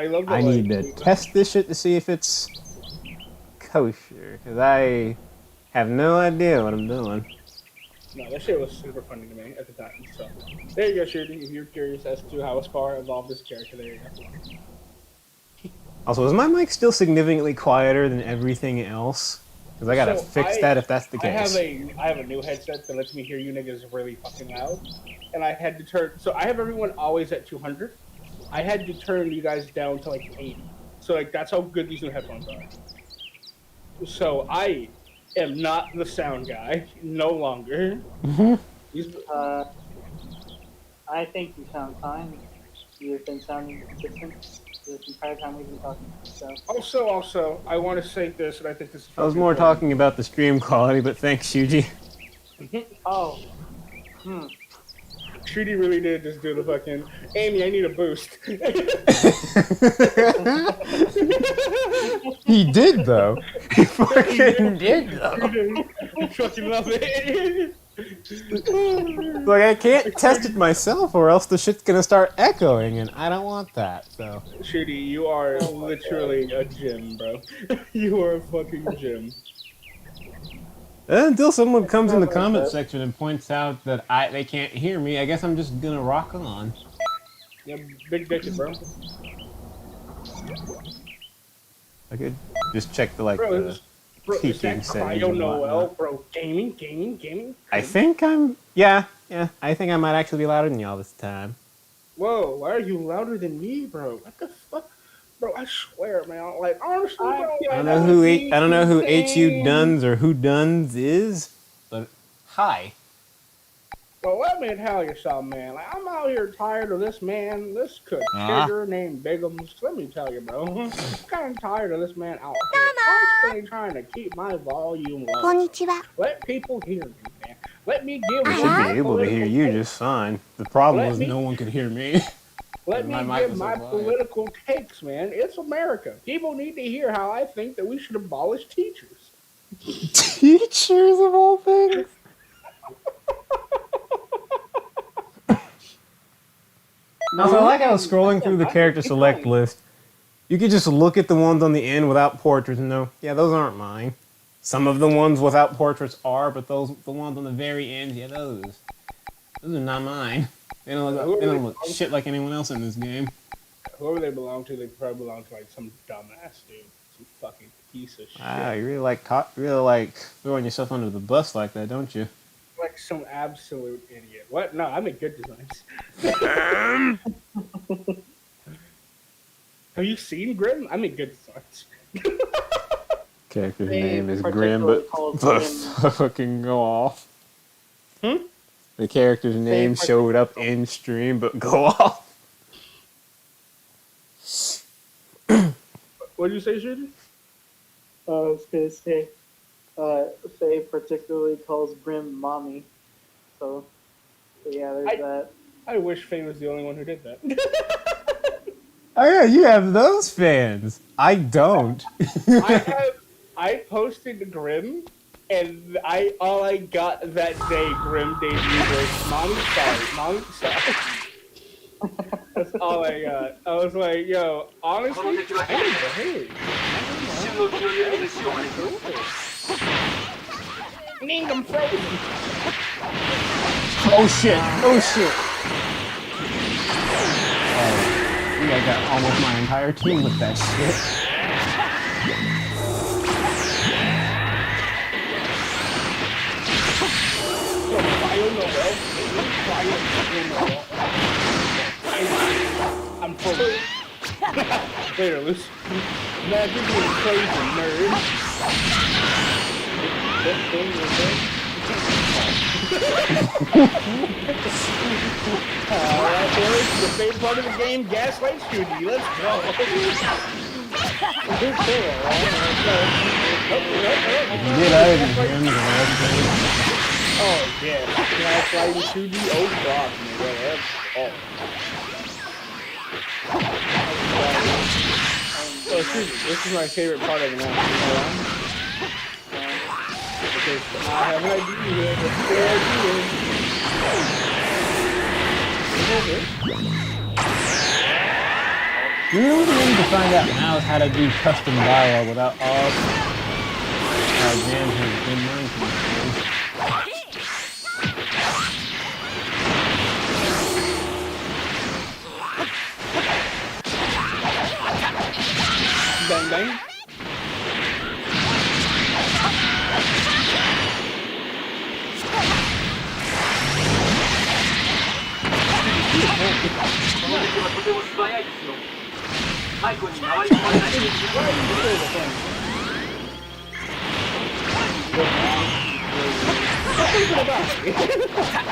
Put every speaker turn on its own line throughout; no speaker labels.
I love the
I need to test this shit to see if it's kosher, because I have no idea what I'm doing.
No, that shit was super funny to me at the time. So there you go, Shooty. If you're curious as to how Scar evolved this character, there you go.
Also, is my mic still significantly quieter than everything else? Because I gotta fix that if that's the case.
I have a new headset that lets me hear you niggas really fucking loud, and I had to turn. So I have everyone always at 200. I had to turn you guys down to like 80. So like that's how good these new headphones are. So I am not the sound guy no longer.
I think you sound fine. You've been sounding consistent this entire time we've been talking. So.
Also, I want to say this, and I think this is.
I was more talking about the stream quality, but thanks, Shuji.
Oh.
Shooty really did just do the fucking Amy, I need a boost.
He did though. He fucking did though.
I fucking love it.
Like I can't test it myself, or else the shit's gonna start echoing, and I don't want that. So.
Shooty, you are literally a gem, bro. You are a fucking gem.
Until someone comes in the comment section and points out that they can't hear me, I guess I'm just gonna rock on.
Yeah, big dick, bro.
I could just check the
bro,
peaking
is that
settings.
Cryo Noel, bro? Gaming.
I think I'm. Yeah. I think I might actually be louder than y'all this time.
Whoa, why are you louder than me, bro? What the fuck? Bro, I swear, man. Like, honestly, bro,
I don't know who HU Duns or who Duns is, but hi.
Bro, let me tell you something, man. Like, I'm out here tired of this man, this sugar named Bigums. Let me tell you, bro. I'm kind of tired of this man out here constantly trying to keep my volume low.
Konnichiwa.
Let people hear me, man. Let me give
I should be able to hear you just fine. The problem is no one could hear me.
Let me give my political takes, man. It's America. People need to hear how I think that we should abolish teachers.
Teachers of all things? Also, I like how scrolling through the character select list, you could just look at the ones on the end without portraits and know, yeah, those aren't mine. Some of the ones without portraits are, but the ones on the very end, yeah, those are not mine. They don't look shit like anyone else in this game.
Whoever they belong to, they probably belong to like some dumbass dude, some fucking piece of shit.
Ah, you really like throwing yourself under the bus like that, don't you?
Like some absolute idiot. What? No, I make good designs. Have you seen Grim? I make good designs.
Character's name is Grim, but fucking go off. The character's name showed up in stream, but go off.
What did you say, Shooty?
I was gonna say, Faye particularly calls Grim mommy. So yeah, there's that.
I wish Faye was the only one who did that.
Oh yeah, you have those fans. I don't.
I posted Grim, and all I got that day Grim debuted was mommy sorry. That's all I got. I was like, yo, honestly, I need to hate. I'm frozen.
Oh shit! I think I got almost my entire team with that shit.
I'm frozen. Later, Lucy. Man, you're being crazy, nerd. Alright, boys, the favorite part of the game, Gaslight Shooty. Let's go. Oh, yeah. Gaslight Shooty, oh, God, man. That's all. So, this is my favorite part of the match. Because I have an idea here.
You know what I need to find out now is how to do custom dialogue without all jams and mind controls.
Bang bang.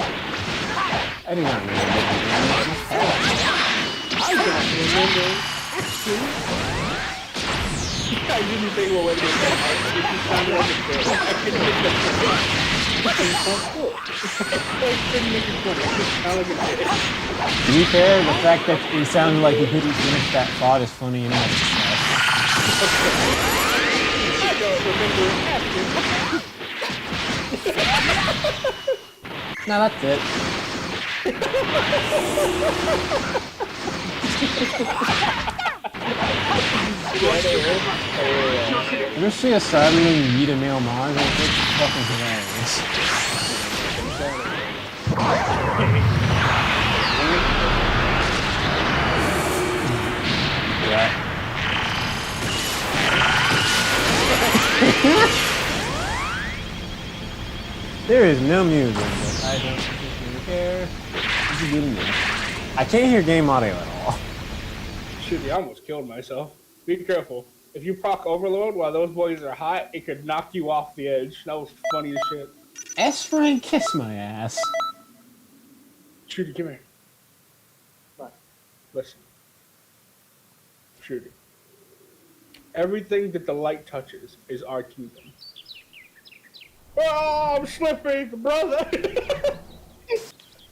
I do not remember.
I don't remember. I didn't think what it was. It just sounded like a joke. I couldn't make that funny. I couldn't make it funny. It just sounded like a joke.
To be fair, the fact that it sounded like he couldn't finish that thought is funny enough.
I don't remember it happening.
No, that's it. Ever see a Cyberman eat a male Mars? It's fucking hilarious. Yeah. There is no music, but I don't particularly care. This is good enough. I can't hear game audio at all.
Shoot, I almost killed myself. Be careful. If you proc overload while those boys are hot, it could knock you off the edge. That was funny as shit.
S-Ray, kiss my ass.
Shooty, come here.
What?
Listen. Shooty. Everything that the light touches is our kingdom. Oh, I'm slipping, brother!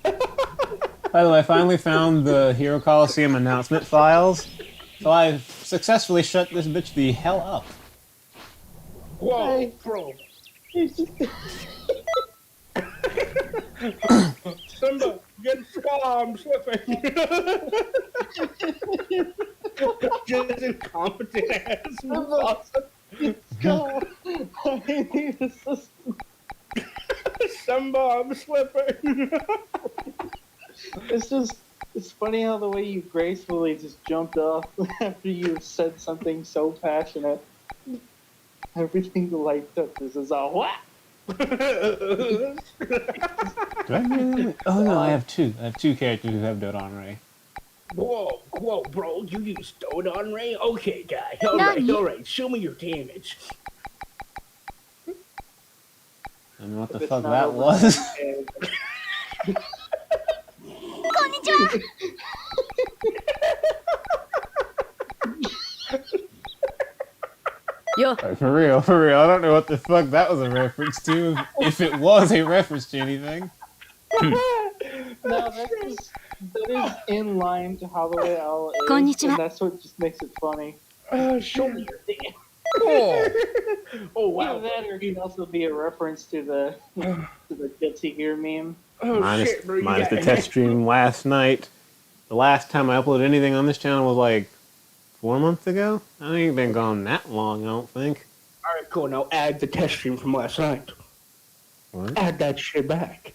By the way, I finally found the Hero Coliseum announcement files, so I successfully shut this bitch the hell up.
Whoa,
Hey.
bro.
It's just-
Simba, get strong, I'm slipping. Just incompetent ass Mufasa.
Go. I need assistance.
Simba, I'm slipping.
It's funny how the way you gracefully just jumped off after you said something so passionate. Everything the light touches is a what?
Do I really? Oh no, I have two. I have two characters who have Dodon Ray.
Whoa, bro, you use Dodon Ray? Okay, guy.
Nani?
Alright, show me your damage.
I don't know what the
If it's
fuck
not
that
over
was.
my head.
こんにちは Yo,
For real. I don't know what the fuck that was a reference to, if it was a reference to anything.
No, that is in line to how the way Al is,
こんにちは。
and that's what just makes it funny.
Show me your damage. Oh,
Wow,
wow.
that or it can also be a reference to the Guilty Gear meme.
Oh,
Minus,
shit, bro. You
minus the
got-
test stream last night. The last time I uploaded anything on this channel was like 4 months ago. I ain't been gone that long, I don't think.
Alright, cool. Now add the test stream from last night.
What?
Add that shit back.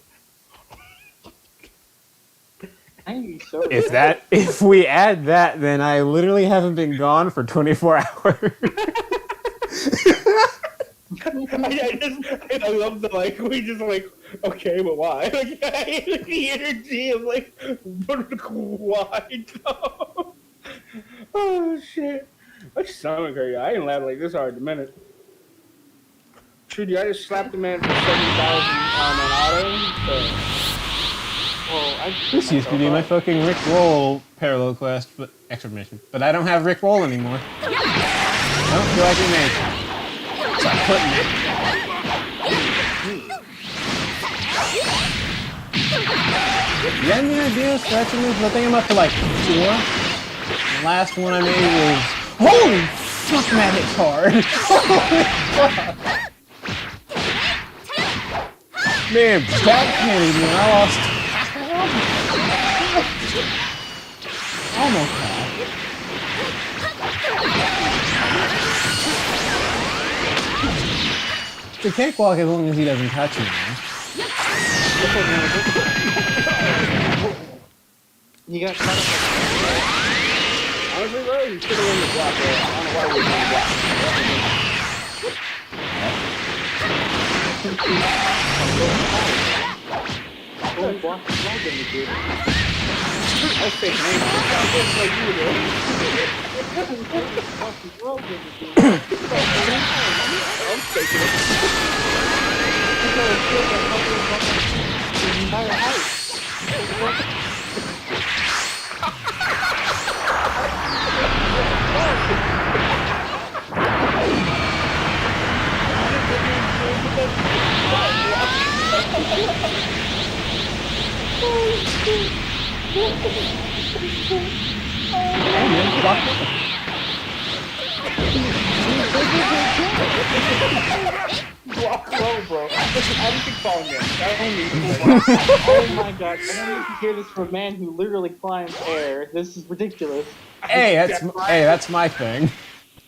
I'm so
If we add that, then I literally haven't been gone for 24 hours.
I love the like we just like okay, but why? Like the energy of like why though? Oh shit! My stomach hurt. I ain't laughed like this hard in a minute. Trudy, I just slapped the man for 7,000 on an auto.
This used to be my fucking Rick Roll parallel quest, but extra mission. But I don't have Rick Roll anymore. I don't feel like it makes. So I'm putting it. You got any idea scratching this? I think I'm up to like 4. The last one I made was holy fuck, that hits hard. Holy fuck. Man, backhanded me and I lost half my health. Almost half. It's a cakewalk as long as he doesn't touch me.
You got caught up.
Honestly, bro, you should have won the block, bro. I don't know why we didn't block.
Only block the flag in the dude.
That's fake name. Just like you, bro. I'm faking it.
The entire house.
Block low, bro. Listen, I don't think falling in. That only
Oh my god, I don't need to hear this from a man who literally climbs air. This is ridiculous.
Hey, that's my thing.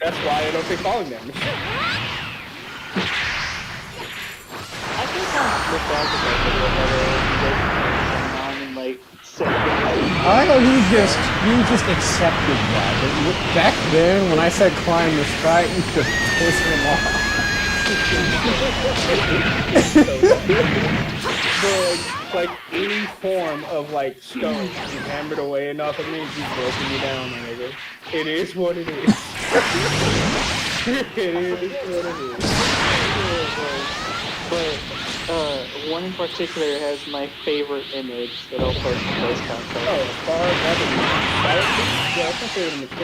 That's why I don't think falling damage.
I think I'm look back at that video and like said
I know he just accepted that. But back then, when I said climb the sky, it just pissed him off.
But like any form of like stone, you hammered away enough of me, you've broken me down, my nigga. It is what it is. It is what it is.
But one in particular has my favorite image that I'll post in this content.
Oh, as far as that is, yeah, that's my favorite image.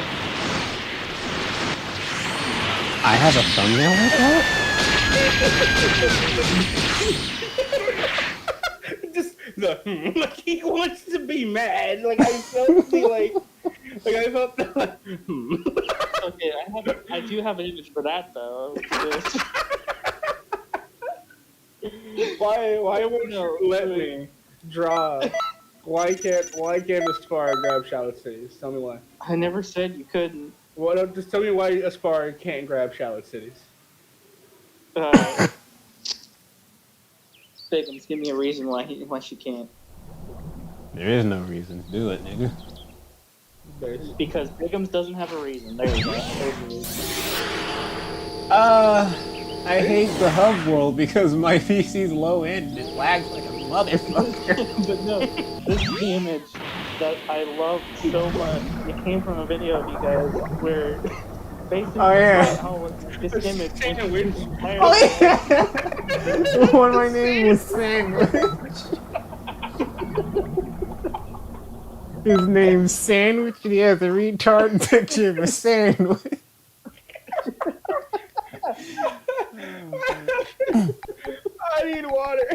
I have a thumbnail like that?
Just the like he wants to be mad. Like I felt the like I felt the
Okay, I do have an image for that though.
Why won't you let me draw? Why can't Aspar grab Shallot Cities? Tell me why.
I never said you couldn't.
What? Just tell me why Aspar can't grab Shallot Cities.
Bigums, give me a reason why she can't.
There is no reason. Do it, nigga.
Because Bigums doesn't have a reason. There you go. There's a reason.
I hate the hub world because my PC's low end. It lags like a motherfucker.
But no, this is the image that I love so much. It came from a video of you guys where basically this image was entirely
When my name was Sandwich. His name's Sandwich and he has a retard picture of a sandwich.
I need water.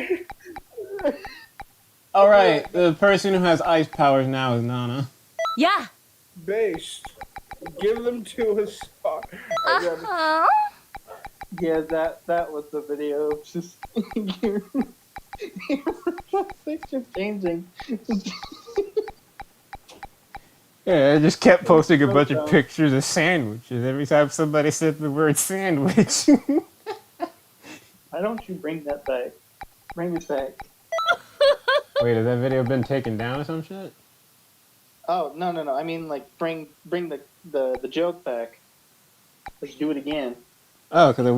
Alright, the person who has ice powers now is Nana.
Yeah.
Based. Give them to Aspar.
Yeah, that was the video. It's just your picture changing.
Yeah, I just kept posting a bunch of pictures of sandwiches every time somebody said the word sandwich.
Why don't you bring that back? Bring it back.
Wait, has that video been taken down or some shit?
Oh no! I mean, like bring the joke back. Let's do it again.
Oh, because it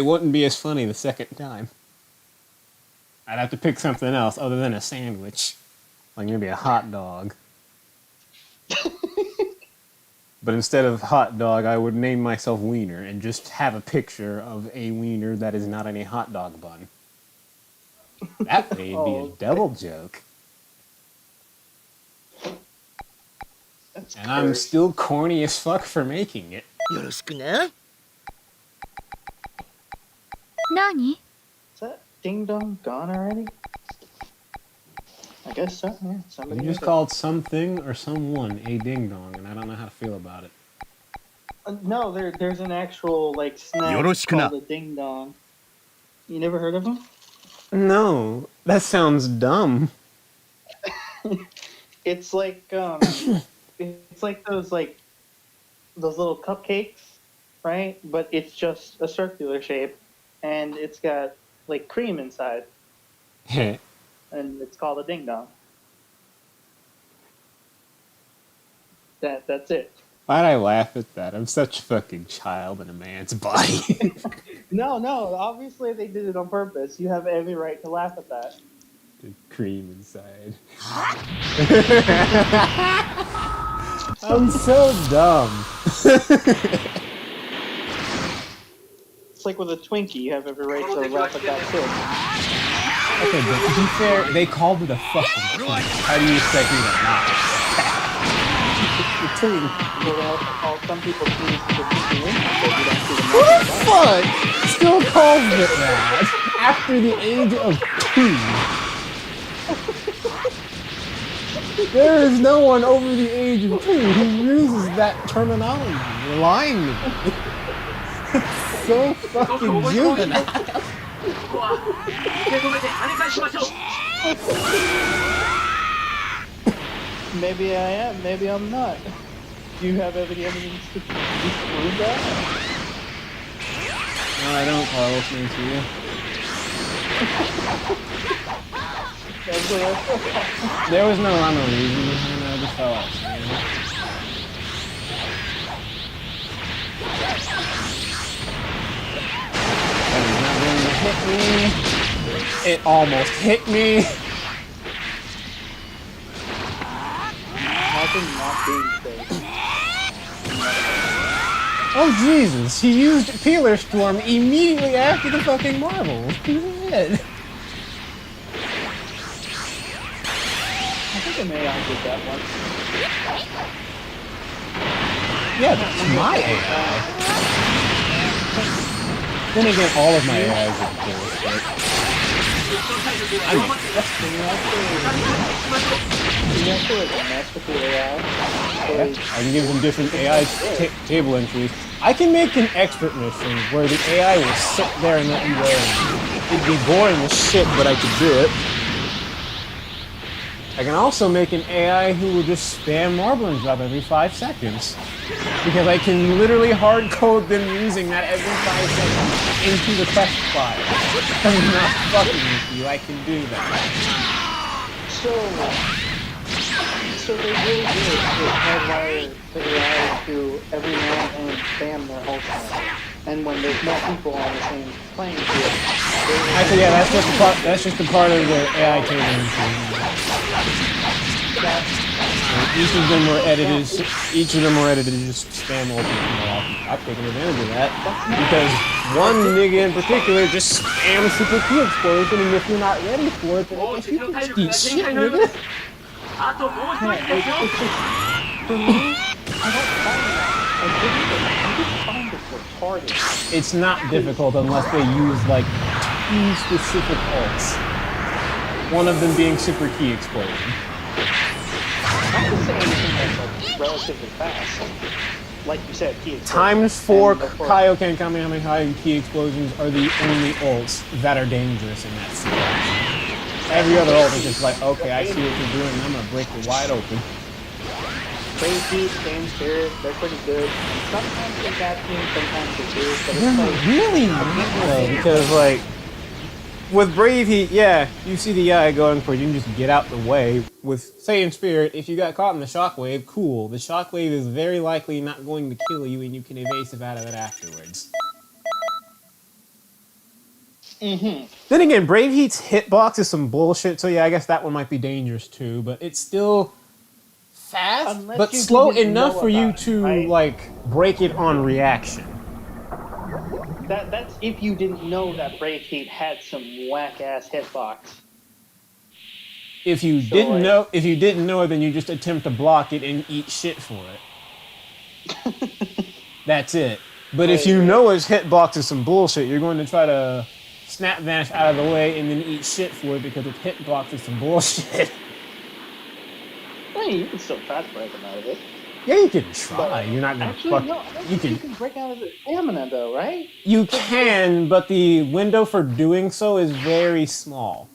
wouldn't be as funny the second time. I'd have to pick something else other than a sandwich, like maybe a hot dog. But instead of hot dog, I would name myself Wiener and just have a picture of a wiener that is not in a hot dog bun. That way it'd be a double joke.
That's
And I'm
cursed.
still corny as fuck for making it.
よろしくね。
何
Is that ding dong gone already? I guess so. Yeah, somebody.
You just
did it.
called something or someone a ding dong, and I don't know how to feel about it.
No, there's an actual like snack
よろしくな。
called a ding dong. You never heard of them?
No, that sounds dumb.
It's like it's like those little cupcakes, right? But it's just a circular shape, and it's got like cream inside,
Why'd
and it's called a ding dong. That's it.
I laugh at that? I'm such a fucking child in a man's body.
No, obviously they did it on purpose. You have every right to laugh at that.
The cream inside. I'm so dumb.
It's like with a Twinkie, you have every right to laugh at that too.
Okay, but to be fair, they called it a fucking Twinkie. How do you expect me to not? The Twinkie.
Well, some people choose to keep you in so you don't see
Who
the
the fuck still calls it that after the age of 2? There is no one over the age of 2 who uses that terminology. You're lying to me. So fucking juvenile.
Maybe I am, maybe I'm not. Do you have any evidence to prove that?
No, I don't, Carlos. Thank you. There was no rhyme or reason behind that. I just fell out. That is not going to hit me. It almost hit me.
Imagine not being safe.
Oh Jesus! He used Peeler Storm immediately after the fucking marbles. Shit.
I think I may have did that one.
Yeah, that's my AI. Then again, all of my AIs are cool, but I mean,
You actually like mess with the AI.
yeah, I can give them different AI table entries. I can make an expert mission where the AI will sit there and let you wear it. It'd be boring as shit, but I could do it. I can also make an AI who will just spam Marblin Drop every 5 seconds. Because I can literally hard code them using that every 5 seconds into the quest file. I'm not fucking with you, I can do that.
So they really did hardwire the AI to every now and then spam their ultimate. And when there's more people on the same playing field,
Actually, yeah, that's just a part of the AI table entry. Each of them were edited to just spam ultimate. I've taken advantage of that. Because one nigga in particular just spams super key explosion, and if you're not ready for it, then I guess you can just eat shit, nigga.
for me, I don't find that. I just find it retarded.
It's not difficult unless they use like 2 specific ults. One of them being super key explosion.
Not to say anything that's like relatively fast. Like you said, key explosion.
Times 4
And before-
Kaioken Kamehameha and key explosions are the only ults that are dangerous in that situation. Every other ult is just like, okay, I see what you're doing, and I'm gonna break you wide open.
Crazy, Game Spirit, they're pretty good. Sometimes they got team, sometimes they do, but it's
They're
like...
really not though, because like with Brave Heat, yeah, you see the AI going for it, you can just get out the way. With Saiyan Spirit, if you got caught in the shockwave, cool. The shockwave is very likely not going to kill you, and you can evasive out of it afterwards. Then again, Brave Heat's hitbox is some bullshit, so yeah, I guess that one might be dangerous too, but it's still fast,
Unless
but
you
slow
didn't
enough
know
for you
about it,
to,
right?
like, break it on reaction.
That's if you didn't know that Brave Heat had some whack-ass hitbox.
If you
So,
didn't
like-
know, if you didn't know, then you just attempt to block it and eat shit for it. That's it. But if you know his hitbox is some bullshit, you're going to try to snap vanish out of the way and then eat shit for it because its hitbox is some bullshit.
I mean, you can still try to break him out of it.
Yeah, you can try. You're not gonna
Actually,
fuck.
no, I don't
You
think
can.
break out of the stamina, though, right?
You can, but the window for doing so is very small.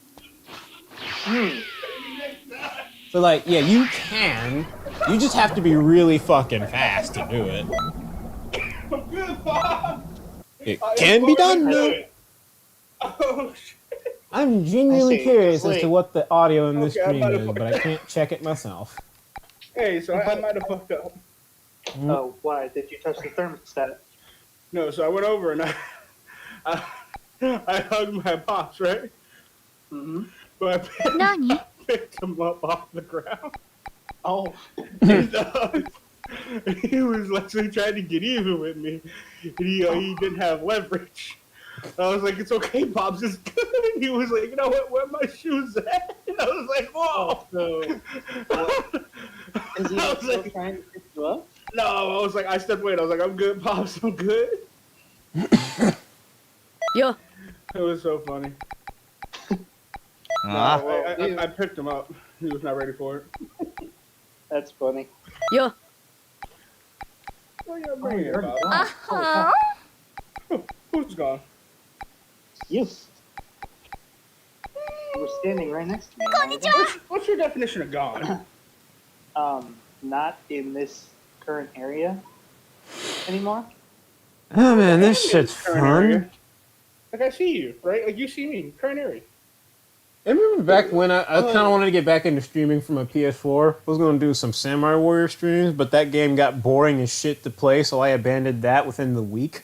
So, like, yeah, you can. You just have to be really fucking fast to do it. It can be done, though.
Oh shit.
I'm genuinely
I see.
curious
Just
as to
wait.
what the audio in this
Okay, I'm
stream
about to
is,
fuck
but I
that.
can't check it myself.
Hey, so I might have fucked up.
Oh, why? Did you touch the thermostat?
No, so I went over and I, I hugged my pops, right?
Mm-hmm.
But I picked him up off the ground.
Oh.
And, he was literally trying to get even with me. And he didn't have leverage. I was like, it's okay, Pops, it's good. And he was like, you know what, where are my shoes at? And I was like, whoa.
So, is he
I was
still
like,
trying to pick you up?
no, I was like, I stepped away. I was like, I'm good, Pops, I'm good.
Yo.
It was so funny.
Ah.
No, I picked him up. He was not ready for it.
That's funny.
Yo.
Oh, yeah, bring it,
you're
Bob.
gone.
Uh-huh.
Who's gone?
You. You were standing right next to me.
What's your definition of gone?
Not in this current area anymore.
Oh man, this shit's
Current
fun.
area. Like, I see you, right? Like, you see me, current area.
I remember back when I kind of wanted to get back into streaming from a PS4. I was going to do some Samurai Warrior streams, but that game got boring as shit to play, so I abandoned that within the week.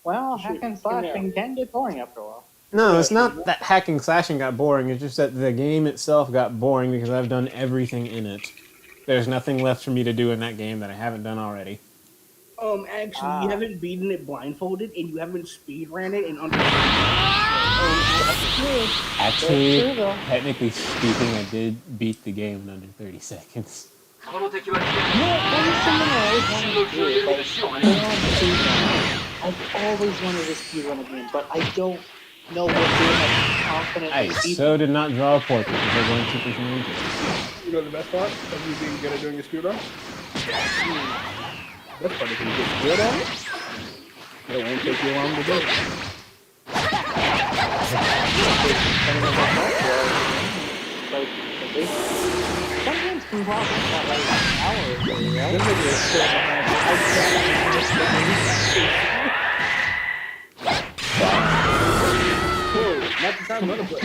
Well,
Shoot,
hack and
give me
slashing can get boring after a while.
No, it's not that hacking slashing got boring. It's just that the game itself got boring because I've done everything in it. There's nothing left for me to do in that game that I haven't done already.
Actually, you haven't beaten it blindfolded, and you haven't speedran it in under.
Actually,
That's true, though.
technically speaking, I did beat the game in under 30 seconds.
That was something I always wanted to do. Like, I've always wanted to speedrun a game, but I don't know what game I'm confident
I
in beating.
so did not draw a portrait because I went Super Saiyan 2.
You know the best part of you being good at doing a speedrun? The best part is when you get good at it, it won't take you long to do it.
Like, at least some games can probably not like an hour or so, right?
Whoa, not the time another place.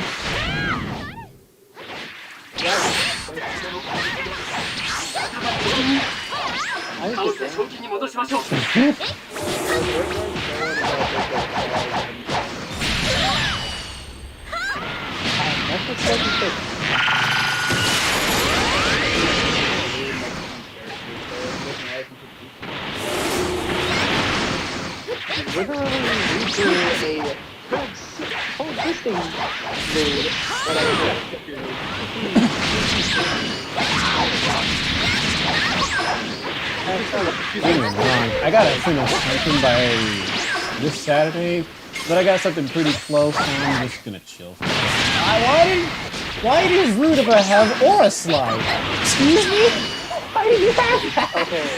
I was just saying, that's what's so good. Literally redo a coexisting mood that
Don't get me wrong, I gotta finish something by this Saturday, but I got something pretty close, so I'm just gonna chill. Why does Rudiva have Aura Slide? Excuse me? Why do you have that?
Okay,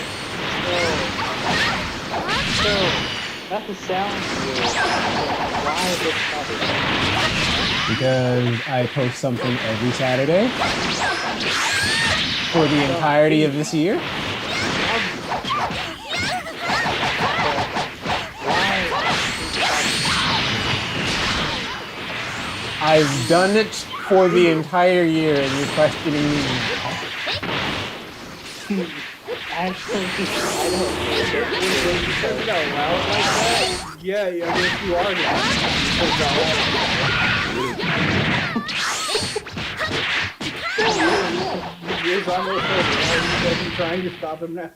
so that's the sound good. Why this topic?
Because I post something every Saturday for the entirety of this year. I've done it for the entire year, and you're questioning me now.
Actually, I
Yeah, I guess you are now. Years almost over. Why are you trying to stop him now?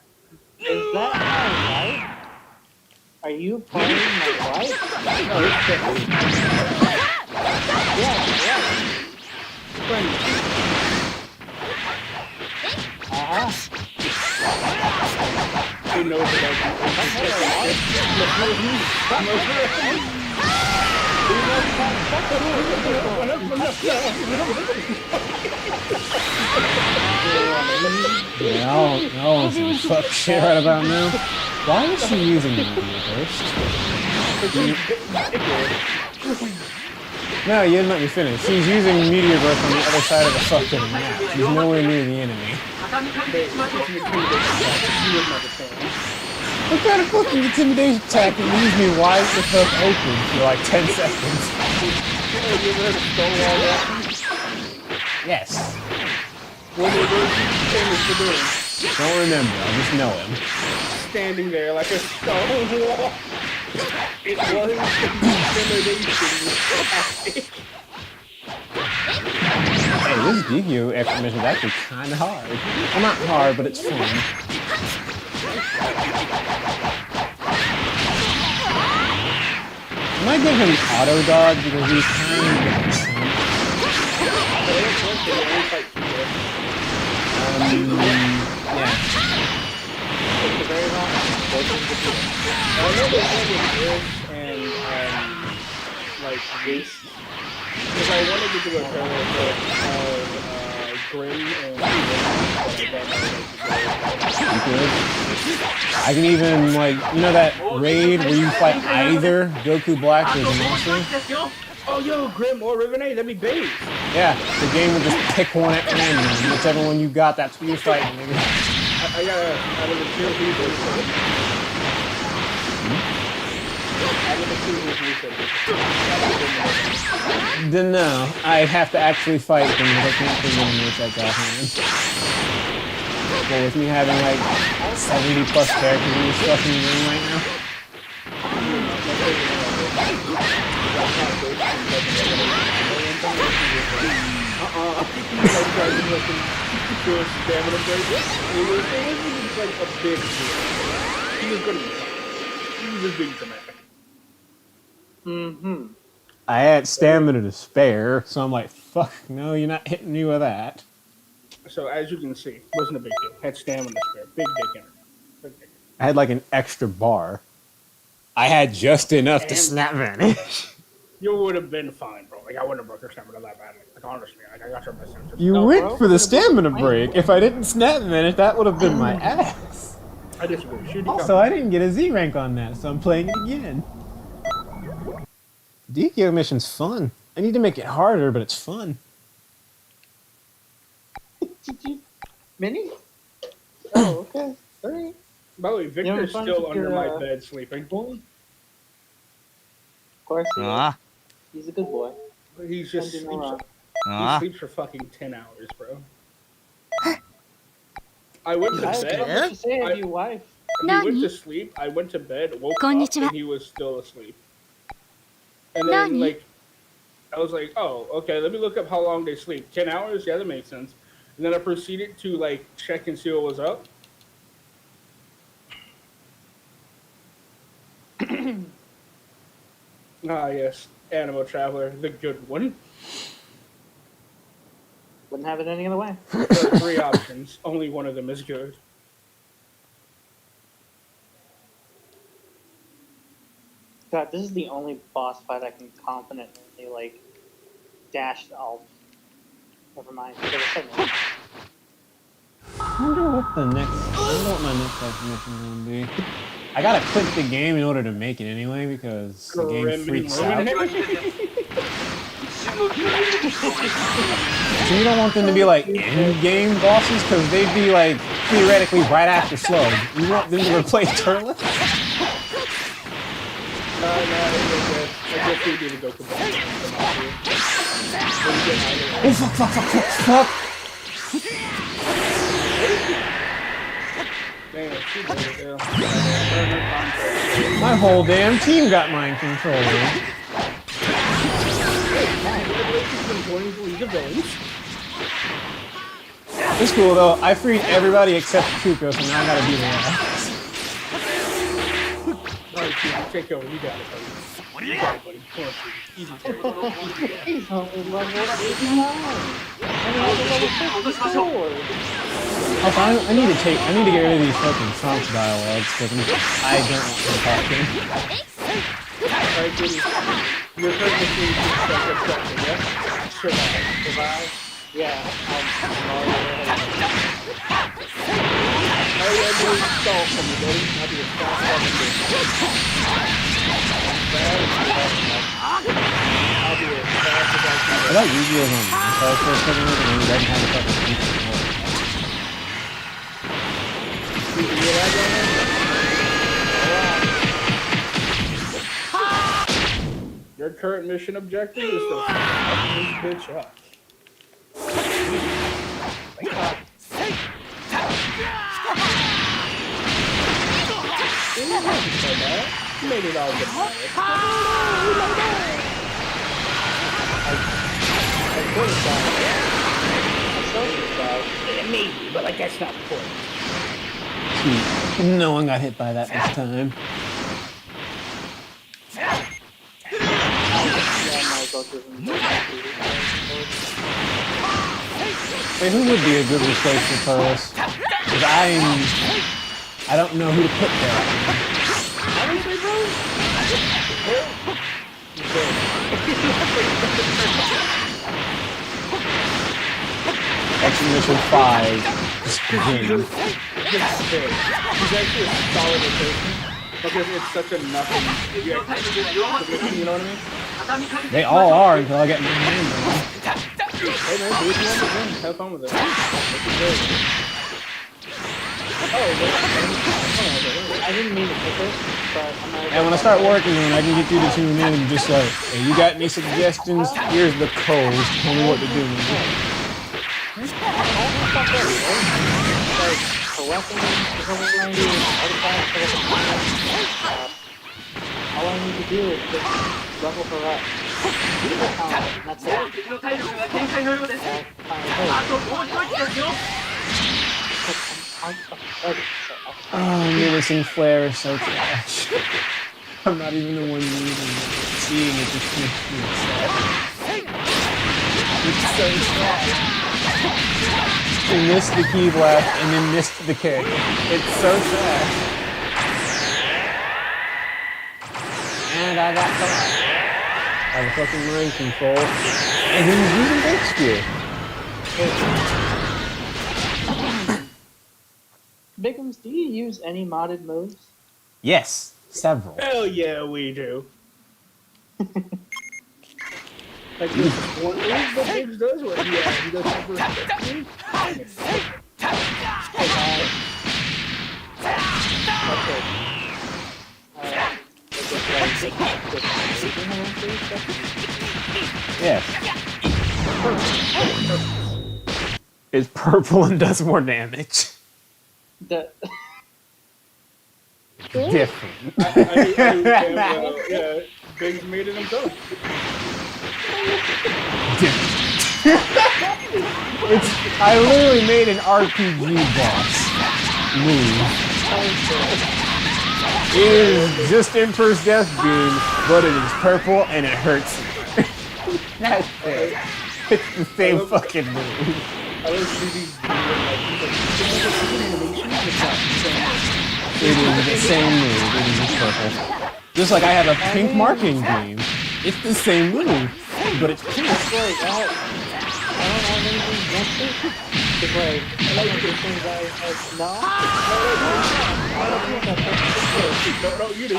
Is that my wife? Are you playing my wife?
No, it's Tiffany.
Yeah.
Friend.
Uh-huh.
He knows about
Yeah, I'll want some fuck shit right about now. Why is she using Meteor Burst? No, you didn't let me finish. She's using Meteor Burst on the other side of the fucking map. She's nowhere near the enemy. What kind of fucking intimidation tactic leaves me wide the fuck open for like 10 seconds?
Have you ever heard of Stonewall Jackson?
Yes.
What was he famous for doing?
Don't remember, I just know him.
Standing there like a stone wall. It was intimidation.
Hey, this DQ exclamation is actually kind of hard. Well, not hard, but it's fun. I might give him auto dodge because he's kind of yeah.
It's a very long
I know they had and like this because I wanted to do a parallel Grim and
I can even, like, you know that raid where you fight either Goku Black or Zamasu?
Oh, yo, Grim or Riven A, that'd be base.
Yeah, the game will just pick one at random. Whichever one you got, that's who you're fighting, nigga.
I gotta, out of the two people.
Then no, I'd have to actually fight them, but I can't think of any that's offhand. Well, with me having like 70 plus characters in this fucking game right now.
He was just being dramatic.
Mm-hmm.
I had stamina to spare, so I'm like, fuck, no, you're not hitting me with that.
So as you can see, wasn't a big deal. Had stamina to spare. Big dick energy. Big dick.
I had like an extra bar. I had just enough to snap vanish.
You would have been fine, bro. Like I wouldn't have broke your stamina that badly. Like honestly, like I got your best interest.
You
No,
went
bro.
for the stamina break. If I didn't snap vanish, that would have been my ass.
I disagree. Shoot,
Also, I didn't get a Z rank on that, so I'm playing it again. DQ mission's fun. I need to make it harder, but it's fun.
Mini? Oh, okay. Alright.
By the way, Victor's
fun
still
with
under
your,
my bed sleeping.
Of course he is.
Ah,
He's a good boy.
He's just
Don't do no
sleeps.
wrong.
He
ah.
sleeps for fucking 10 hours, bro. I went to
I don't know
bed.
what to say
I-
of you, wife.
He went to sleep. I went to bed, woke up,
Konnichiwa.
and he was still asleep. And then,
Nani?
like, I was like, oh, okay, let me look up how long they sleep. 10 hours? Yeah, that makes sense. And then I proceeded to, like, check and see what was up. Ah, yes. Animal Traveler, the good one.
Wouldn't have it any other way.
There are 3 options. Only one of them is good.
God, this is the only boss fight I can confidently, like, dash off. Never mind. For the second one.
I wonder what the next. I wonder what my next mission is gonna be. I gotta quit the game in order to make it anyway because the game
Grim
freaks
and
out.
Ruin.
So you don't want them to be like end game bosses because they'd be like theoretically right after Slug. You want them to replace Turles?
No, I guess we need to go to bed.
Oh fuck!
Damn, she did it, yeah.
My whole damn team got mind control.
Congratulations on joining the League of Villains.
It's cool though. I freed everybody except Kuko, so now I gotta be there.
Alright, Chief, take over. You got it, buddy. You got it, buddy. Come on, Chief. Easy for you.
He's only level 89. And he has a level 54.
Also, I need to get rid of these fucking Trunks dialogues because I don't want them talking.
Alright, Goody. Your first machine is construction, yeah? Survive.
Yeah, I'm already
I'll do a stall from you, buddy. I'll be a stall from you. I'll be as fast as I can.
I thought Yu-Gi-Oh! Was on Minecraft for a second, and then he doesn't have a fucking feature.
You can get that down there? Your current mission objective is to fuck this bitch up. You made it all good. Maybe, but like that's not the point.
No one got hit by that this time. Wait, who would be a good replacement for us? Because I don't know who to put there. Action mission 5. Just begin.
He's actually a solid rotation because it's such a nothing. You know what I mean?
They all are until I get my hand on them.
Hey man, do what you want to do. Have fun with it.
I didn't mean to pick it, but I'm not.
And when I start working on it, I can get you to tune in and just like, hey, you got any suggestions? Here's the code. Tell me what to do.
All I need to do is just level her up. That's it.
Oh, Unison Flare is so trash. I'm not even the one using it. Seeing it just makes me sad. It's so trash. She missed the key blast and then missed the kick. It's so trash. And I got caught. I have a fucking mind control. And then using Big Spear.
Biggums, do you use any modded moves?
Yes, several.
Hell yeah, we do. Like this one move that Biggs does where he does super effectively.
Yes. It's purple and does more damage. Different.
Yeah, Biggs made it himself.
I literally made an RPG boss move. It is just Emperor's Death Beam, but it is purple and it hurts. That's it. It's the same fucking move.
I love shooting.
It is the same move. It is just purple. Just like I have a pink marking beam. It's the same move, but it's pink.
I don't have anything against it. It's like, I like the things I have now.
No, you do.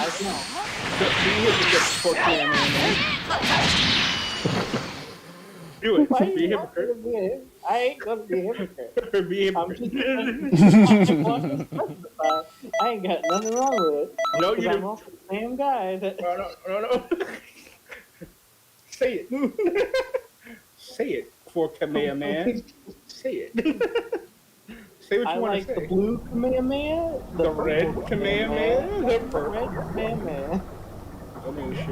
Do it. Be a hypocrite.
I ain't gonna be a hypocrite.
Be a
I'm
hypocrite.
just I ain't got nothing wrong with it.
No, you
I'm
don't.
also the same guy that.
No. Say it. Say it for Kamehameha. Say it. Say what
I
you want
like
to say.
the blue Kamehameha,
The red Kamehameha, the purple.
red Kamehameha.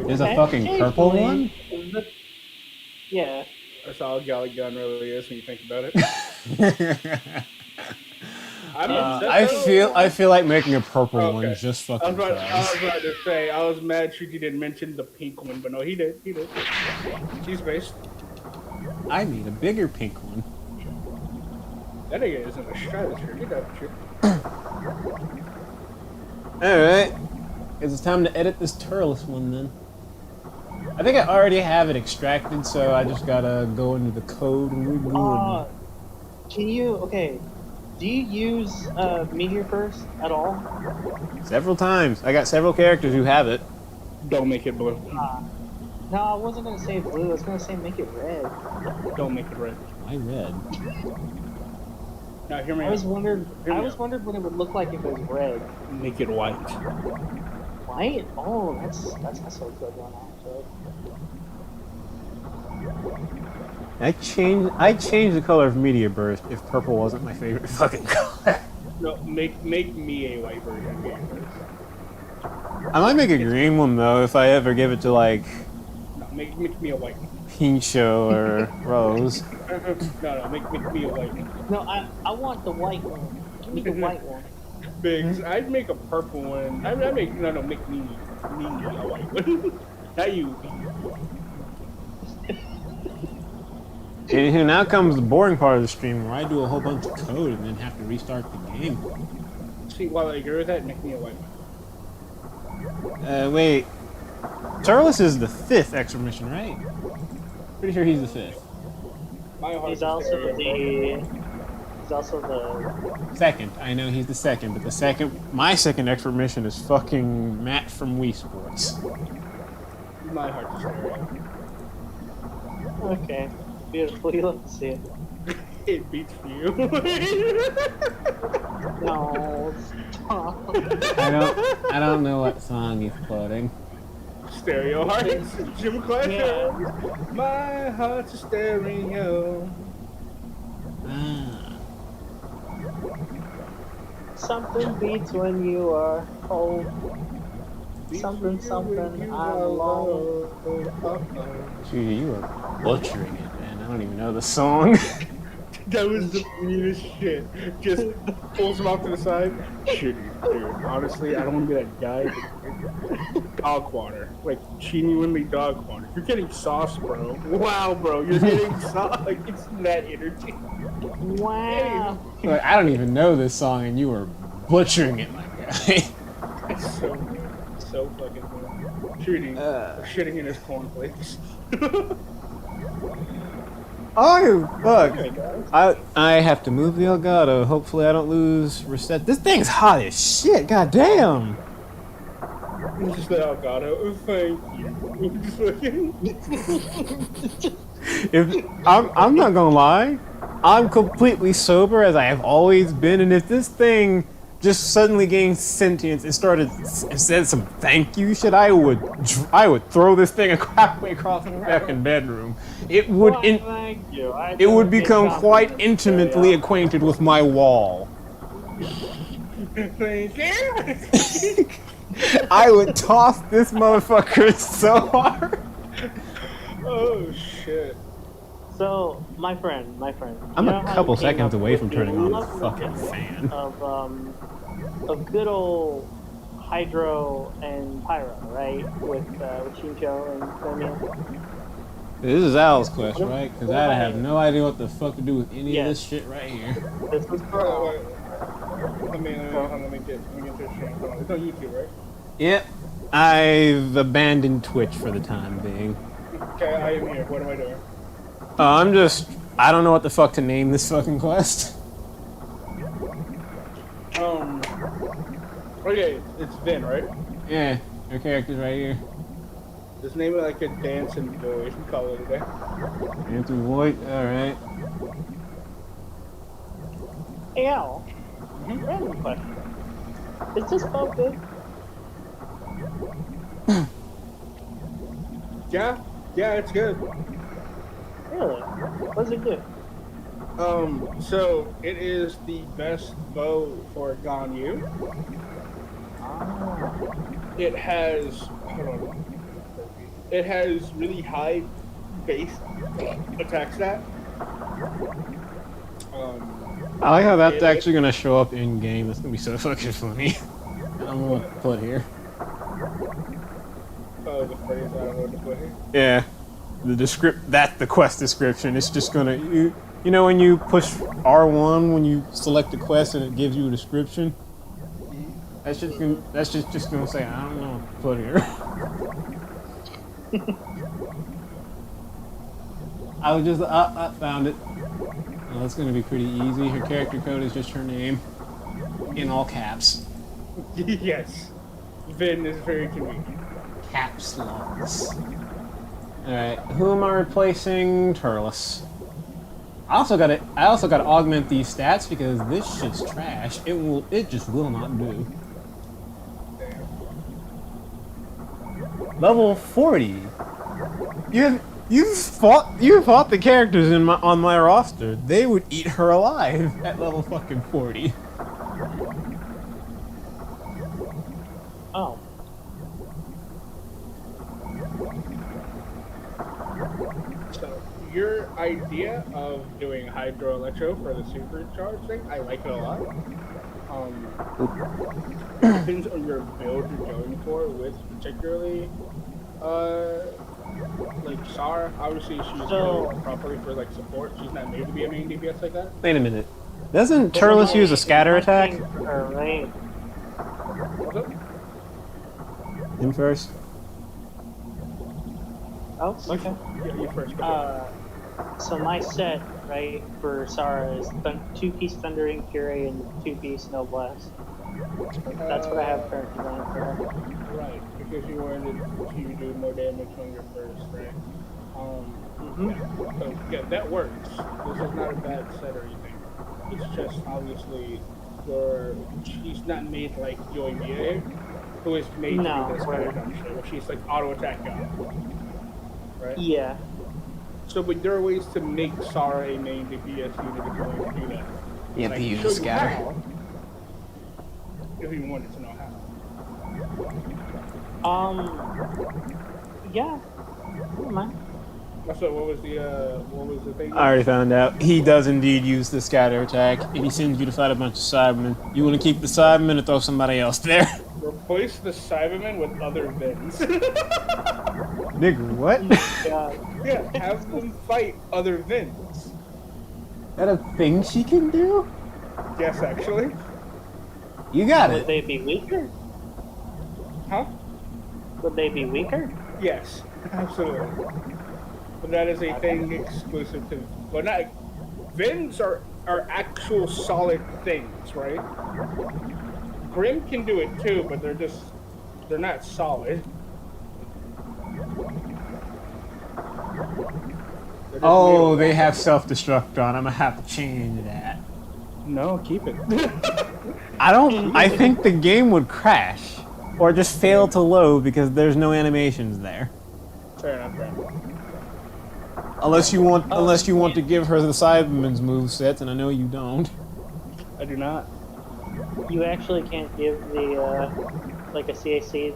There's a fucking purple one?
Yeah.
That's all Galley Gun really is when you think about it.
I feel like making a purple one
Okay.
just
I
fucking
was
tries.
about to say, I was mad Shuki didn't mention the pink one, but no, he did. Cheese based.
I need a bigger pink one.
That nigga isn't a strategist. Get that shit.
Alright. It's time to edit this Turles one then. I think I already have it extracted, so I just gotta go into the code and we're good.
Can you, okay, do you use Meteor Burst at all?
Several times. I got several characters who have it.
Don't make it blue.
No, I wasn't gonna say blue, I was gonna say make it red.
Don't make it red.
Why red?
Now hear me
I was
out.
wondering
Hear me
what it would look like if it was red.
Make it white.
White? Oh, that's so good one. so.
I'd change the color of Meteor Burst if purple wasn't my favorite fucking color.
No, make me a white version of Meteor Burst.
I might make a green one though if I ever give it to like
No, make me a white one.
Pincho or Rose.
No, make me a white one.
No, I want the white one. Give me the white one.
Biggs, I'd make a purple one. Make me a white one. Not you.
And now comes the boring part of the stream where I do a whole bunch of code and then have to restart the game.
See, while I agree with that, make me a white one.
Wait. Turles is the 5th extra mission, right? Pretty sure he's the 5th.
My heart
He's
is
also
stereo.
He's also the.
2nd. I know he's the 2nd, but my second extra mission is fucking Matt from Wii Sports.
My heart is stereo.
Okay. Beautiful. You love to see it.
It beats for you.
No. Stop.
I don't know what song he's quoting.
Stereo hearts. Jim Clash.
Yeah.
My heart's a stereo.
Something beats when you are cold. Something, I'm alone.
Dude, you are butchering it, man. I don't even know the song.
That was the meanest shit. Just pulls him off to the side. Shit, dude. Honestly, I don't want to be that guy. Dog water. Like, genuinely dog water. You're getting sauce, bro. Wow, bro. You're getting sauce. Like, it's that energy.
Wow.
Like, I don't even know this song, and you are butchering it, my guy.
It's so good. So fucking good. Shitting in his cornflakes.
Oh, fuck. I have to move the Elgato. Hopefully I don't lose reset. This thing's hot as shit. God damn.
It's just the Elgato. Oh, thank you.
If I'm not gonna lie, I'm completely sober as I have always been, and if this thing just suddenly gained sentience and started and said some thank you shit, I would throw this thing halfway across the fucking bedroom. It would
Thank you.
it would become quite intimately acquainted with my wall.
Thank you.
I would toss this motherfucker so hard.
Oh shit.
So, my friend.
I'm
you
a
know how
couple
you came
seconds
up
away
with
from
the
turning on the
lovely
fucking
idea
fan.
Of good old Hydro and Pyro, right? With Shincho and Femia.
This is Al's quest, right? Because I have no idea what the fuck to do with any of this
Yes.
shit right here.
This was for
Oh, wait. Let me get this shit. It's on YouTube, right?
Yep. I've abandoned Twitch for the time being.
Okay, I am here. What am I doing?
I don't know what the fuck to name this fucking quest.
Okay, it's Vin, right?
Yeah, your character's right here.
Just name it like a dancing boy and call it a day.
Anthony Voigt, alright.
Hey Al, random question. Is this boat good?
Yeah, it's good.
Really? Was it good?
So it is the best bow for Ganyu. It has, hold on. It has really high base attack stat.
I like how that's actually gonna show up in game. That's gonna be so fucking funny. I don't know what to put here.
Oh, the phrase, I don't know what to put here.
Yeah, the quest description. It's just gonna you know when you push R1 when you select a quest and it gives you a description. That's just gonna say I don't know what to put here. I found it. Well, that's gonna be pretty easy. Her character code is just her name in all caps.
Yes, Vin is very convenient.
Caps locks. Alright, who am I replacing? Turles. I also gotta augment these stats because this shit's trash. It just will not do. Level 40. You fought the characters on my roster. They would eat her alive at level fucking 40.
Oh.
So your idea of doing hydro electro for the supercharge thing, I like it a lot. Depends on your build you're going for, with particularly like Sar. Obviously she's built properly for like support. She's not made to be a main DPS like that.
Wait a minute. Doesn't Turles use a scatter attack?
Right.
What's up?
Him first.
Oh, okay.
Yeah, you first. Go ahead.
So my set, right, for Sara is 2-piece Thundering Fury and 2-piece Noblesse. That's what I have currently running for her.
Right, because you wanted to do more damage on your first, right? Yeah. So yeah, that works. This is not a bad set or anything. It's just obviously she's not made like Joy Mia, who is made to be this kind of dumb shit, where she's like auto attack god. Right?
Yeah.
So, but there are ways to make Sara a main DPS unit if you want to do that.
You have
And
to
I can
use
show
a
you
scatter.
how, if you wanted to know how.
Yeah. Never mind.
So what was the thing?
I already found out. He does indeed use the scatter attack, and he sends you to fight a bunch of Cybermen. You want to keep the Cybermen or throw somebody else there?
Replace the Cybermen with other Vins.
Nigga, what?
Yeah, have them fight other Vins.
That a thing she can do?
Yes, actually.
You got
Would
it.
they be weaker?
Huh?
Would they be weaker?
Yes, absolutely. But that is a thing exclusive to. But not. Vins are actual solid things, right? Grim can do it too, but they're not solid.
Oh, they have self-destruct on. I'm gonna have to change that.
No, keep it.
I think the game would crash. Or just fail to load because there's no animations there.
Fair enough, fair enough.
Unless you want to give her the Cyberman's movesets, and I know you don't.
I do not.
You actually can't give the like a CAC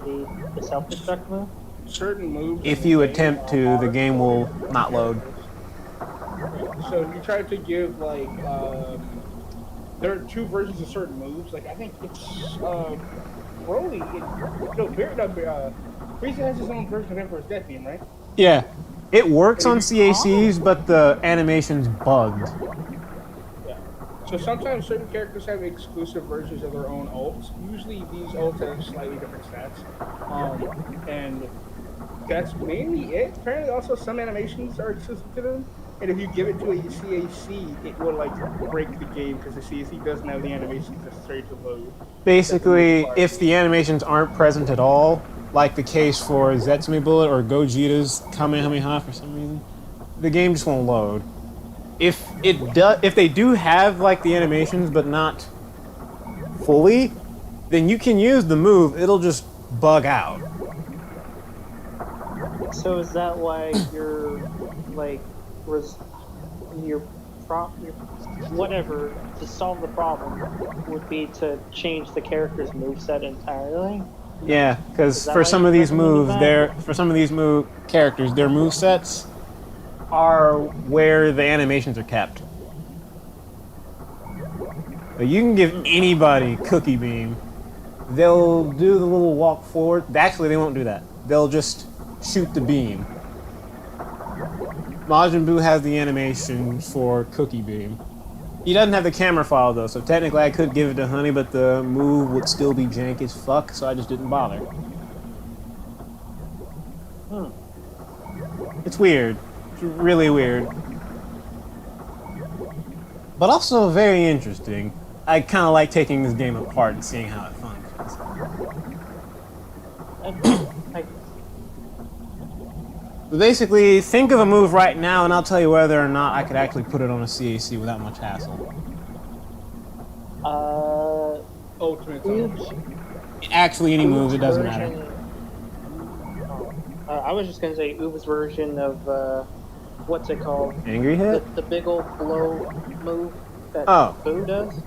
the self-destruct move.
Certain moves.
If
in
you
the game
attempt
are
to, the game will not load.
So if you try to give like there are two versions of certain moves. Like I think it's Broly. Frieza has his own version of Emperor's Death Beam, right?
Yeah. It works on CACs, but the animation's bugged.
Yeah. So sometimes certain characters have exclusive versions of their own ults. Usually these ults have slightly different stats. And that's mainly it. Apparently also some animations are exclusive to them. And if you give it to a CAC, it will like break the game because the CAC doesn't have the animations necessary to load.
Basically, if the animations aren't present at all, like the case for Zetsumi Bullet or Gogeta's Kamehameha for some reason, the game just won't load. If they do have like the animations but not fully, then you can use the move. It'll just bug out.
So is that why your like your whatever to solve the problem would be to change the character's moveset entirely?
Yeah, because for some of these moves, characters, their movesets are where the animations are kept. So you can give anybody Cookie Beam. They'll do the little walk forward. Actually, they won't do that. They'll just shoot the beam. Majin Buu has the animation for Cookie Beam. He doesn't have the camera file though, so technically I could give it to Honey, but the move would still be jank as fuck, so I just didn't bother. It's weird. It's really weird. But also very interesting. I kind of like taking this game apart and seeing how it functions. But basically, think of a move right now, and I'll tell you whether or not I could actually put it on a CAC without much hassle.
Ultimate.
Actually, any moves, it doesn't matter.
I was just gonna say Oob's version of what's it called?
Angry hit?
The big old blow move that
Oh.
Boo does.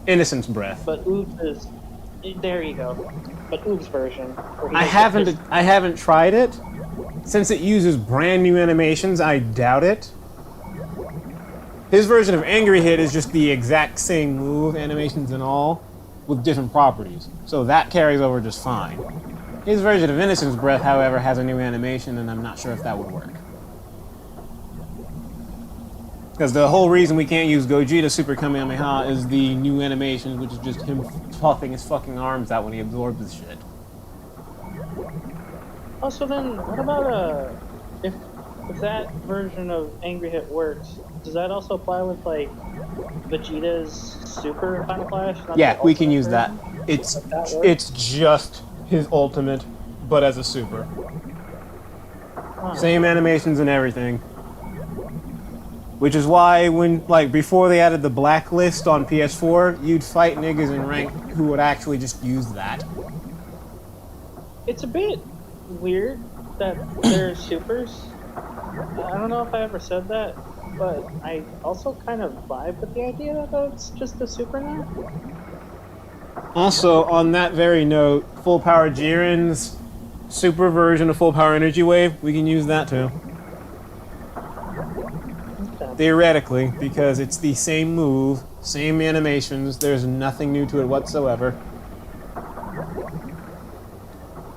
Innocence breath.
But Oob's is there you go. But Oob's version. Where he
I haven't tried it. Since it uses brand new animations, I doubt it. His version of Angry Hit is just the exact same move, animations and all, with different properties. So that carries over just fine. His version of Innocence Breath, however, has a new animation, and I'm not sure if that would work. Because the whole reason we can't use Gogeta Super Kamehameha is the new animation, which is just him puffing his fucking arms out when he absorbs his shit.
Oh, so then what about if that version of Angry Hit works, does that also apply with like Vegeta's Super Final Flash?
Yeah, we can use that.
version?
It's
works?
it's just his ultimate, but as a super.
Huh.
Same animations and everything. Which is why when, like, before they added the blacklist on PS4, you'd fight niggas in rank who would actually just use that.
It's a bit weird that they're supers. I don't know if I ever said that, but I also kind of vibe with the idea that it's just a super now.
Also, on that very note, Full Power Jiren's super version of Full Power Energy Wave, we can use that too.
Okay.
Theoretically, because it's the same move, same animations, there's nothing new to it whatsoever.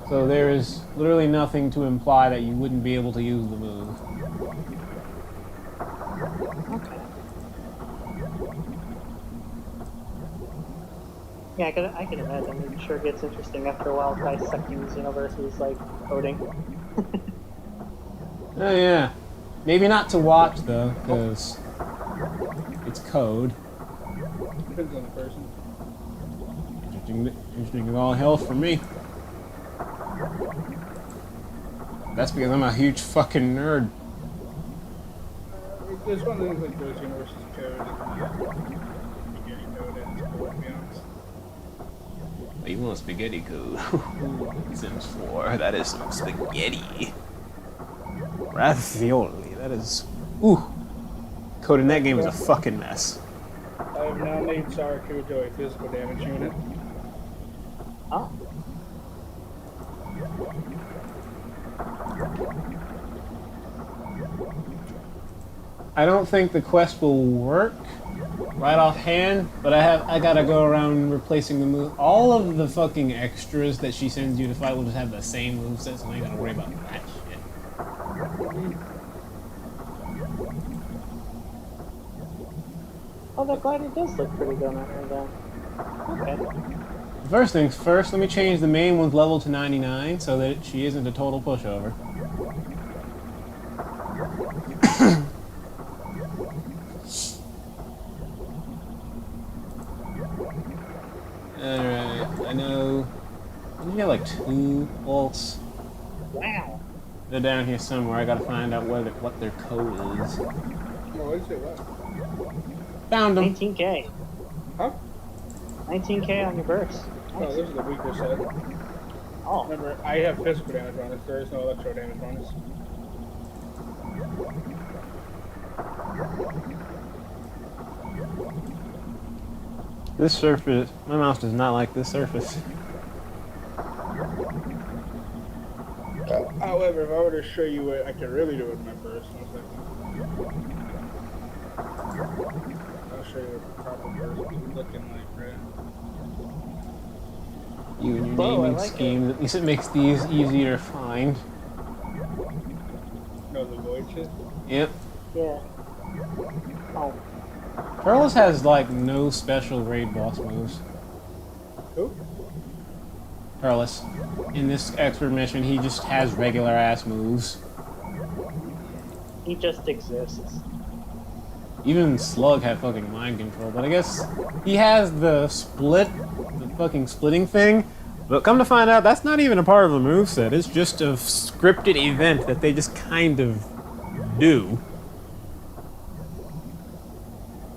So there is literally nothing to imply that you wouldn't be able to use the move.
Okay. Yeah, I can imagine. It sure gets interesting after a while dissecting Xenoverse's like coding.
Oh yeah. Maybe not to watch though, because it's code.
Depends on the person.
Interesting as all hell for me. That's because I'm a huge fucking nerd.
It's one of those like those universes code and spaghetti code and it's cool, to be honest.
You want spaghetti code? Sims 4, that is some spaghetti. Ravioli, that is... Ooh. Code in that game is a fucking mess.
I have now made Sarakujo a physical damage unit.
Oh.
I don't think the quest will work right offhand, but I gotta go around replacing the move. All of the fucking extras that she sends you to fight will just have the same moveset, so I ain't gotta worry about that shit.
Oh, that glider does look pretty good on her then. Okay.
First things first, let me change the main one's level to 99 so that she isn't a total pushover. Alright, I know. You got like 2 ults.
Wow.
They're down here somewhere. I gotta find out what their code is.
Oh, what did you say? What?
Found them.
19k.
Huh?
19k on your burst.
Oh,
Nice.
this is the weaker set.
Oh.
Remember, I have physical damage on this. There is no electro damage on this.
This surface, my mouse does not like this surface.
However, if I were to show you what I could really do with my burst, one second. I'll show you what the proper burst is looking like, right?
You and your
Whoa, I
naming
like
scheme. At least it makes these easier to find.
No, the void shit.
Yep.
Yeah. Oh.
Perlis has like no special raid boss moves.
Who?
Perlis. In this expert mission, he just has regular ass moves.
He just exists.
Even Slug had fucking mind control, but I guess he has the fucking splitting thing. But come to find out, that's not even a part of the moveset. It's just a scripted event that they just kind of do.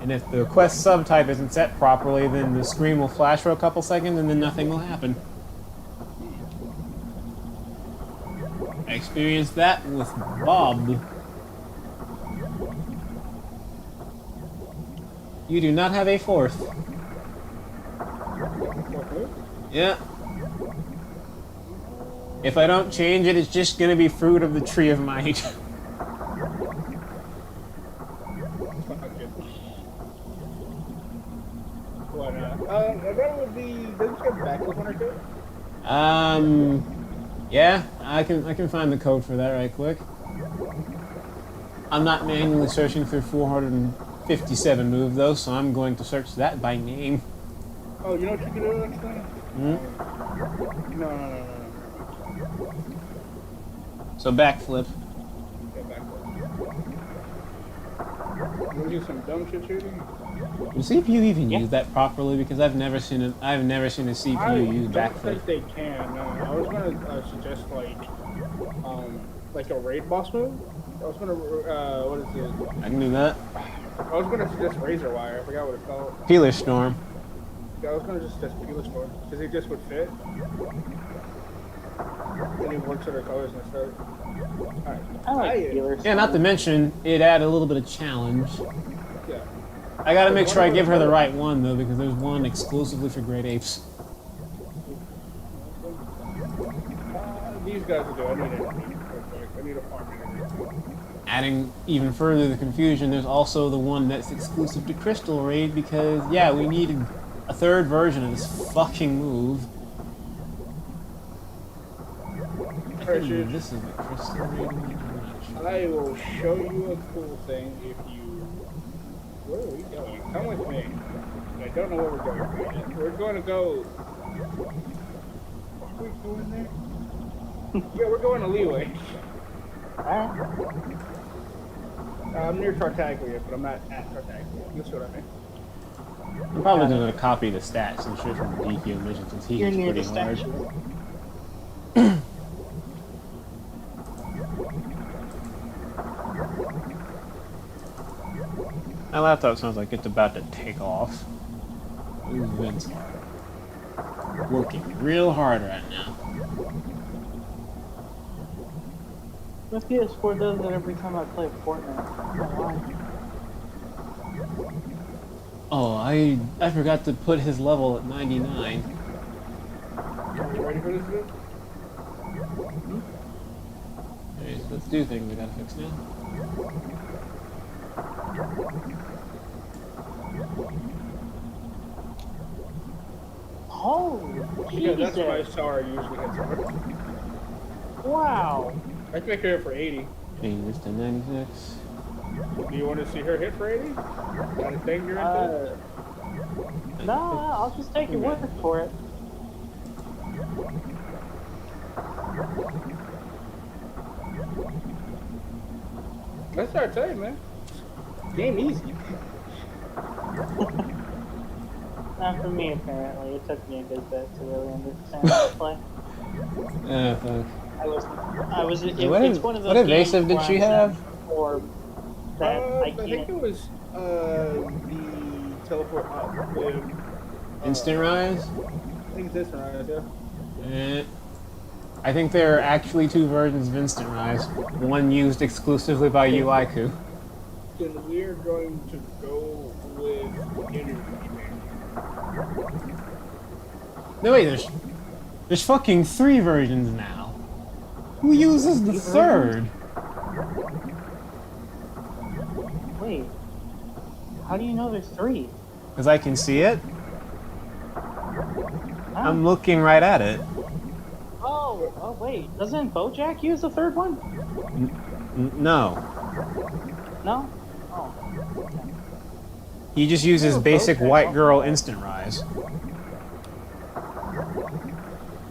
And if the quest subtype isn't set properly, then the screen will flash for a couple seconds and then nothing will happen. I experienced that with Bob. You do not have a fourth. Yeah. If I don't change it, it's just gonna be fruit of the tree of might.
Why not? That would be. Doesn't you have backflip on our kit?
Yeah, I can find the code for that right quick. I'm not manually searching through 457 move though, so I'm going to search that by name.
Oh, you know what you can do next time?
Hmm?
No.
So backflip.
Yeah, backflip. You wanna do some dumb shit shooting?
Will CPU even
Yeah.
use that properly? Because I've never seen a CPU use
don't
backflip.
think they can. No. I was gonna suggest like a raid boss move. I was gonna what is it?
I can do that.
I was gonna suggest Razor Wire. I forgot what it's called.
Peeler Storm.
Yeah, I was gonna just suggest Peeler Storm because it just would fit. And it works other colors and stuff. Alright.
I like healers.
Yeah, not to mention, it added a little bit of challenge.
Yeah.
I gotta make sure I give her the right one, though, because there's one exclusively for Great Apes.
These guys will do. I need it. I need a farm energy.
Adding even further the confusion, there's also the one that's exclusive to Crystal Raid, because, yeah, we needed a third version of this fucking move. I
Alright,
think
dude.
this is the Crystal Raid one. I'm not sure.
I will show you a cool thing if you. Where are we going? Come with me. I don't know where we're going yet. We're going to go. Are we going there? Yeah, we're going to Leeway.
Alright.
I'm near Tartaglia, but I'm not at Tartaglia. That's what I mean.
I'm probably just gonna copy the stats and shit from the DQ mission since he
You're
hits
near
pretty
the
hard.
statue.
My laptop sounds like it's about to take off. These vents are working real hard right now.
My PS4 does that every time I play Fortnite. Online.
Oh, I forgot to put his level at 99.
Are you ready for this, dude?
Okay, so let's do things we gotta fix now.
Holy
Yeah, that's
Jesus.
my SAR usually hits hard.
Wow.
I can make her hit for 80.
Change this to 96.
Do you want to see her hit for 80? Got a thing you're into?
No, I'll just take your word for it.
That's what I tell you, man. Game easy.
Not for me, apparently. It took me a good bit to really understand how to play.
Fuck.
It's one of those
what evasive
games
did she
where I'm
have?
Or that I
I think
can't.
it was the teleport up with
Instant Rise?
I think it's this one, yeah.
I think there are actually two versions of Instant Rise. One used exclusively by UIKU.
Then we're going to go with energy.
No wait, there's fucking 3 versions now. Who uses the third?
Wait. How do you know there's 3?
Because I can see it.
Huh?
I'm looking right at it.
Oh, wait. Doesn't Bojack use the third one?
No.
No? Oh.
He just uses
Oh,
basic
okay.
white girl instant rise.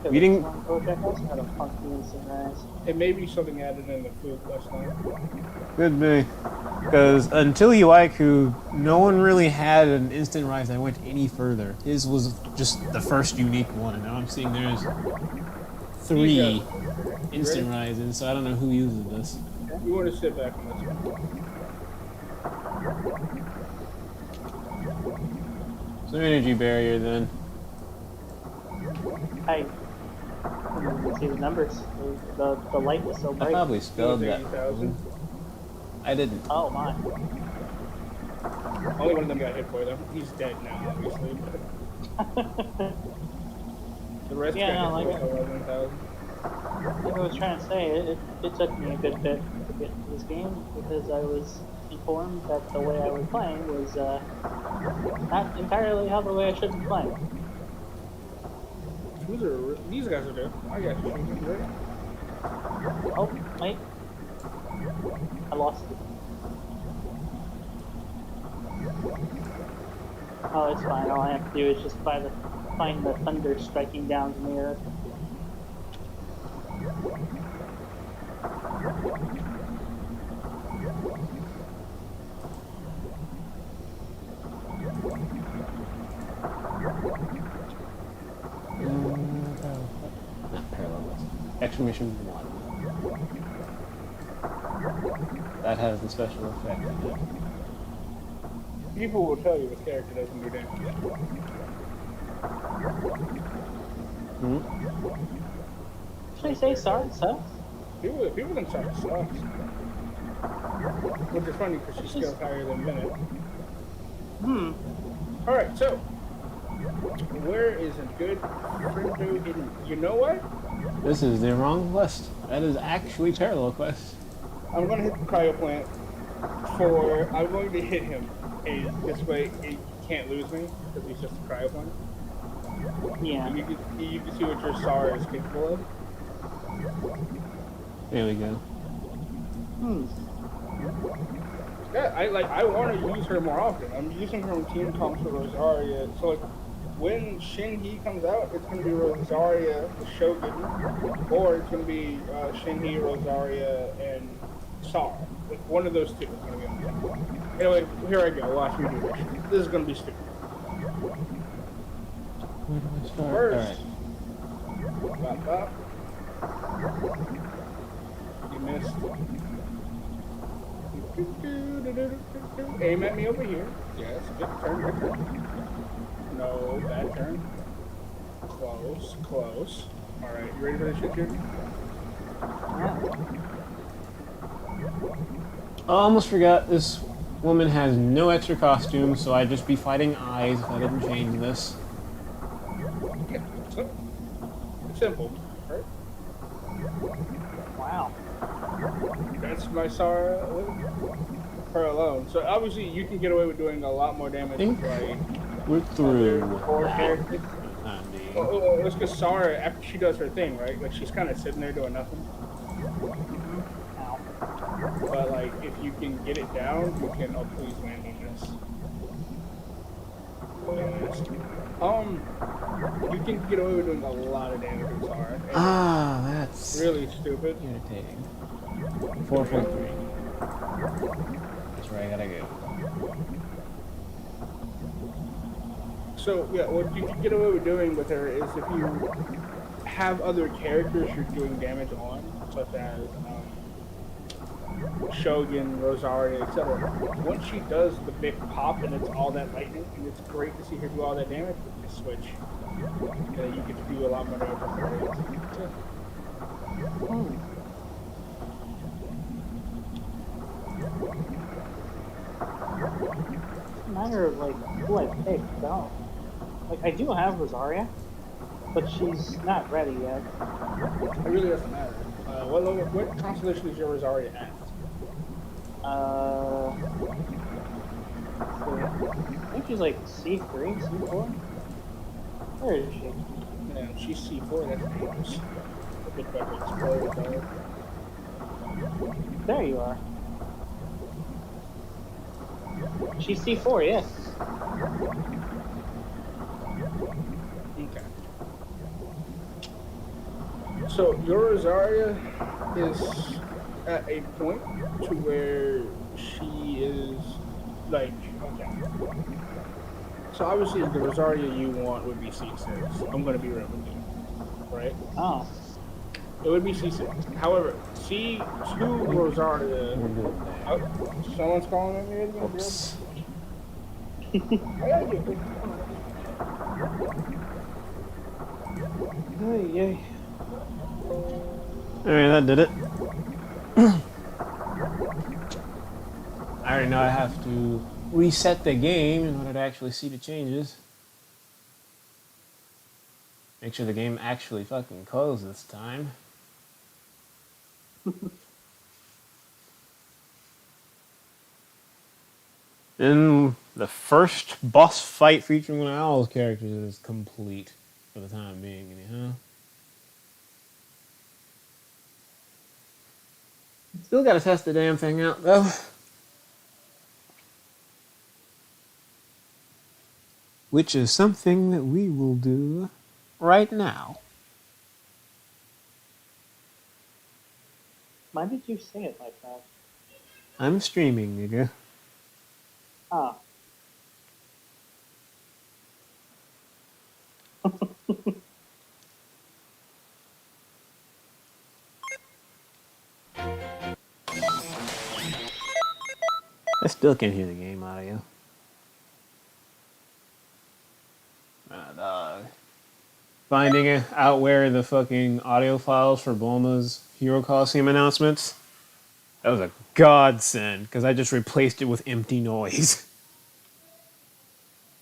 We didn't-
Bojack also had a funky instant rise.
It may be something added in the food last night.
Could be. Because until UIKU, no one really had an instant rise that went any further. His was just the first unique one, and now I'm seeing there's 3 instant rises, so I don't know who uses this.
You want to sit back on this one.
So energy barrier then.
Hey, couldn't even see the numbers. The light was so
I
bright.
probably spelled that
80,000.
wrong. I didn't.
Oh my.
Only one of them got hit for them. He's dead now, obviously. But the rest
Yeah,
got
no,
hit
like
for 11,000.
Like I was trying to say, it took me a good bit to get to this game because I was informed that the way I was playing was not entirely how the way I should be playing.
These guys are there. I got you. Right?
Oh, wait. I lost it. Oh, it's fine. All I have to do is just find the thunder striking down from the earth.
Not parallelist. Exclamation 1. That has the special effect in it.
People will tell you the character doesn't do damage.
Hmm?
Should I say sorry, sucks?
People think Sarah sucks. Which is funny because she's still higher than Minute. Alright, so where is a good friendo hidden? You know what?
This is the wrong quest. That is actually parallel quest.
I'm gonna hit the cryo plant I'm going to hit him. Hey, this way he can't lose me because he's just a cryo plant.
Yeah.
You can see what your Sar is capable of.
There we go.
Yeah, I want to use her more often. I'm using her in Team Comps for Rosaria. So like when Shinji comes out, it's gonna be Rosaria the Shogun, or it's gonna be Shinji, Rosaria, and Sar. Like one of those two is gonna be on the deck. Anyway, here I go. Watch me do this. This is gonna be stupid.
Where do I start?
First,
Alright.
bop, bop. You missed. Aim at me over here. Yes, good turn, good turn. No, bad turn. Close, close. Alright, you ready for this shit, dude?
I almost forgot this woman has no extra costume, so I'd just be fighting eyes if I didn't change this.
Okay, so, it's simple, right?
Wow.
That's my Sara with her alone. So obviously you can get away with doing a lot more damage with like
We're through.
four characters.
Time being.
Oh, it's because Sara, after she does her thing, right? Like she's kind of sitting there doing nothing.
Ow.
But like, if you can get it down, you can. Oh, please land on this. You can get away with doing a lot of damage with Sara. And
That's
it's really stupid.
irritating. 4.3. That's where I gotta go.
So yeah, what you can get away with doing with her is if you have other characters you're doing damage on, such as Shogun, Rosaria, etc. Once she does the big pop and it's all that lightning, and it's great to see her do all that damage, you just switch. And you get to do a lot more damage with her.
It's a matter of like who I pick, though. Like I do have Rosaria, but she's not ready yet.
It really doesn't matter. What constellation is your Rosaria at?
I think she's like C3, C4. Where is she?
Man, she's C4, that's dangerous. A big weapon explode, though.
There you are. She's C4, yes.
Okay. So your Rosaria is at a point to where she is like, okay. So obviously the Rosaria you want would be C6. I'm gonna be real with you, right?
Oh.
It would be C6. However, C2 Rosaria.
We're good
Oh,
there.
someone's calling at me again.
Oops.
I gotta get it.
Yay.
Alright, that did it. I already know I have to reset the game in order to actually see the changes. Make sure the game actually fucking closed this time. And the first boss fight featuring one of Owl's characters is complete for the time being, anyhow. Still gotta test the damn thing out, though. Which is something that we will do right now.
Why did you say it like that?
I'm streaming, nigga.
Ah.
I still can't hear the game audio. Ah, dog. Finding out where the fucking audio files for Bulma's Hero Coliseum announcements. That was a godsend, because I just replaced it with empty noise.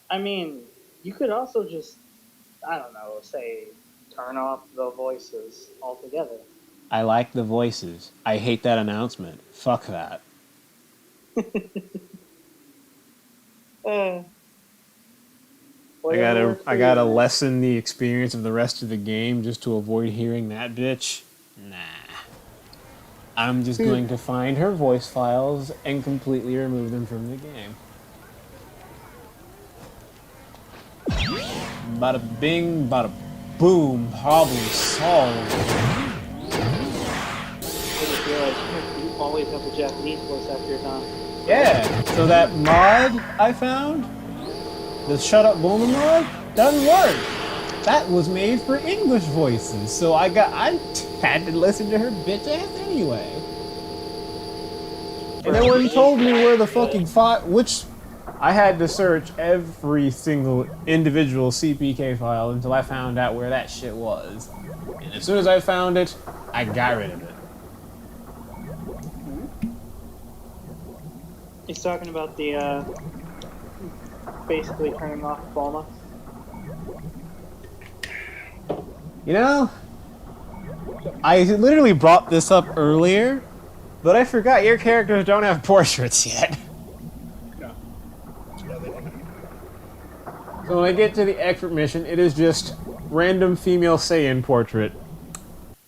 I mean, you could also just, I don't know, say, turn off the voices altogether.
I like the voices. I hate that announcement. Fuck that.
Uh,
I gotta lessen the experience of the rest of the game just to avoid hearing that bitch. Nah. I'm just going to find her voice files and completely remove them from the game. Bada bing, bada boom, problem solved.
I just realized you always have the Japanese voice actor on.
Yeah, so that mod I found, the Shut Up Bulma mod, doesn't work. That was made for English voices, so I had to listen to her bitch ass anyway. And no one told me where the fucking file, which I had to search every single individual CPK file until I found out where that shit was. And as soon as I found it, I got rid of it.
He's talking about the, basically turning off Bulma.
You know, I literally brought this up earlier, but I forgot your characters don't have portraits yet.
No.
So when I get to the expert mission, it is just random female Saiyan portrait.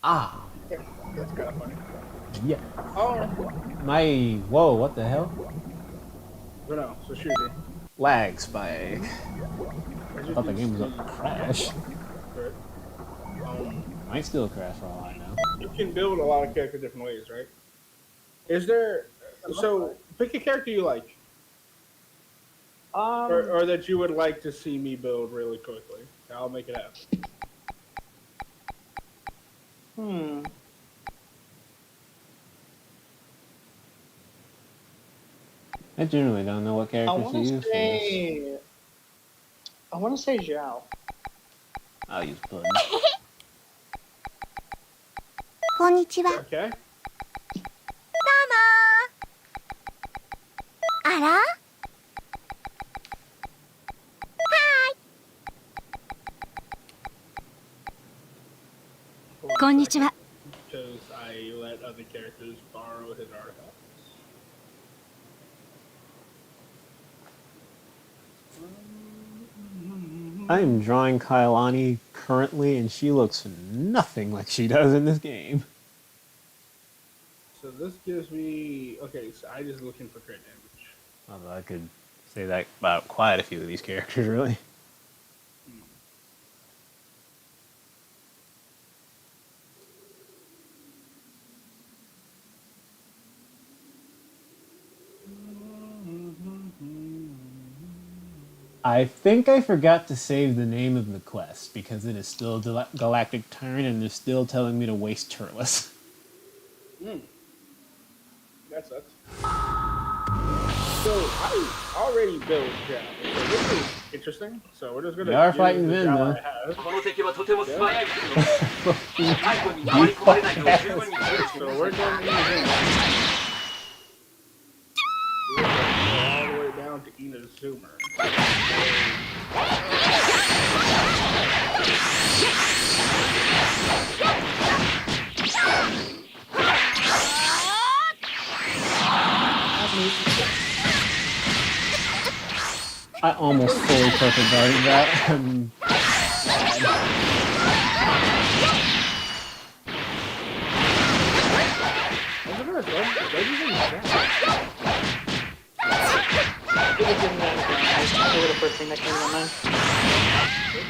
Ah.
Yeah, that's kind of funny.
Yeah.
Oh.
Whoa, what the hell?
But no, so shoot me.
Lag spike. I thought the game was up to crash. Might still crash for all I know.
You can build a lot of characters different ways, right? Is there... So, pick a character you like. Or that you would like to see me build really quickly. I'll make it happen.
I generally don't know what characters to use for this.
I want to say Zhao.
I'll use Puddin.
こんにちは。
Okay.
あら？ こんにちは。
Because I let other characters borrow his artifacts.
I am drawing Kailani currently, and she looks nothing like she does in this game.
So this gives me... Okay, so I just looking for crit damage.
Although I could say that about quite a few of these characters, really. I think I forgot to save the name of the quest because it is still Galactic Turn and they're still telling me to waste Turles.
That sucks. So I already built Zhao. So this is interesting. So we're just gonna.
You are
use
fighting
the
Vin,
Zhao
though.
I have.
この敵はとても素早い敵の背後に回り込まれないよう十分に注意してく
So
だ
we're
さい
going to Inazuma. We're going all the way down to Inazuma.
I almost fully perfect guarded that.
Look at this, what do you think of that?
It was in that it was the first thing that came to my mind.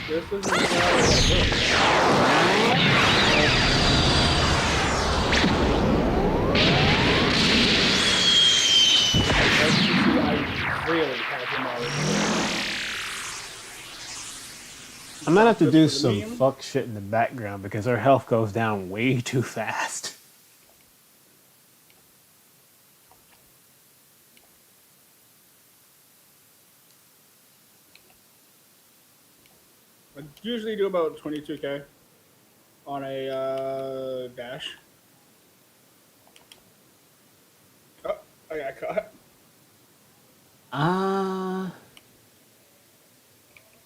This is the Zhao I built. As you can see, I really have him already.
I'm gonna have to do
Just for
some
the meme.
fuck shit in the background because our health goes down way too fast.
I usually do about 22k on a dash. Oh, I got caught.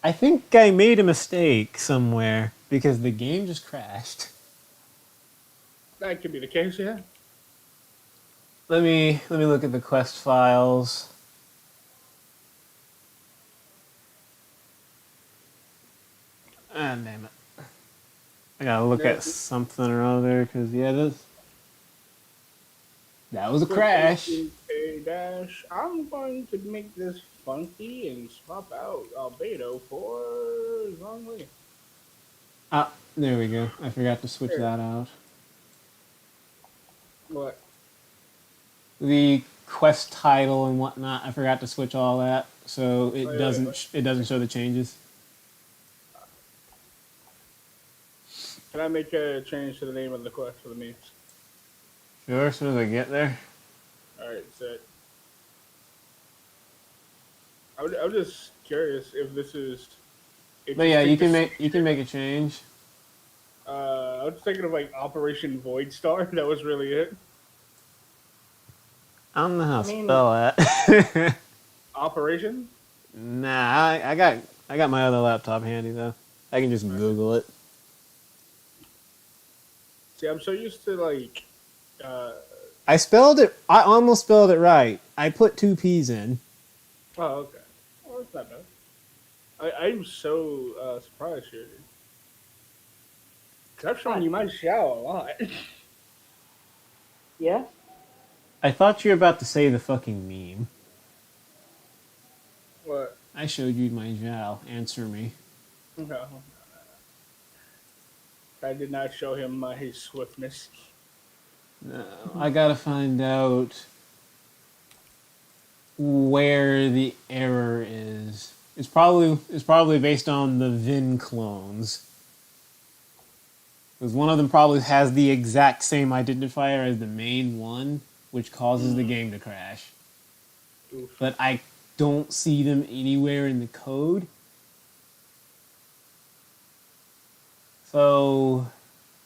I think I made a mistake somewhere because the game just crashed.
That could be the case, yeah.
Let me look at the quest files. Ah, damn it. I gotta look
Yeah.
at something or other because yeah, that was a crash.
A dash. I'm going to make this funky and swap out Albedo for Zhongli.
Ah, there we go. I forgot to switch
There.
that out.
What?
The quest title and whatnot. I forgot to switch all that, so it
Oh, yeah,
doesn't show the changes.
Can I make a change to the name of the quest for the memes?
Sure, as soon as I get there.
Alright, set. I'm just curious if this is.
But yeah, you can make a change.
I was thinking of like Operation Void Star. That was really it.
I don't know how to
I mean-
spell that.
Operation.
Nah, I got my other laptop handy though. I can just Google it.
See, I'm so used to like.
I spelled it. I almost spelled it right. I put 2 P's in.
Oh, okay. Well, that's not bad. I'm so surprised here. Cause I've shown you my Xiao a lot.
Yeah?
I thought you were about to say the fucking meme.
What?
I showed you my Zhao. Answer me.
No. I did not show him my swiftness.
No, I gotta find out where the error is. It's probably based on the Vin clones. Because one of them probably has the exact same identifier as the main one, which causes the game to crash.
Oof.
But I don't see them anywhere in the code. So,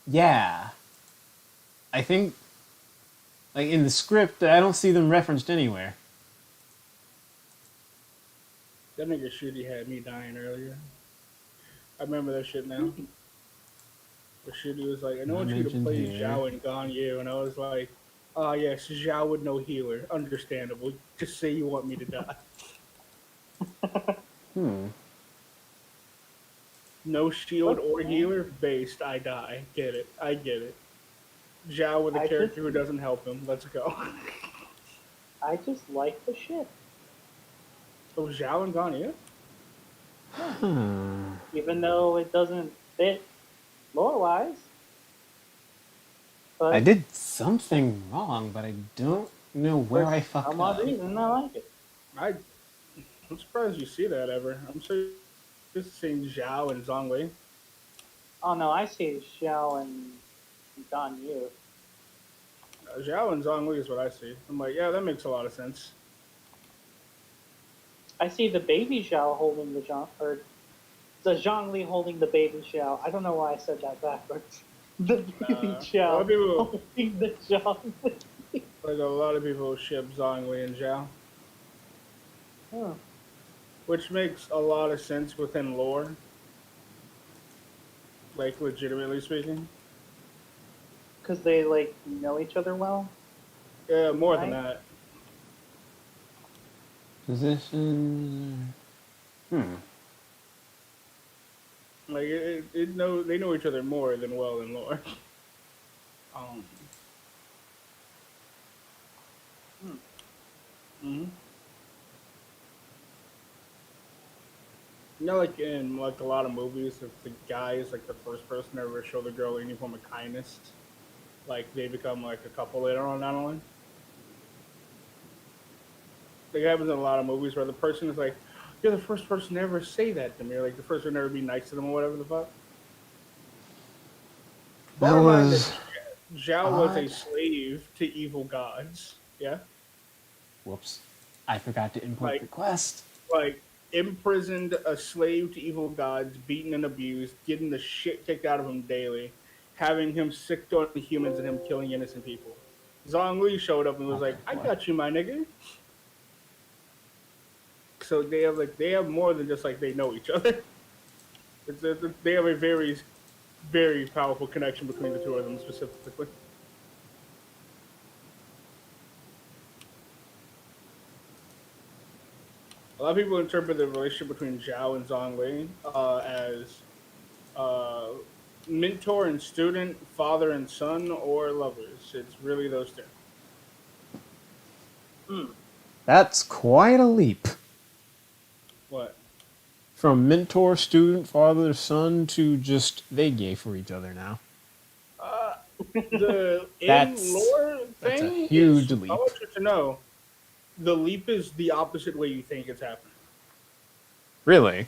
yeah. I think, like in the script, I don't see them referenced anywhere.
That nigga Shooty had me dying earlier. I remember that shit now. But Shooty was like, I want you to
mentioned
play
here.
Zhao and Ganyu. And I was like, oh yes, Zhao with no healer. Understandable. Just say you want me to die. No shield or healer, based, I die. Get it. I get it. Zhao with a
I
character who doesn't help him. Let's go.
I just like the shit.
Oh, Zhao and Ganyu?
Even though it doesn't fit lore-wise. But
I did something wrong, but I don't know where I
for
fucked
some odd
up.
reason, I like it.
I'm surprised you see that ever. I'm so just seeing Zhao and Zhongli.
Oh no, I see Xiao and Ganyu.
Zhao and Zhongli is what I see. I'm like, yeah, that makes a lot of sense.
I see the baby Zhao holding the Zhang, or the Zhongli holding the baby Zhao. I don't know why I said that backwards. The baby
A lot
Zhao
of people,
holding the Zhongli.
like a lot of people ship Zhongli and Zhao,
Oh,
which makes a lot of sense within lore. Like legitimately speaking.
because they like know each other well.
Yeah, more than
Right.
that.
Position.
Like they know each other more than well in lore. Mm-hmm. You know, like in like a lot of movies, if the guy is like the first person to ever show the girl any form of kindness, like they become like a couple later on down the line. Like it happens in a lot of movies where the person is like, "You're the first person to ever say that to me," or like the first person to ever be nice to them or whatever the fuck.
That
Bear in mind
was.
Zhao was a
odd.
slave to evil gods. Yeah,
Whoops. I forgot to input
Like-
the quest.
like imprisoned, a slave to evil gods, beaten and abused, getting the shit kicked out of him daily, having him sicked on humans and him killing innocent people. Zhongli showed up and was like, "I got you, my nigga." So they have more than just like they know each other. They have a very, very powerful connection between the two of them specifically. A lot of people interpret the relationship between Zhao and Zhongli as mentor and student, father and son, or lovers. It's really those two.
That's quite a leap.
What?
From mentor, student, father, son to just they gay for each other now.
The
That's-
in-lore
that's a
thing
huge
is,
leap.
I want you to know, the leap is the opposite way you think it's happening.
Really?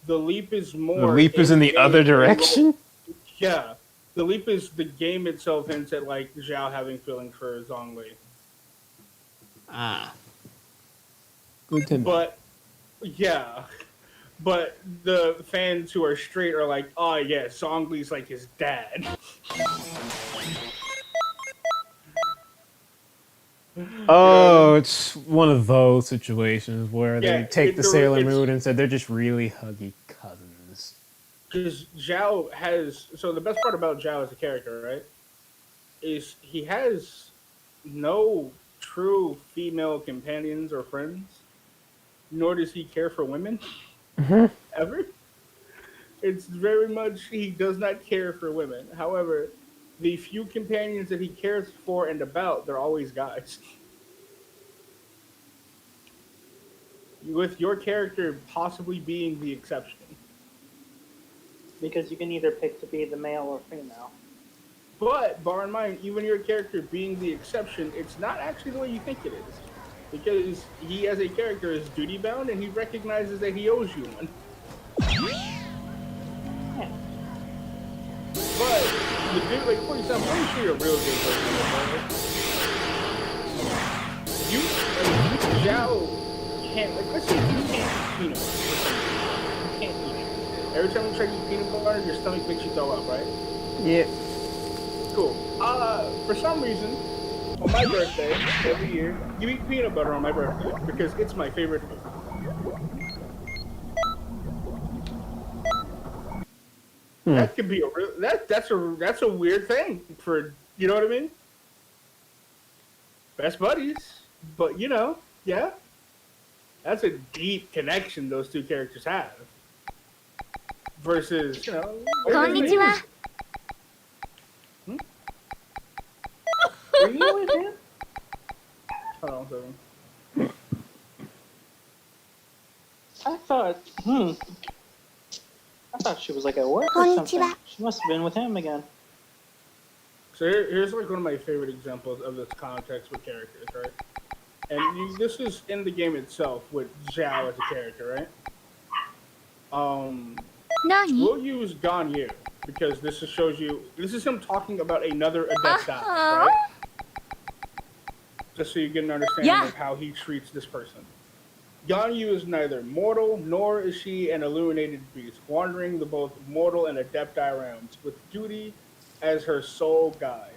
The leap is more...
The leap is in the
game
other
than lore.
direction?
Yeah. The leap is the game itself hints at, like, Zhao having feelings for Zhongli.
Ah. Good to know.
But, yeah. But the fans who are straight are like, "Oh, yeah, Zhongli's like his dad."
Oh, it's one of those situations where
Yeah,
they take the
it's-
Sailor
it's-
Moon and said they're just really huggy cousins.
Because Zhao has... So the best part about Zhao as a character, right, is he has no true female companions or friends, nor does he care for women. Ever. It's very much he does not care for women. However, the few companions that he cares for and about, they're always guys. With your character possibly being the exception.
because you can either pick to be the male or female.
But, bar in mind, even your character being the exception, it's not actually the way you think it is. Because he, as a character, is duty-bound, and he recognizes that he owes you one.
Yeah.
But, the dude, like, for example, I'm sure you're a real good person. Zhao can't, like, let's say you can't eat peanut butter. You can't eat it. Every time you try to eat peanut butter, your stomach makes you throw up, right?
Yeah.
Cool. For some reason, on my birthday, every year, you eat peanut butter on my birthday, because it's my favorite food. That could be a real, that's a weird thing for, you know what I mean? Best buddies, but you know, yeah. That's a deep connection those two characters have. Versus, you know...
こんにちは。
Were you with him?
Hold on a second.
I thought she was like at work or something.
こんにちは。
She must have been with him again.
So here's like one of my favorite examples of this context with characters, right? And this is in the game itself with Zhao as a character, right?
何
We'll use Ganyu because this shows you. This is him talking about another adept goddess, right? Just so you get an understanding
Yeah.
of how he treats this person. Ganyu is neither mortal nor is she an illuminated beast, wandering the both mortal and adepti realms with duty as her sole guide.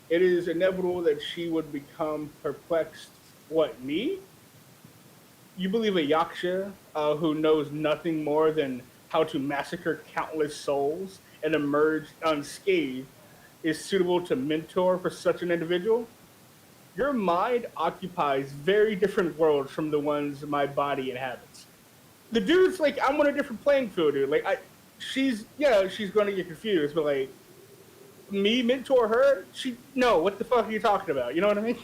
It is inevitable that she would become perplexed. What, me? You believe a yaksha who knows nothing more than how to massacre countless souls and emerge unscathed is suitable to mentor for such an individual? Your mind occupies very different worlds from the ones my body inhabits. The dude's like, I'm on a different playing field, dude. Like, she's going to get confused, but like, me mentor her? No, what the fuck are you talking about? You know what I mean?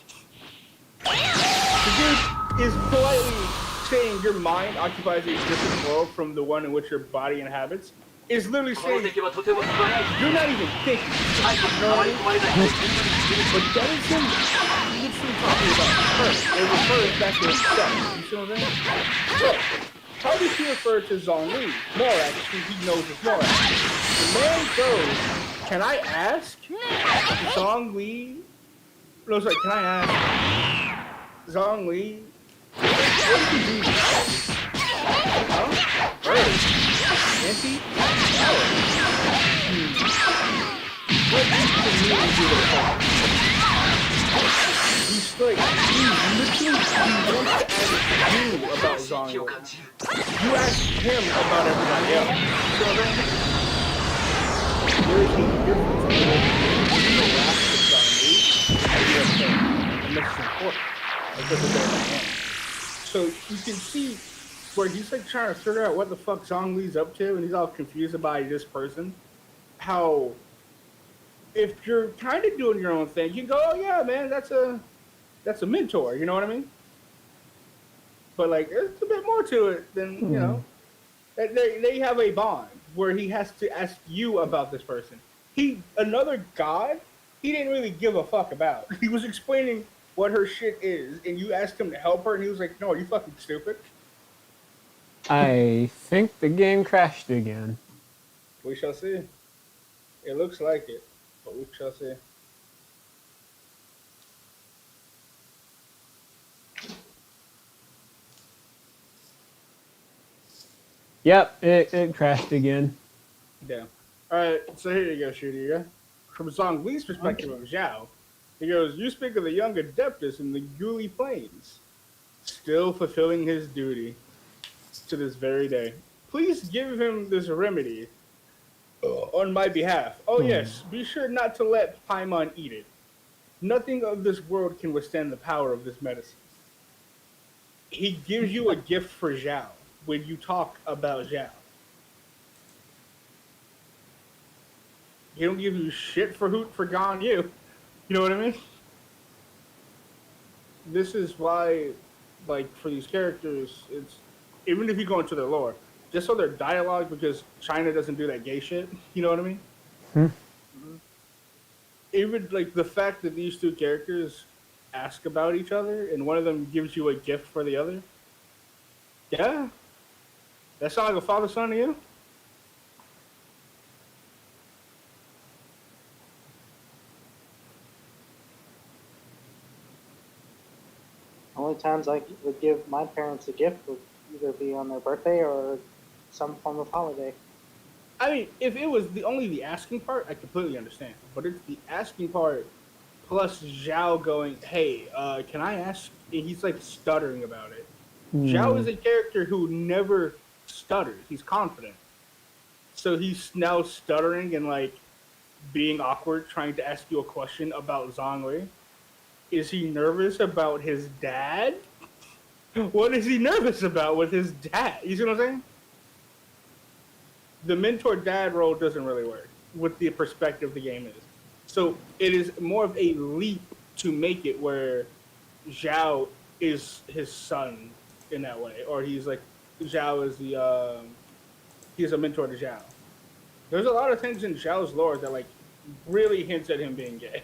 The dude is politely saying your mind occupies a different world from the one in which your body inhabits. Is literally
この
saying
敵はとても素早い。
you're not even thinking.
背後に回り込まれないと
But that is him literally talking about her. It refers back to himself. You see what I'm saying? So, how does he refer to Zhongli? Morak, he knows it's Morak. The man goes, can I ask Zhongli? No, sorry, can I ask Zhongli? What did he do? Huh? Bird. Empty? What did he do to the He's straight. He wants to ask you about
気を
Zhongli.
感じる。
You ask him about everybody else. So then, there is a difference between the last of Zhongli and the other thing. And this is important because of their hand. So you can see where he's like trying to figure out what the fuck Zhongli's up to, and he's all confused by this person. How, if you're kind of doing your own thing, you can go, oh yeah, man, that's a mentor. You know what I mean? But like, there's a bit more to it than you know. They have a bond where he has to ask you about this person. Another god, he didn't really give a fuck about. He was explaining what her shit is, and you asked him to help her, and he was like, "No, are you fucking stupid?"
I think the game crashed again.
We shall see. It looks like it, but we shall see.
Yep, it crashed again.
Yeah. All right. So here you go, Shooter. From Zhongli's perspective of Zhao, he goes, "You speak of the young Adeptus in the Guli Plains, still fulfilling his duty to this very day. Please give him this remedy on my behalf. Oh yes, be sure not to let Paimon eat it. Nothing of this world can withstand the power of this medicine." He gives you a gift for Zhao when you talk about Zhao. He don't give you shit for Ganyu. You know what I mean? This is why, like, for these characters, it's even if you go into their lore, just so their dialogue, because China doesn't do that gay shit. You know what I mean? Even like the fact that these two characters ask about each other, and one of them gives you a gift for the other. Yeah, that sounds like a father-son to you.
Only times I would give my parents a gift would either be on their birthday or some form of holiday.
I mean, if it was only the asking part, I completely understand. But it's the asking part plus Zhao going, "Hey, can I ask?" And he's like stuttering about it. Zhao is a character who never stutters. He's confident. So he's now stuttering and like being awkward, trying to ask you a question about Zhongli. Is he nervous about his dad? What is he nervous about with his dad? You see what I'm saying? The mentor dad role doesn't really work with the perspective the game is. So it is more of a leap to make it where Zhao is his son in that way, or he's like Zhao is the he's a mentor to Zhao. There's a lot of things in Zhao's lore that like really hints at him being gay.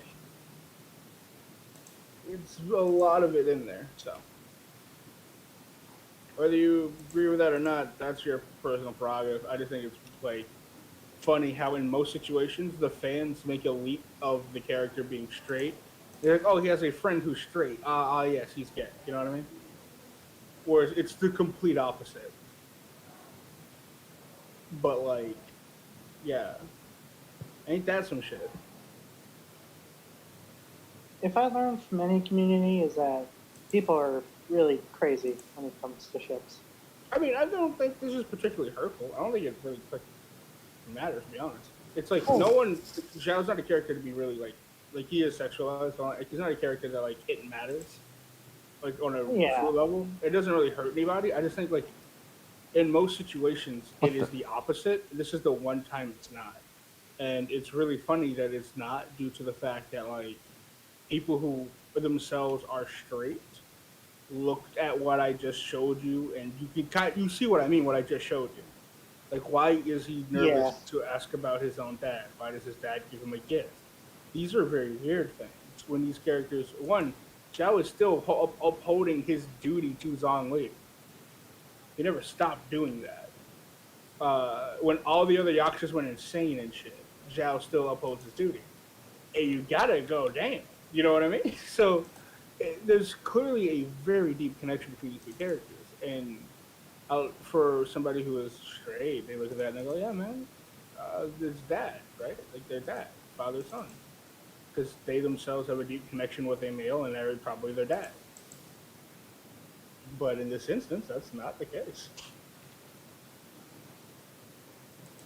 It's a lot of it in there, so whether you agree with that or not, that's your personal prerogative. I just think it's like funny how in most situations the fans make a leap of the character being straight. They're like, "Oh, he has a friend who's straight. Yes, he's gay." You know what I mean? whereas it's the complete opposite. But like, yeah, ain't that some shit?
If I learned from any community is that people are really crazy when it comes to ships.
I mean, I don't think this is particularly hurtful. I don't think it really matters, to be honest. It's like no one. Zhao's not a character to be really like he is sexualized. Like, he's not a character that like it matters. Like on a full level, it doesn't really hurt anybody. I just think like in most situations, it is the opposite. This is the one time it's not, and it's really funny that it's not due to the fact that like people who themselves are straight looked at what I just showed you, and you see what I mean. What I just showed you. Like, why is he nervous to ask about his own dad? Why does his dad give him a gift? These are very weird things. When these characters, one, Zhao is still upholding his duty to Zhongli. He never stopped doing that. When all the other Yakshas went insane and shit, Zhao still upholds his duty. And you gotta go, damn. You know what I mean? So there's clearly a very deep connection between these two characters. And for somebody who is straight, they look at that and they go, yeah, man, it's dad, right? Like they're dad, father, son. Because they themselves have a deep connection with a male and they're probably their dad. But in this instance, that's not the case.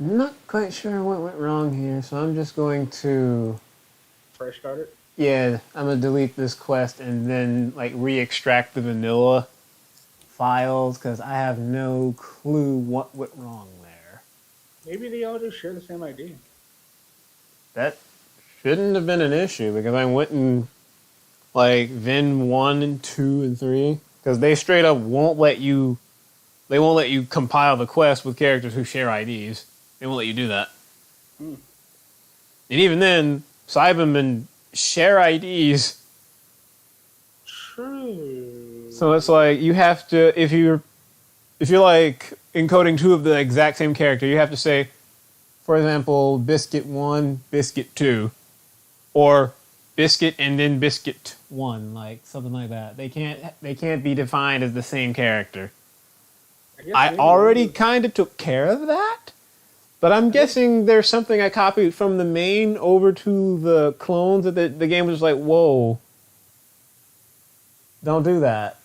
I'm not quite sure what went wrong here, so I'm just going to...
Fresh started?
Yeah, I'm going to delete this quest and then like re-extract the vanilla files because I have no clue what went wrong there.
Maybe they all just share the same ID.
That shouldn't have been an issue because I went and like Vin 1 and 2 and 3 because they straight up won't let you compile the quest with characters who share IDs. They won't let you do that. And even then, Cybermen share IDs.
True.
So it's like you have to if you're like encoding two of the exact same character, you have to say, for example, Biscuit 1, Biscuit 2, or Biscuit and then Biscuit 1, like something like that. They can't be defined as the same character. I already kind of took care of that, but I'm guessing there's something I copied from the main over to the clones that the game was like, whoa, don't do that.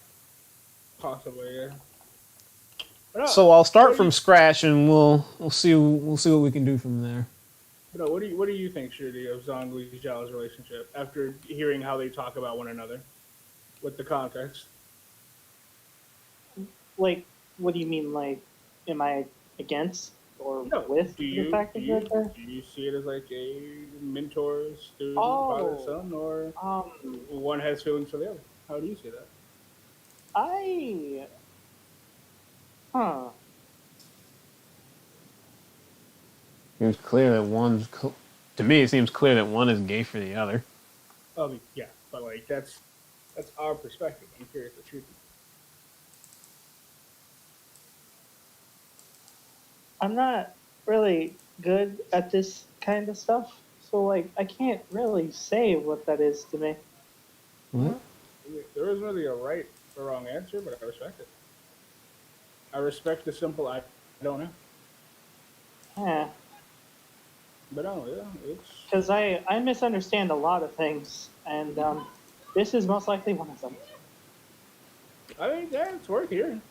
Possibly, yeah.
So I'll start from scratch and we'll see what we can do from there.
But what do you think, Shruti, of Zhongli and Zhao's relationship after hearing how they talk about one another with the context?
Like, what do you mean? Like, am I against or with the fact that they're there?
Do you see it as like a mentor, student, father, son, or one has feelings for the other? How do you see that?
Seems clear that to me, it seems clear that one is gay for the other.
Yeah, but like that's our perspective. I'm curious what you think.
I'm not really good at this kind of stuff, so like I can't really say what that is to me.
What?
There isn't really a right or wrong answer, but I respect it. I respect the simple I don't know.
Yeah.
But no, yeah, it's...
Because I misunderstand a lot of things, and this is most likely one of them.
I mean, yeah, it's worth hearing.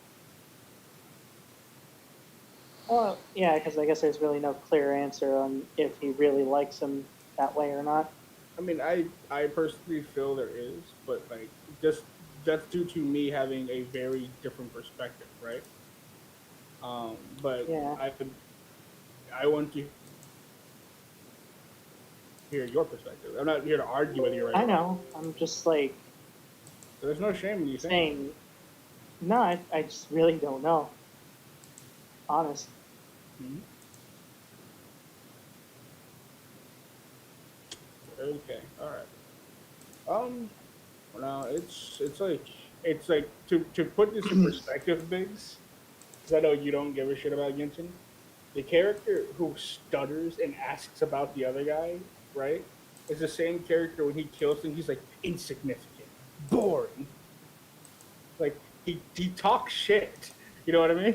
Well, yeah, because I guess there's really no clear answer on if he really likes him that way or not.
I mean, I personally feel there is, but like just that's due to me having a very different perspective, right? But
yeah.
I want to hear your perspective. I'm not here to argue with you right now.
I know. I'm just like...
There's no shame in you
saying... No, I just really don't know. Honest.
Mm-hmm. Okay, all right. Well, now it's like to put this in perspective, Biggs, because I know you don't give a shit about Genshin. The character who stutters and asks about the other guy, right, is the same character when he kills him. He's like insignificant, boring. Like he talks shit. You know what I mean?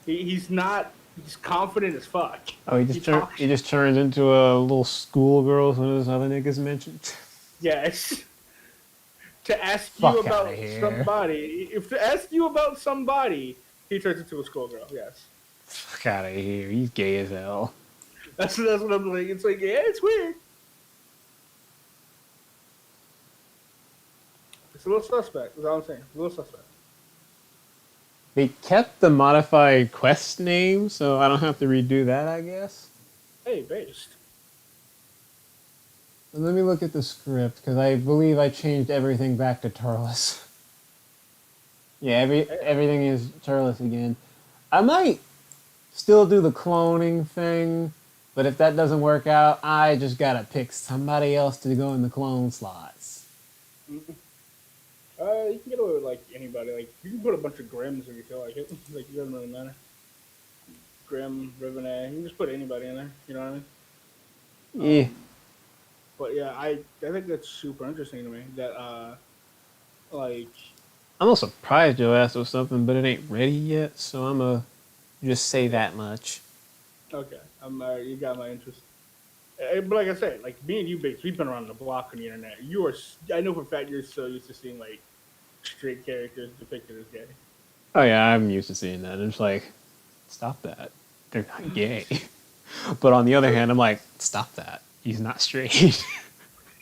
He's not. He's confident as fuck.
Oh, he just turns into a little schoolgirl as soon as other niggas mentioned.
Yes. To ask
Fuck
you about
outta here.
somebody, if to ask you about somebody, he turns into a schoolgirl. Yes.
Fuck out of here. He's gay as hell.
That's what I'm like. It's like, yeah, it's weird. It's a little suspect. That's all I'm saying. It's a little suspect.
They kept the modified quest name, so I don't have to redo that, I guess.
Hey, based.
Let me look at the script, because I believe I changed everything back to Turles. Yeah, everything is Turles again. I might still do the cloning thing, but if that doesn't work out, I just gotta pick somebody else to go in the clone slots.
You can get away with like anybody. Like you can put a bunch of Grims if you feel like it. Like it doesn't really matter. Grim, Rivenet. You can just put anybody in there. You know what I mean?
Yeah.
But yeah, I think that's super interesting to me. That like
I'm a little surprised Joe asked for something, but it ain't ready yet, so I'm gonna just say that much.
okay, you got my interest. But like I said, like me and you, Bates, we've been around the block on the internet. I know for a fact you're so used to seeing like straight characters depicted as gay.
Oh yeah, I'm used to seeing that. It's like, stop that. They're not gay. But on the other hand, I'm like, stop that. He's not straight.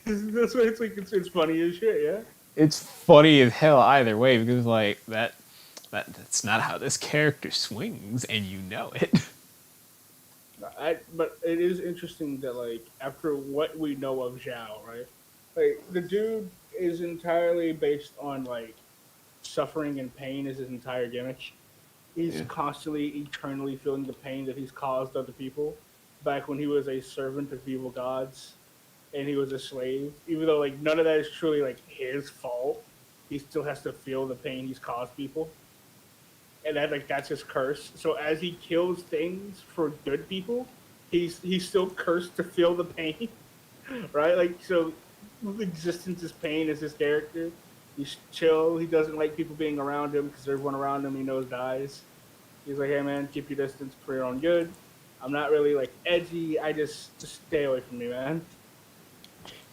That's why it's like it's funny as shit, yeah.
It's funny as hell either way because like that's not how this character swings, and you know it.
But it is interesting that like after what we know of Zhao, right? Like the dude is entirely based on like suffering and pain is his entire gimmick. He's constantly, eternally feeling the pain that he's caused other people. Back when he was a servant of evil gods, and he was a slave, even though like none of that is truly like his fault, he still has to feel the pain he's caused people, and that's his curse. So as he kills things for good people, he's still cursed to feel the pain, right? Like so, existence is pain as his character. He's chill. He doesn't like people being around him because everyone around him he knows dies. He's like, hey man, keep your distance for your own good. I'm not really like edgy. I just stay away from me, man.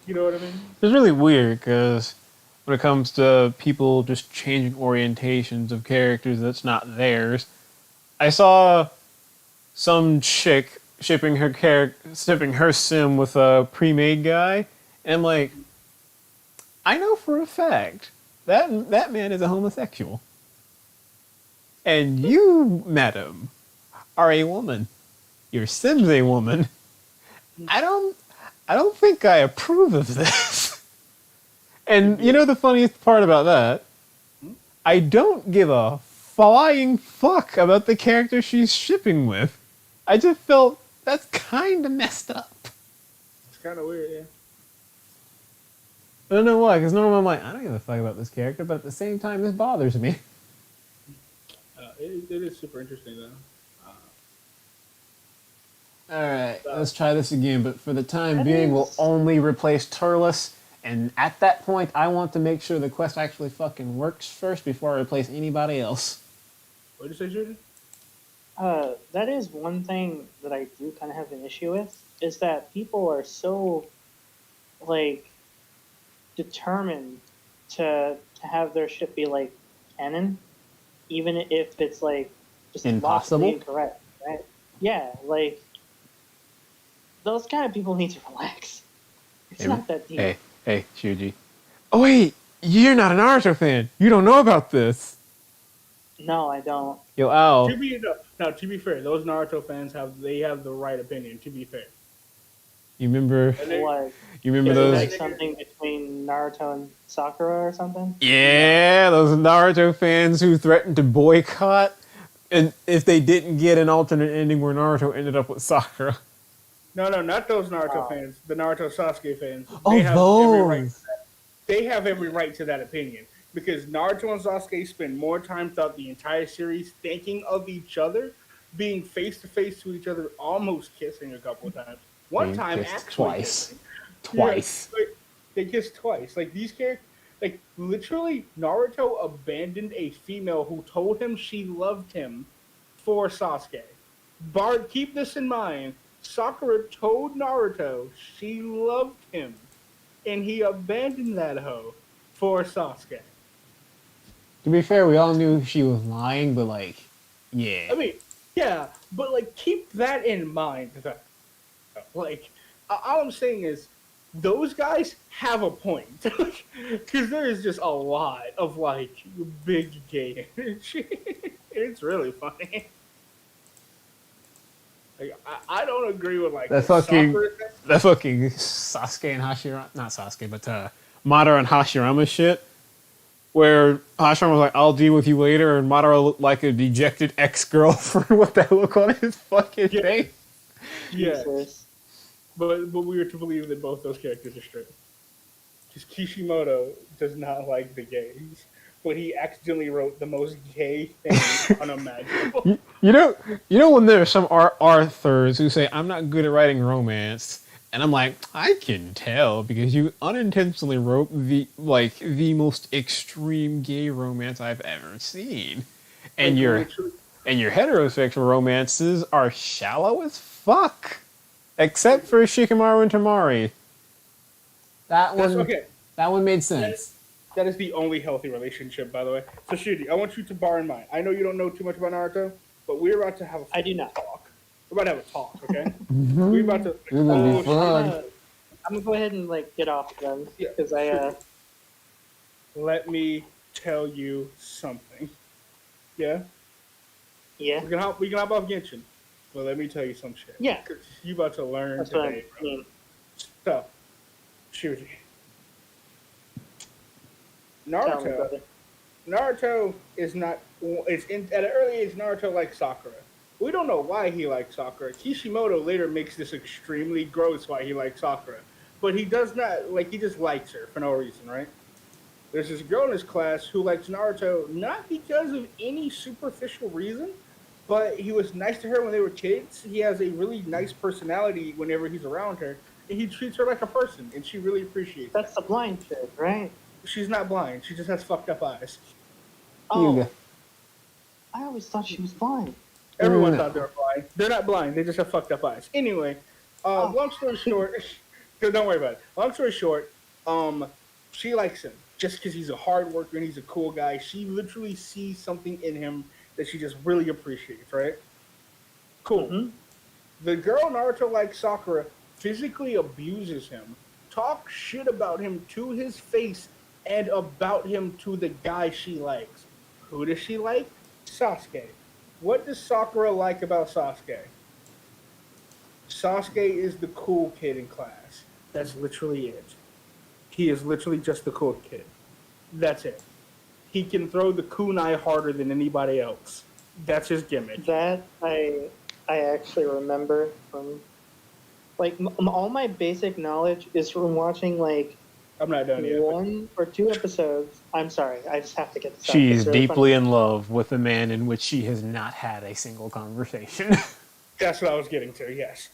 You know what I mean?
It's really weird because when it comes to people just changing orientations of characters that's not theirs, I saw some chick shipping her sim with a pre-made guy, and I'm like, I know for a fact that man is a homosexual, and you, madam, are a woman. Your sim's a woman. I don't think I approve of this. And you know the funniest part about that? I don't give a flying fuck about the character she's shipping with. I just felt that's kind of messed up.
It's kind of weird, yeah.
I don't know why, because normally I'm like, I don't give a fuck about this character, but at the same time, this bothers me.
It is super interesting, though.
Alright, let's try this again, but for the time being, we'll only replace Turles, and at that point, I want to make sure the quest actually fucking works first before I replace anybody else.
What did you say, Judy?
That is one thing that I do kind of have an issue with, is that people are so, like, determined to have their shit be, like, canon, even if it's, like, just
impossible,
lawfully incorrect, right? Yeah, like, those kind of people need to relax. It's not that deep.
Hey, Shuji. Oh wait, you're not a Naruto fan. You don't know about this.
No, I don't.
Yo, Al.
To be fair, those Naruto fans have the right opinion. To be fair,
You remember?
What?
You remember
Is it
those?
like something between Naruto and Sakura or something?
Yeah, those Naruto fans who threatened to boycott, and if they didn't get an alternate ending where Naruto ended up with Sakura.
no, not those Naruto fans. The Naruto Sasuke fans.
Oh, those.
They have every right to that opinion because Naruto and Sasuke spend more time throughout the entire series thinking of each other, being face to face to each other, almost kissing a couple of times. One time, actually
twice.
kissing.
Twice.
Yeah, they kissed twice. Like these characters, Like literally, Naruto abandoned a female who told him she loved him for Sasuke. Bard, keep this in mind. Sakura told Naruto she loved him, and he abandoned that hoe for Sasuke.
To be fair, we all knew she was lying, but like, yeah.
I mean, yeah, but like keep that in mind. Like, all I'm saying is, those guys have a point because there is just a lot of like big gay energy. It's really funny. Like, I don't agree with like
That fucking
Sakura-
Sasuke and Hashirama, not Sasuke, but Madara and Hashirama shit, where Hashirama was like, "I'll deal with you later," and Madara looked like a dejected ex-girlfriend with that look on his fucking
Yeah.
face.
Yeah,
Jesus.
but we are to believe that both those characters are straight. Because Kishimoto does not like the gays, but he accidentally wrote the most gay thing unimaginable.
You know when there are some authors who say, "I'm not good at writing romance," and I'm like, I can tell because you unintentionally wrote the most extreme gay romance I've ever seen, and
Like,
your
literally-
heterosexual romances are shallow as fuck, except for Shikamaru and Tamari. That
That's
one,
okay.
that one made sense.
That is the only healthy relationship, by the way. So, Shudi, I want you to bear in mind. I know you don't know too much about Naruto, but we're about to have a
I do not.
talk. We're about to have a talk, okay? We're about to.
It's gonna be fun.
I'm gonna go ahead and like get off then
Yeah,
because I
Let me tell you something. Yeah,
yeah
we can hop off Genshin, but let me tell you some shit.
yeah
'Cause you about to learn
that's what I
today, bro.
mean.
So, Shudi.
Tell me,
Naruto.
brother.
Naruto is not. It's in at an early age. Naruto likes Sakura. We don't know why he likes Sakura. Kishimoto later makes this extremely gross why he likes Sakura, but he does not like. He just likes her for no reason, right? There's this girl in his class who likes Naruto not because of any superficial reason, but he was nice to her when they were kids. He has a really nice personality whenever he's around her, and he treats her like a person, and she really appreciates that.
That's the blind chick, right?
She's not blind. She just has fucked up eyes.
Oh,
Yuga.
I always thought she was blind.
Everyone
Mm.
thought they were blind. They're not blind. They just have fucked up eyes. Anyway, long story short, don't worry about it. Long story short, she likes him just because he's a hard worker and he's a cool guy. She literally sees something in him that she just really appreciates, right? Cool.
Mhm.
The girl Naruto likes, Sakura, physically abuses him, talks shit about him to his face and about him to the guy she likes. Who does she like? Sasuke. What does Sakura like about Sasuke? Sasuke is the cool kid in class. That's literally it. He is literally just the cool kid. That's it. He can throw the kunai harder than anybody else. That's his gimmick.
That I actually remember from like all my basic knowledge is from watching like
I'm not done yet.
1 or 2 episodes. I'm sorry, I just have to get this out.
She
It's
is
really
deeply in love with a man in which she has not had a single conversation.
That's what I was getting to, yes.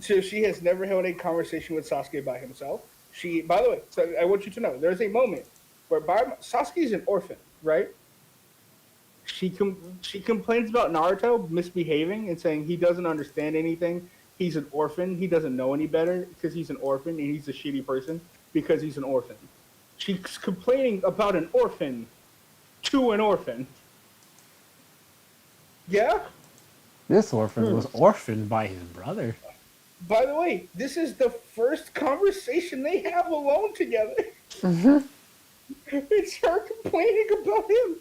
So she has never held a conversation with Sasuke by himself. She, by the way, so I want you to know, there's a moment where Sasuke is an orphan, right? She complains about Naruto misbehaving and saying he doesn't understand anything. He's an orphan. He doesn't know any better because he's an orphan and he's a shitty person because he's an orphan. She's complaining about an orphan to an orphan. Yeah?
This orphan was orphaned by his brother.
By the way, this is the first conversation they have alone together. It's her complaining about him.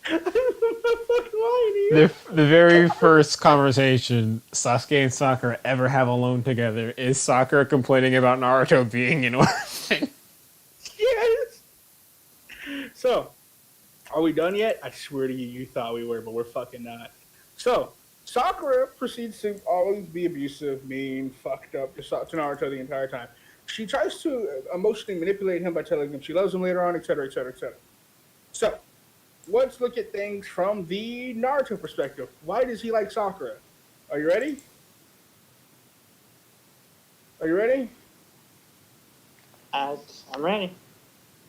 I'm not fucking lying to you.
The very first conversation Sasuke and Sakura ever have alone together is Sakura complaining about Naruto being an orphan.
Yes. So, are we done yet? I swear to you, you thought we were, but we're fucking not. So, Sakura proceeds to always be abusive, mean, fucked up to Naruto the entire time. She tries to emotionally manipulate him by telling him she loves him later on, etc., etc., etc. So, let's look at things from the Naruto perspective. Why does he like Sakura? Are you ready? Are you ready?
I'm ready.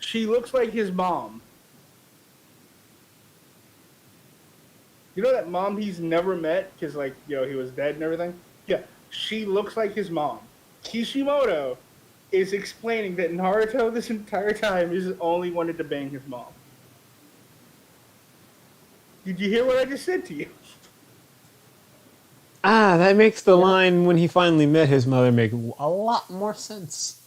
She looks like his mom. You know that mom he's never met because, like, you know, he was dead and everything? Yeah, she looks like his mom. Kishimoto is explaining that Naruto this entire time has only wanted to bang his mom. Did you hear what I just said to you?
Ah, that makes the line when he finally met his mother make a lot more sense.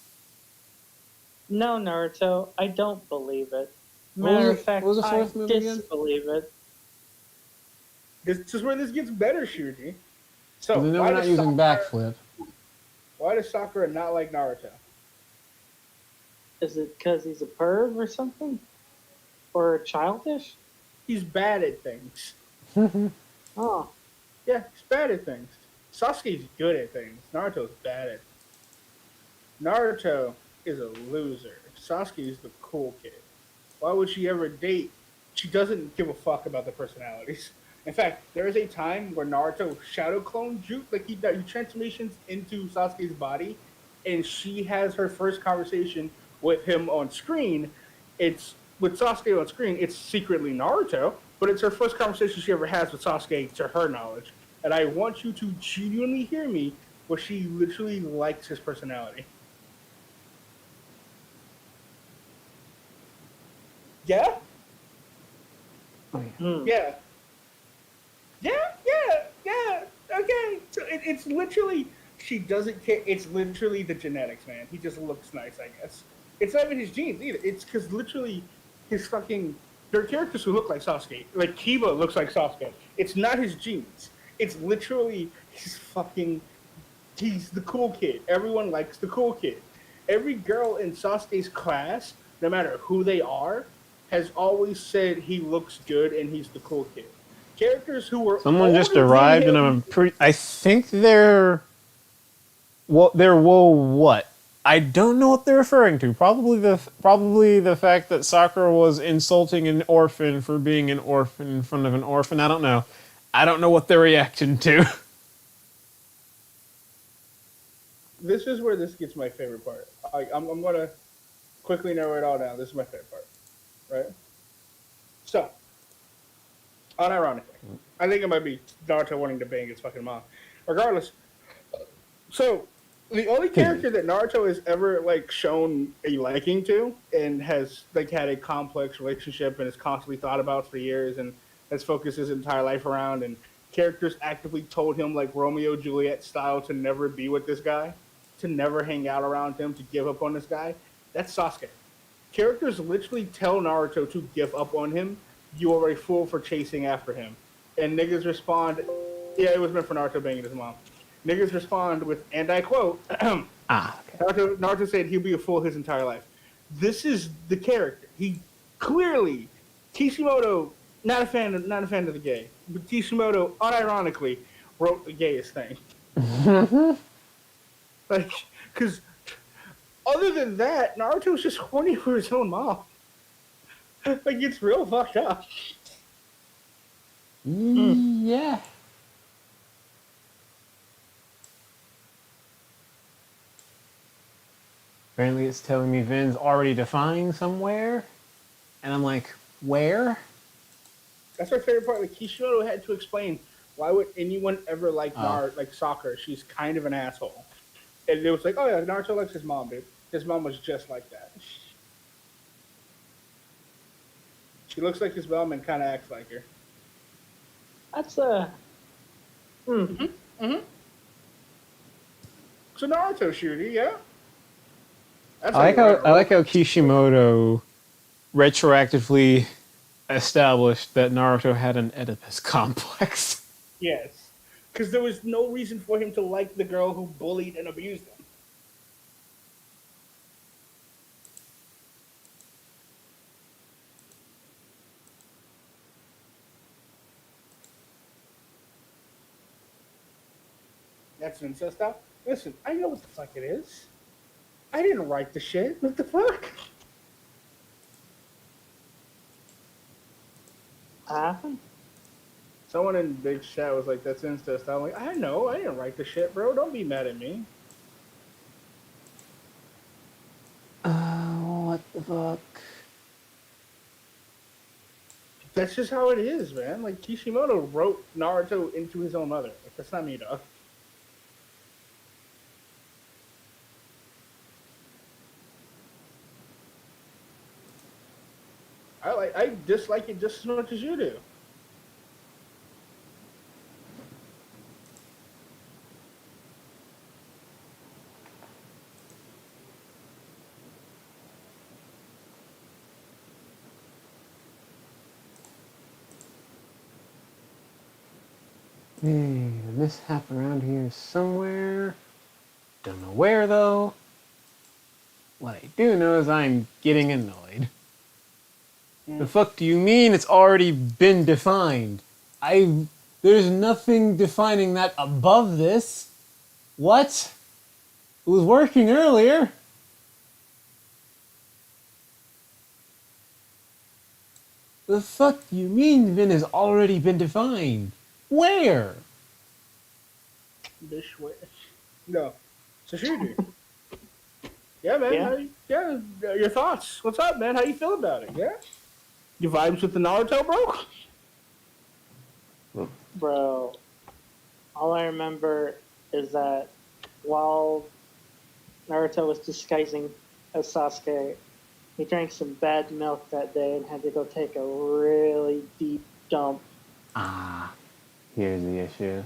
No, Naruto, I don't believe it.
What was
Matter
it-
of fact,
what was the
I
fourth movie again?
disbelieve it.
This is where this gets better, Shuji. So,
Then
why
we're not
does
using
Sakura-
backflip.
Why does Sakura not like Naruto?
Is it because he's a perv or something? Or childish?
He's bad at things.
Oh,
Yeah, he's bad at things. Sasuke's good at things. Naruto's bad at Naruto is a loser. Sasuke's the cool kid. Why would she ever date? She doesn't give a fuck about the personalities. In fact, there is a time where Naruto shadow clone Jutsu, like he transformations into Sasuke's body, and she has her first conversation with him on screen. It's with Sasuke on screen. It's secretly Naruto, but it's her first conversation she ever has with Sasuke, to her knowledge. And I want you to genuinely hear me, where she literally likes his personality. Yeah. Yeah. Yeah. Okay. So it's literally, she doesn't care. It's literally the genetics, man. He just looks nice, I guess. It's not even his genes either. It's because literally his fucking, there are characters who look like Sasuke. Like Kiba looks like Sasuke. It's not his genes. It's literally his fucking, he's the cool kid. Everyone likes the cool kid. Every girl in Sasuke's class, no matter who they are, has always said he looks good and he's the cool kid. Characters who were
Someone just
older than
arrived, and
him-
I'm pretty. I think they're. Well, they're what? I don't know what they're referring to. Probably the fact that Sakura was insulting an orphan for being an orphan in front of an orphan. I don't know. I don't know what they're reacting to.
This is where this gets my favorite part. I'm going to quickly narrow it all down. This is my favorite part, right? So, unironically, I think it might be Naruto wanting to bang his fucking mom. Regardless, so the only character that Naruto has ever like shown a liking to and has like had a complex relationship and has constantly thought about for years and has focused his entire life around, and characters actively told him like Romeo Juliet style to never be with this guy, to never hang out around him, to give up on this guy. That's Sasuke. Characters literally tell Naruto to give up on him. You are a fool for chasing after him. And niggas respond, yeah, it was meant for Naruto banging his mom. Niggas respond with, and I quote, Naruto said he'll be a fool his entire life. This is the character. He clearly, Kishimoto, not a fan of the gay, but Kishimoto, unironically, wrote the gayest thing. Like, because other than that, Naruto's just horny for his own mom. Like, it's real fucked up.
Yeah. Apparently it's telling me Vin's already defined somewhere. And I'm like, where?
That's my favorite part. Like, Kishimoto had to explain, why would anyone ever like like Sakura? She's kind of an asshole. And it was like, oh yeah, Naruto likes his mom, dude. His mom was just like that. She looks like his mom and kind of acts like her.
that's
So Naruto shooty, yeah. That's
I like how Kishimoto retroactively established that Naruto had an Oedipus complex.
Yes, because there was no reason for him to like the girl who bullied and abused him. That's an incest stuff. Listen, I know what the fuck it is. I didn't write the shit. What the fuck? Someone in Big Chat was like, that's incest. I'm like, I know. I didn't write the shit, bro. Don't be mad at me.
What the fuck?
That's just how it is, man. Like Kishimoto wrote Naruto into his own mother. Like, that's not me, dog. I dislike it just as much as you do.
Hey, a mishap around here somewhere. Don't know where though. What I do know is I'm getting annoyed. The fuck do you mean it's already been defined? There's nothing defining that above this. What? It was working earlier. The fuck do you mean Vin has already been defined? Where?
Bish wish. No. Sashiri. Yeah, man.
Yeah.
Your thoughts. What's up, man? How you feel about it? Yeah? You vibes with the Naruto, bro?
Bro, all I remember is that while Naruto was disguising as Sasuke, he drank some bad milk that day and had to go take a really deep dump.
Ah, here's the issue.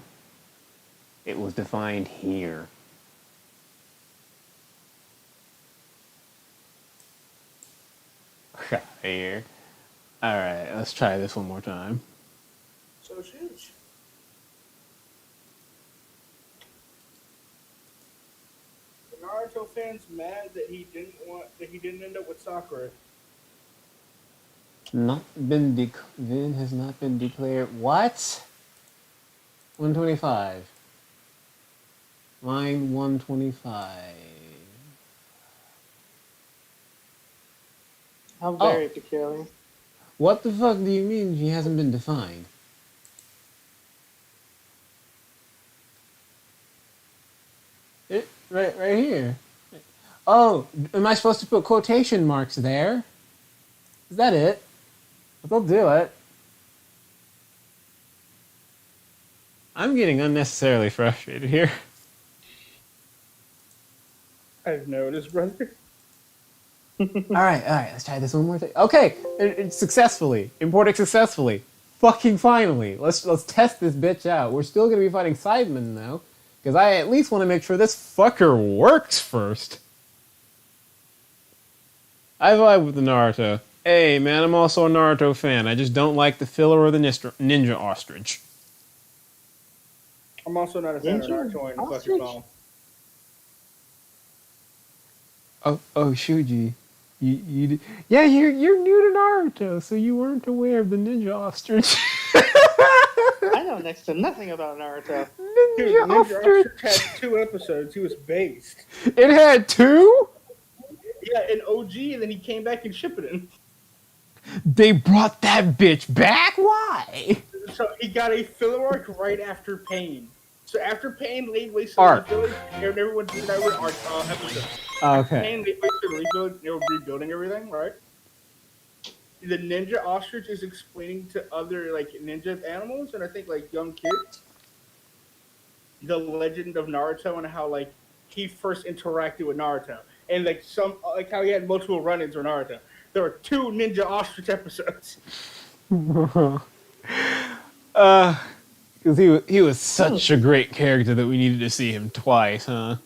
It was defined here. Here. Alright, let's try this one more time.
So huge. The Naruto fans mad that he didn't end up with Sakura.
Vin has not been declared. What? 125. Line 125.
How very peculiar.
What the fuck do you mean he hasn't been defined? Right here. Oh, am I supposed to put quotation marks there? Is that it? They'll do it. I'm getting unnecessarily frustrated here.
I've noticed, brother.
all right, let's try this one more thing. Okay, successfully. Imported successfully. Fucking finally. Let's test this bitch out. We're still gonna be fighting Sidemen though, because I at least want to make sure this fucker works first. I vibe with the Naruto. Hey man, I'm also a Naruto fan. I just don't like the filler or the ninja ostrich.
I'm also not a fan of
Ninja
Naruto and
ostrich?
fucking phone.
Oh, Shuji. Yeah, you're new to Naruto, so you weren't aware of the ninja ostrich.
I know next to nothing about Naruto.
Dude,
Ninja
Ninja
ostrich.
Ostrich had 2 episodes. He was based.
It had 2?
Yeah, in OG, and then he came back in Shippuden.
They brought that bitch back? Why?
So he got a filler arc right after Pain. So after Pain laid waste to
Arc.
the village, everyone did that with arc episode.
Okay.
Pain laid waste to the village, they were rebuilding everything, right? The ninja ostrich is explaining to other like ninja animals, and I think like young kids, the legend of Naruto and how like he first interacted with Naruto, and like like how he had multiple run-ins with Naruto. There were 2 ninja ostrich episodes.
Because he was such a great character that we needed to see him twice, huh?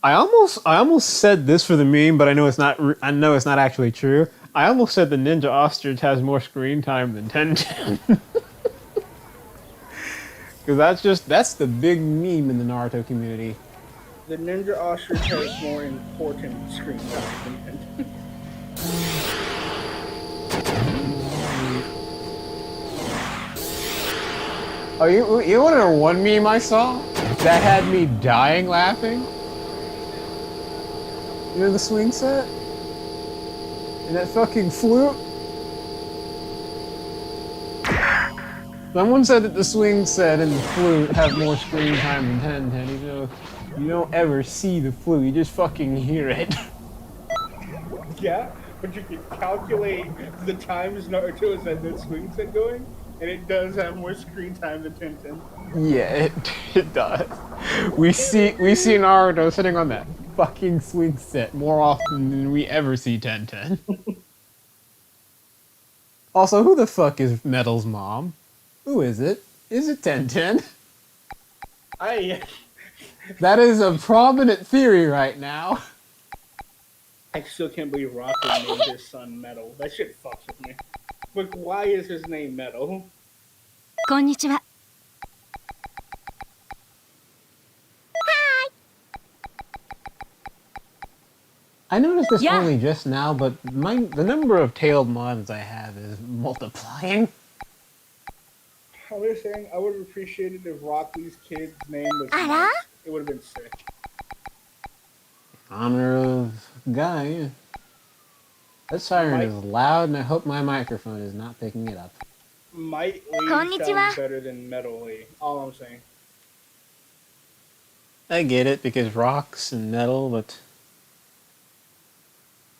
I almost said this for the meme, but I know it's not. I know it's not actually true. I almost said the Ninja Ostrich has more screen time than Tenten. Because that's the big meme in the Naruto community.
The ninja ostrich has more important screen time than Tenten.
Oh, you want to know one meme I saw that had me dying laughing? You know the swing set? And that fucking flute? Someone said that the swing set and the flute have more screen time than Tenten, even though You don't ever see the flu, you just fucking hear it.
Yeah, but you can calculate the times Naruto is at that swing set going, and it does have more screen time than Tintin.
Yeah, it does. We see Naruto sitting on that fucking swing set more often than we ever see Tenten. Also, who the fuck is Metal's mom? Who is it? Is it Tenten? That is a prominent theory right now.
I still can't believe Rocket named his son Metal. That shit fucks with me. Like, why is his name Metal?
こんにちは。
I noticed this
Yeah.
only just now, but the number of tailed mods I have is multiplying.
I was saying I would have appreciated if Rock Lee's kid's name was
Ara?
Mike. It would have been sick.
Honor of guy. Yeah. That siren
Mike-
is loud, and I hope my microphone is not picking it up.
Might Lee
Konnichiwa.
sounds better than Metal Lee. All I'm saying.
I get it because rocks and metal, but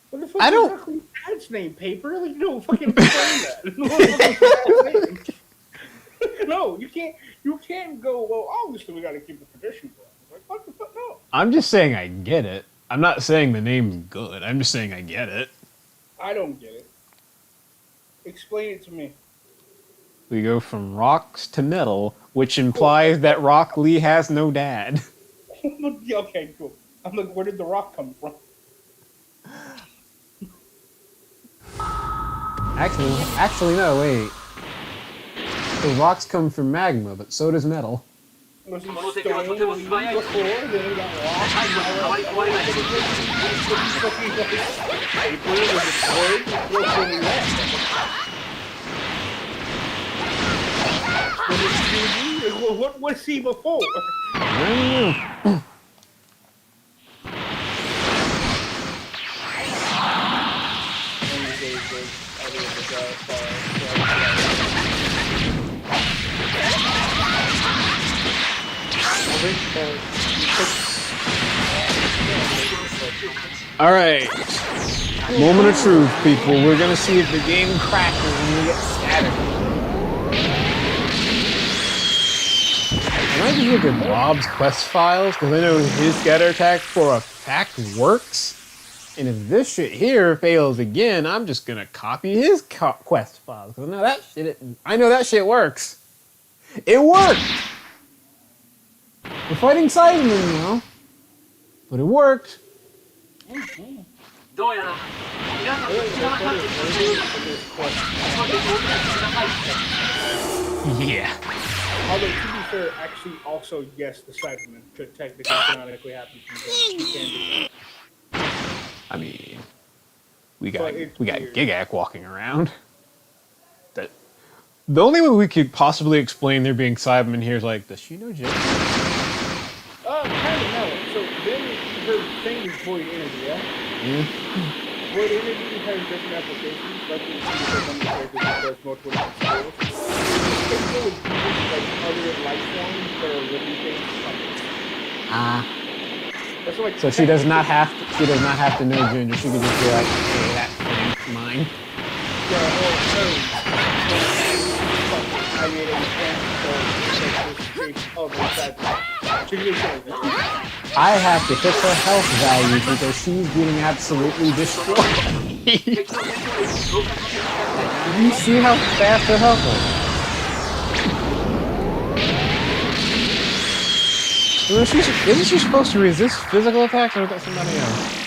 What the fuck
I
is
don't-
Rock Lee's dad's name? Paper? Like, no, fucking explain that. What the fuck is his dad's name? No, you can't. You can't go. Well, obviously we got to keep the tradition going. Like, what the fuck? No.
I'm just saying I get it. I'm not saying the name's good. I'm just saying I get it.
I don't get it. Explain it to me.
We go from rocks to metal, which implies that Rock Lee has no dad.
Yeah, okay, cool. I'm like, where did the rock come from?
Actually, no, wait. The rocks come from magma, but so does metal.
Was he
この敵
stone
はとても素早い
before? Then we got rock.
最後の変わり変わりない
Paper was destroyed before we left. What was he before?
Alright. Moment of truth, people. We're gonna see if the game crashes when we get scattered. Can I just look at Bob's quest files? Because I know his scatter attack for a fact works. And if this shit here fails again, I'm just gonna copy his quest files. Because I know that shit works. It worked! We're fighting Cybermen now. But it worked.
どうやら皆さんと知らなかったことをそれでお願いください
Yeah.
Although, to be fair, actually, also, yes, the Cybermen could technically canonically happen from the game. You can do that.
I mean, we
But
got
it's weird.
Gigak walking around. That the only way we could possibly explain there being Cybermen here is like, does she know Jake?
Kind of no. So then her thing is void energy, yeah? Void energy has different applications. Like you see with one of the characters that does multiple different skills. It's capable of using like other life forms that are living things. That's like
So she does not have to know gender. She could just be like, hey, that thing's mine.
Yeah, I made a
I have to hit her health value because she's getting absolutely destroyed.
敵の戦闘力を増加させる
Do you see how fast her health is? Isn't she supposed to resist physical attacks, or is that somebody else?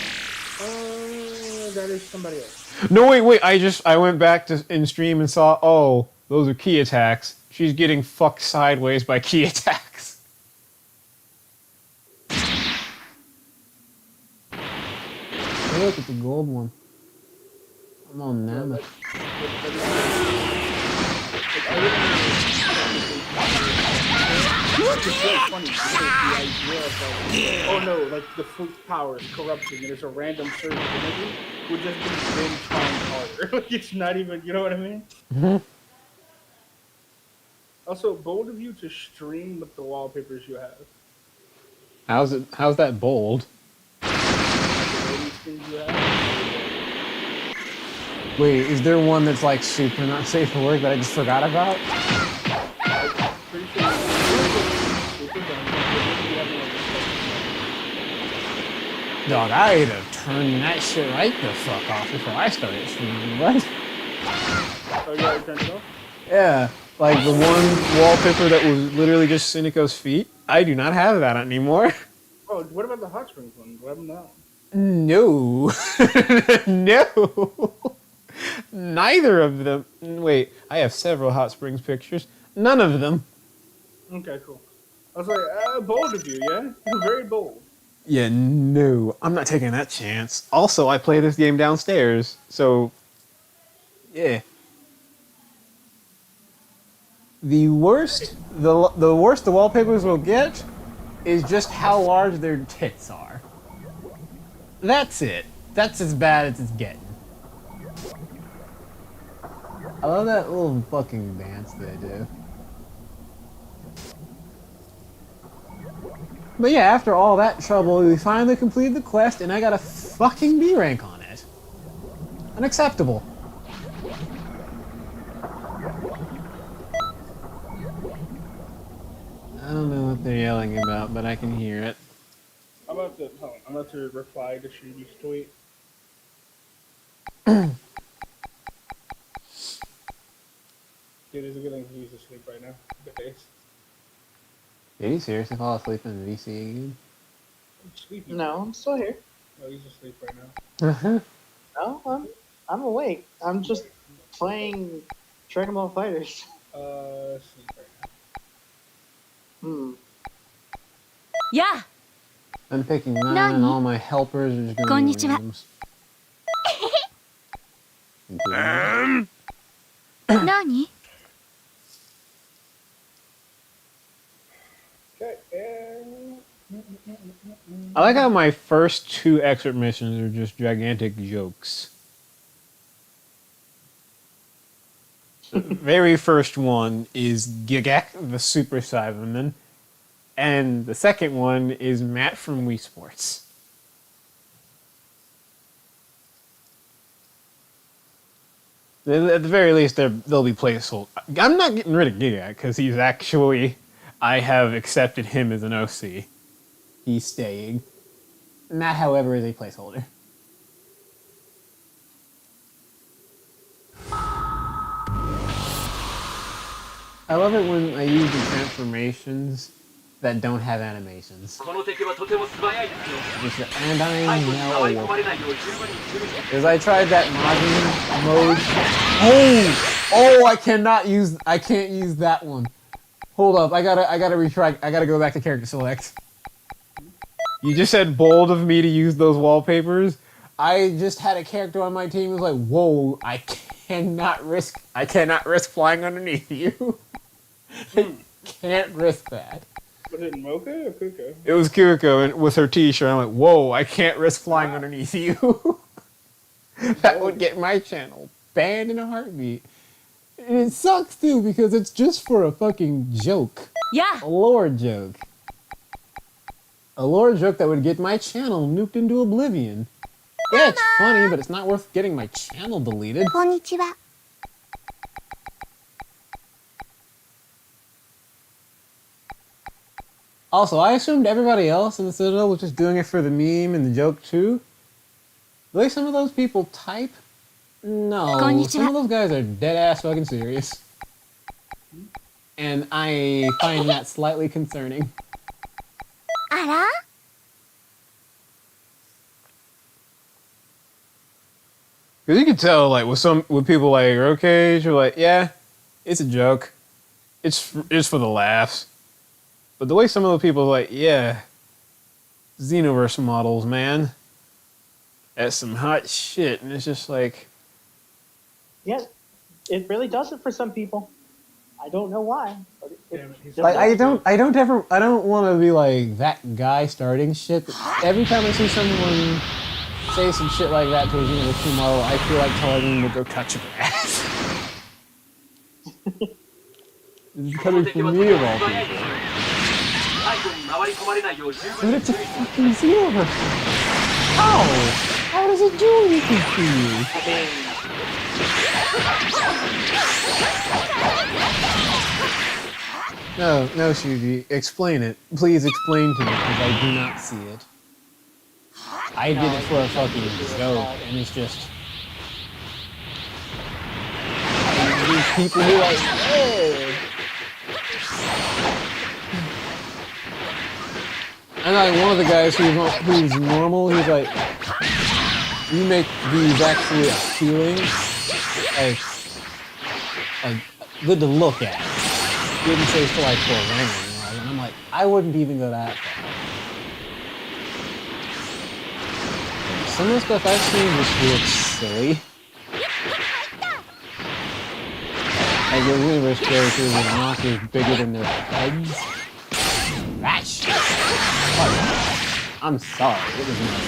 that is somebody else.
No, wait. I went back to in stream and saw, oh, those are key attacks. She's getting fucked sideways by key attacks. Look at the gold one. I'm on Nama.
It's very funny because the idea of like, oh no, like the fruit power is corrupting and there's a random surge of energy would just be them trying harder. Like it's not even, you know what I mean? Also, bold of you to stream with the wallpapers you have.
How's that bold? Wait, is there one that's like super not safe for work that I just forgot about?
Pretty sure
Dog, I'd have turned that shit right the fuck off before I started streaming. What?
Oh, you already turned it off?
Yeah, like the one wallpaper that was literally just Sinico's feet. I do not have that anymore.
Oh, what about the hot springs one? What happened now?
No. No. Neither of them. Wait, I have several hot springs pictures. None of them.
Okay, cool. I was like, bold of you, yeah? You're very bold.
Yeah, no. I'm not taking that chance. Also, I play this game downstairs, so yeah. The worst the worst the wallpapers will get is just how large their tits are. That's it. That's as bad as it's getting. I love that little fucking dance they do. But yeah, after all that trouble, we finally completed the quest, and I got a fucking B rank on it. Unacceptable. I don't know what they're yelling about, but I can hear it.
I'm about to reply to Shubi's tweet. Dude, is it good thing he's asleep right now? The face.
Did he seriously fall asleep in VC again?
He's sleeping.
No, I'm still here.
No, he's asleep right now.
Uh-huh.
No, I'm awake. I'm just playing Dragon Ball Fighters.
Sleep right now.
Hmm.
や
I'm picking 9
Nani?
and all my helpers are just going to be
Konnichiwa.
randoms. Including me.
あ何
Okay,
I like how my first 2 excerpt missions are just gigantic jokes. The very first one is Gigak, the Super Cyberman, and the second one is Matt from Wii Sports. At the very least, they'll be placeholder. I'm not getting rid of Gigak because he's actually, I have accepted him as an OC. He's staying. Matt, however, is a placeholder. I love it when I use the transformations that don't have animations.
この敵はとても素早いですよ
Just the, and I
背後に回り込
know.
まれないよう十分に注意して
Because I tried that Majin mode. Oh, I can't use that one. Hold up, I gotta retry, I gotta go back to character select. You just said bold of me to use those wallpapers. I just had a character on my team who was like, whoa, I cannot risk flying underneath you. Can't risk that.
was it Mocha or Kuka?
It was Kiriko and with her t-shirt. I'm like, whoa, I can't risk flying underneath you. That would get my channel banned in a heartbeat. And it sucks too because it's just for a fucking joke.
や
A lore joke. A lore joke that would get my channel nuked into oblivion. Yeah, it's funny, but it's not worth getting my channel deleted.
こんにちは
Also, I assumed everybody else in the Citadel was just doing it for the meme and the joke too. The way some of those people type, no,
Konnichiwa.
some of those guys are dead ass fucking serious. And I find that slightly concerning.
あら
Because you can tell, like, with people like Rockage, you're like, yeah, it's a joke. It's for the laughs. But the way some of the people are like, yeah, Xenoverse models, man. That's some hot shit. And it's just like,
Yeah, it really does it for some people. I don't know why. But
Damn it, he's
just
like
does.
I don't want to be like that guy starting shit. But every time I see someone say some shit like that to a Xenoverse 2 model, I feel like telling them to go touch a grass. This is
この
coming
敵は
from
と
me
て
of
も
all
素早い
people.
ですよ背イトに回り込まれないよう十
But
分に
it's a
注意してください。
fucking Xenoverse. How? How does it do anything to you?
I mean,
No, no, Shuji. Explain it. Please explain to me, because I do not see it. I did it for a fucking joke, and it's just... These people who are like, hey! And like one of the guys who's normal, he's like, you make these actually appealing, like good to look at. He didn't say for like for a ranking, and I'm like, I wouldn't even go that far. Some of the stuff I've seen just looks silly. Like the universe characters with monsters bigger than their heads. Rash! I'm sorry, it was not.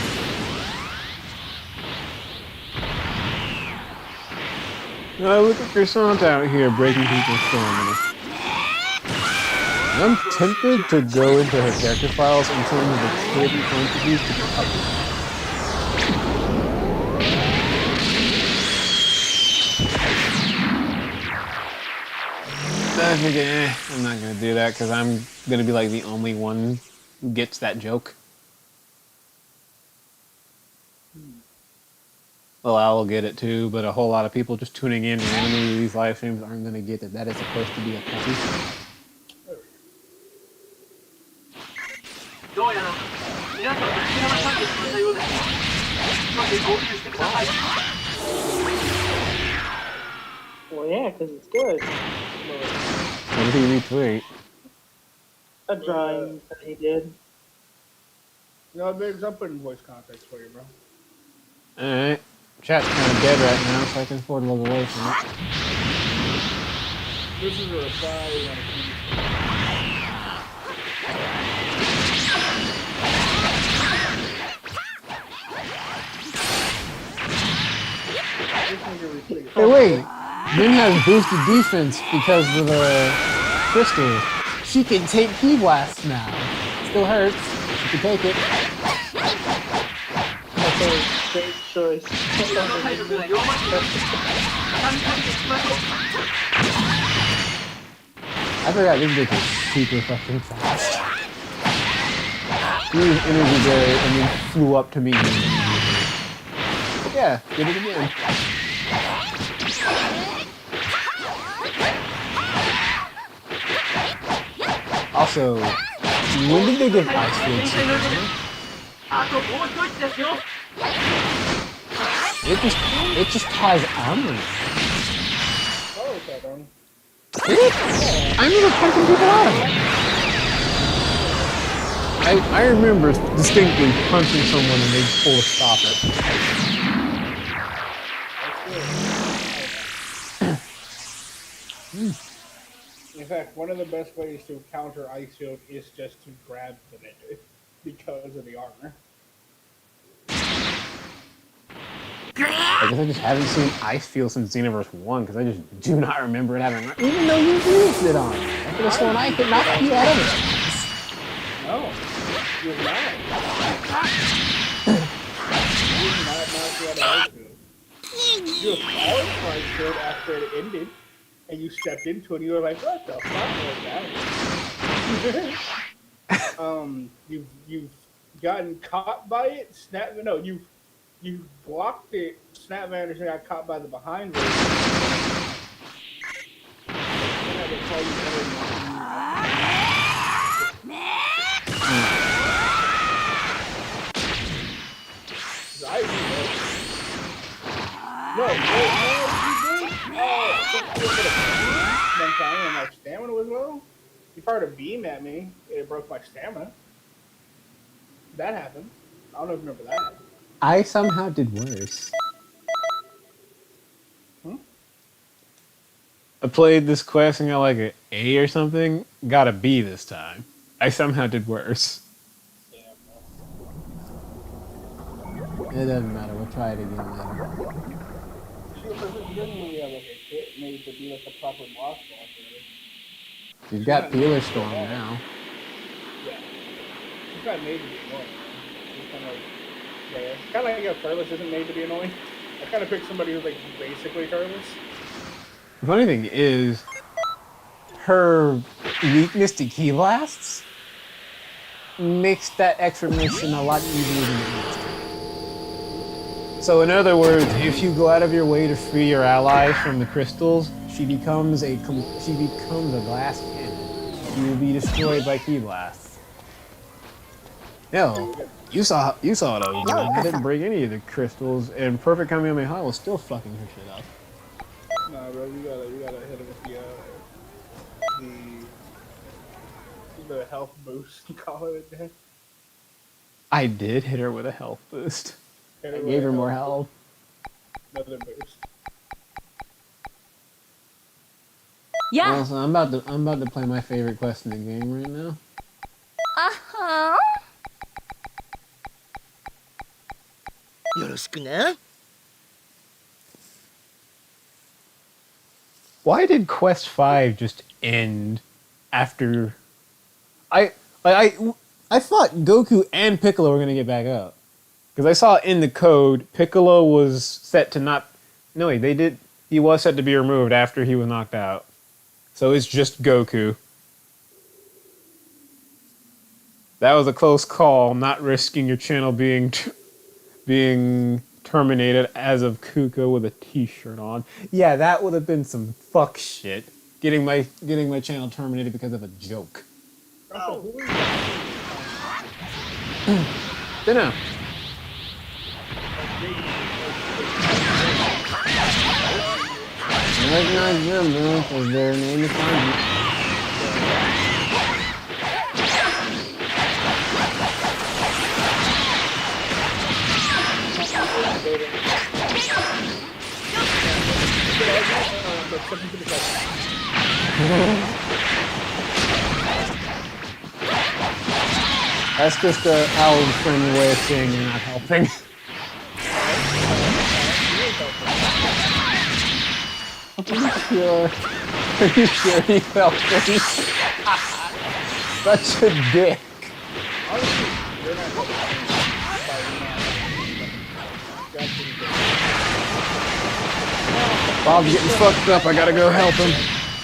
Now look at Croissant out here breaking people's stamina. I'm tempted to go into her character files and turn the kid entities to the puppet. I think, I'm not gonna do that because I'm gonna be like the only one who gets that joke. Well, I will get it too, but a whole lot of people just tuning in randomly to these live streams aren't gonna get that that is supposed to be a puppy.
どうやら皆さんが引き離されてしまったようです。急いで合流してください。
well, yeah, because it's good.
What did he retweet?
A drawing that he did.
No, Biggs, I'm putting voice context for you, bro.
Alright. Chat's kind of dead right now, so I can afford to look away from it.
This is a reply.
Hey, wait! Min has boosted defense because of the crystals. She can take key blasts now. Still hurts. She can take it.
Okay, great choice.
体力が弱まっています。畳みかけていきましょう。
I forgot this bitch is super fucking fast. He used energy barrier and then flew up to me. Yeah, did it again. Also, when did they give ice fields?
あともう一つですよ。
It just has armor.
Oh, okay, then.
Did it? I remember punching people out of it. I remember distinctly punching someone and they'd pull to stop it.
In fact, one of the best ways to counter Ice Field is just to grab the net because of the armor.
I guess I just haven't seen Ice Field since Xenoverse 1 because I just do not remember it having. Even though you used it on. I could have sworn I could knock you out of it.
No, you're not. You're not knocked out of Ice Field. You apologized Ice Field after it ended, and you stepped into it and you were like, what the fuck was that? You've gotten caught by it, you blocked it, Snap Vanderson got caught by the behind race. And my stamina was low. You fired a beam at me, it broke my stamina. That happened. I don't know if you remember that.
I somehow did worse. I played this quest and got like an A or something. Got a B this time. I somehow did worse.
Yeah,
It doesn't matter. We'll try it again later.
she doesn't really have like a hit made to be like a proper boss.
You've got Peeler Storm now.
Yeah. not made to be annoying. It's kind of like, yeah, kind of like how Turles isn't made to be annoying. I kind of picked somebody who's like basically Turles.
The funny thing is, her weakness to key blasts makes that extra mission a lot easier than it needs to. So in other words, if you go out of your way to free your allies from the crystals, she becomes a glass cannon. She will be destroyed by key blasts. No, you saw what I was doing. I didn't break any of the crystals, and Perfect Kamehameha was still fucking her shit up.
Nah, bro, you gotta hit him with the health boost. You call it that.
I did hit her with a health boost.
Hit
I
with
gave
a
her more health.
Another boost.
Yeah.
Also, I'm about to play my favorite quest in the game right now.
Uh-huh.
よろしくね。
Why did Quest 5 just end after I thought Goku and Piccolo were gonna get back up. Because I saw in the code Piccolo was set to not he was set to be removed after he was knocked out. So it's just Goku. That was a close call, not risking your channel being terminated as of Kuka with a t-shirt on. Yeah, that would have been some fuck shit. Getting my channel terminated because of a joke. Dunno. I recognize them though, because their name is Sanji. That's just a Alan friendly way of saying you're not helping. Are you sure he felt me? Such a dick. Bob's getting fucked up, I gotta go help him.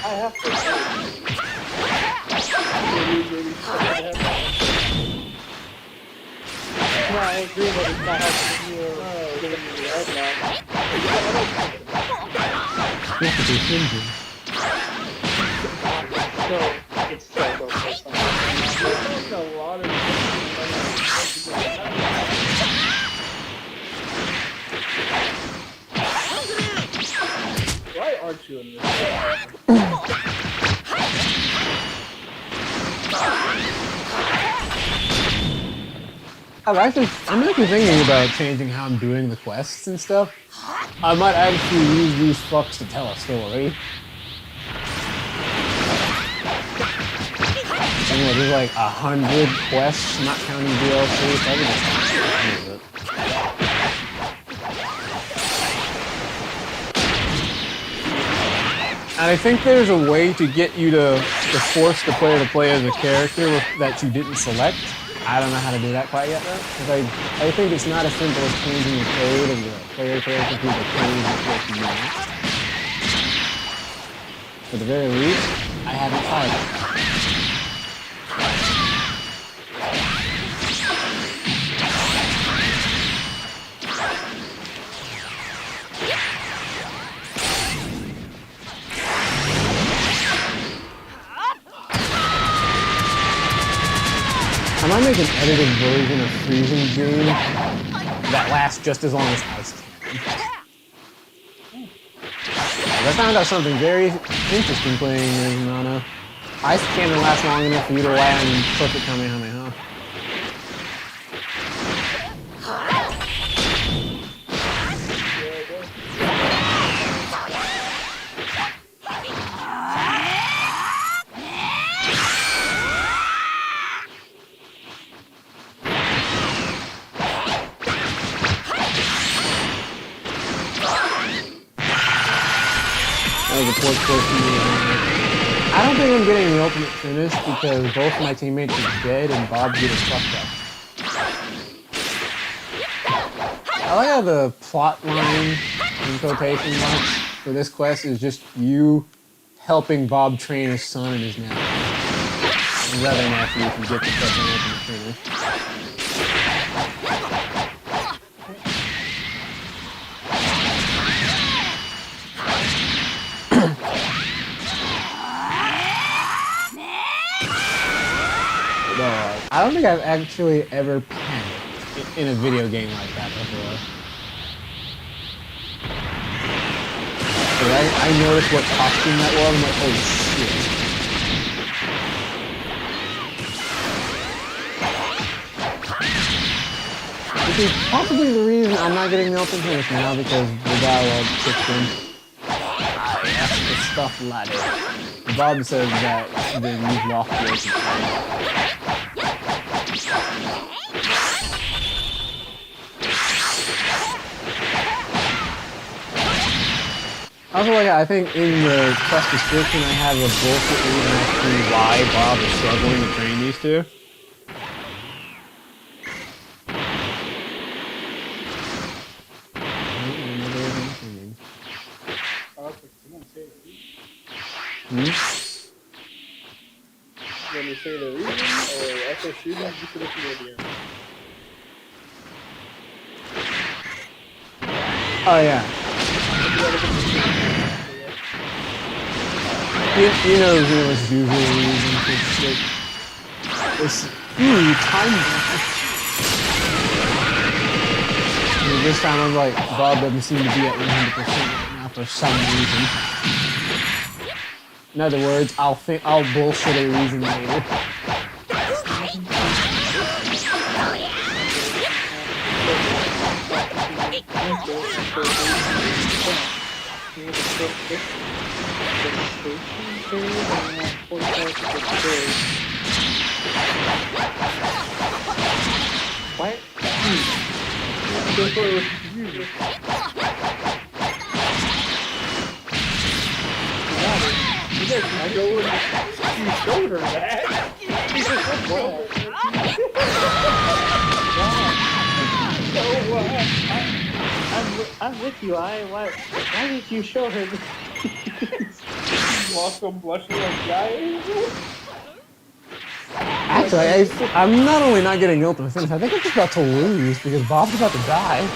I have to. No, I agree that it's not helping you giving me the help now.
You have to be hinging.
So, it's so close.
There's a lot of why aren't you in this?
I'm actually thinking about changing how I'm doing the quests and stuff. I might actually use these fucks to tell a story. Anyway, there's like 100 quests, not counting DLC. So I can just use it. And I think there's a way to get you to force the player to play as a character that you didn't select. I don't know how to do that quite yet though. Because I think it's not as simple as changing the code of the player character to the code that you want. For the very least, I haven't tried it. I might make an edited version of Freezing Dream that lasts just as long as Ice Cannon. I found out something very interesting playing as Nana. Ice Cannon lasts long enough for you to land Perfect Kamehameha. That was a poor choice for me. I don't think I'm getting the ultimate finish because both my teammates are dead and Bob's getting fucked up. I like how the plot line, in quotation marks, for this quest is just you helping Bob train his son and his nephew. Rather than after you can get the fucking ultimate finish. I don't think I've actually ever panicked in a video game like that before. But I noticed what costume that was, I'm like, holy shit. Which is possibly the reason I'm not getting the open finish now because the dialogue kicked in. That's the stuff, laddie. Bob says that then you've lost the open finish. Also, like, I think in the quest description I have a bullshit reason as to why Bob is struggling to train these two.
When you say the reason, or also shooting, you should look at the
Oh, yeah. You know there's usually reasons. It's time. This time I'm like, Bob doesn't seem to be at 100% right now for some reason. In other words, I'll bullshit a reason later.
What?
You showed her that.
I'm with you. Why did you show her this?
Lost some blushing like guy.
Actually, I'm not only not getting the ultimate finish, I think I'm just about to lose because Bob's about to die.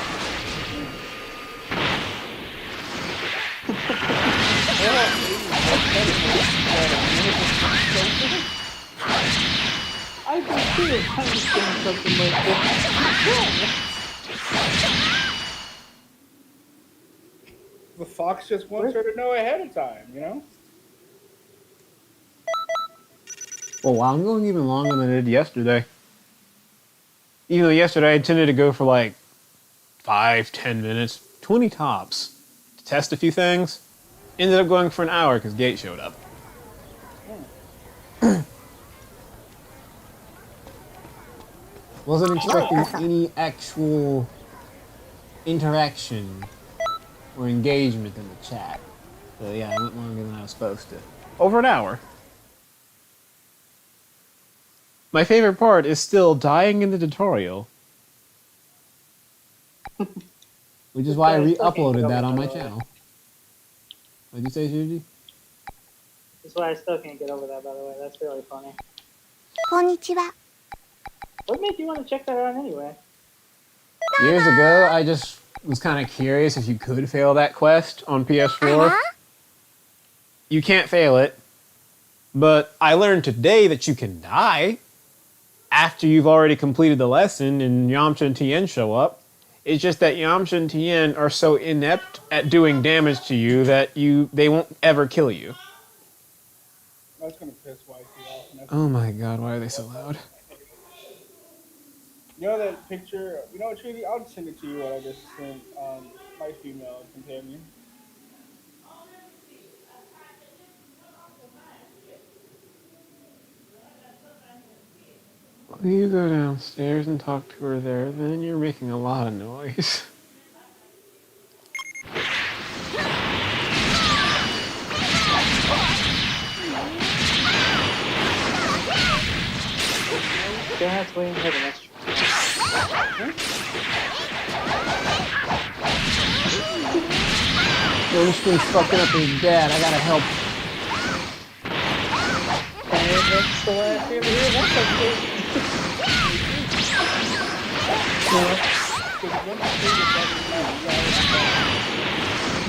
I can see it. I'm just doing something like this.
The fox just wants her to know ahead of time, you know?
Well, wow, I'm going even longer than I did yesterday. Even though yesterday I intended to go for like 5-10 minutes, 20 tops, to test a few things. Ended up going for an hour because Gate showed up. Wasn't expecting any actual interaction or engagement in the chat. So yeah, I went longer than I was supposed to. Over an hour. My favorite part is still dying in the tutorial. Which is why I re-uploaded that on my channel. What'd you say, Shuji?
That's why I still can't get over that, by the way. That's really funny.
こんにちは。
What made you want to check that out anyway?
Years ago, I just was kind of curious if you could fail that quest on PS4. You can't fail it. But I learned today that you can die after you've already completed the lesson and Yamcha and Tien show up. It's just that Yamcha and Tien are so inept at doing damage to you that they won't ever kill you.
That's gonna piss Wifey off.
Oh my god, why are they so loud?
You know that picture? You know what, Trudy? I'll send it to you what I just sent my female companion.
Will you go downstairs and talk to her there? Then you're making a lot of noise.
gonna have to wait and have an extra.
Winston's fucking up his dad. I gotta help.
And that's the last year here. That's okay.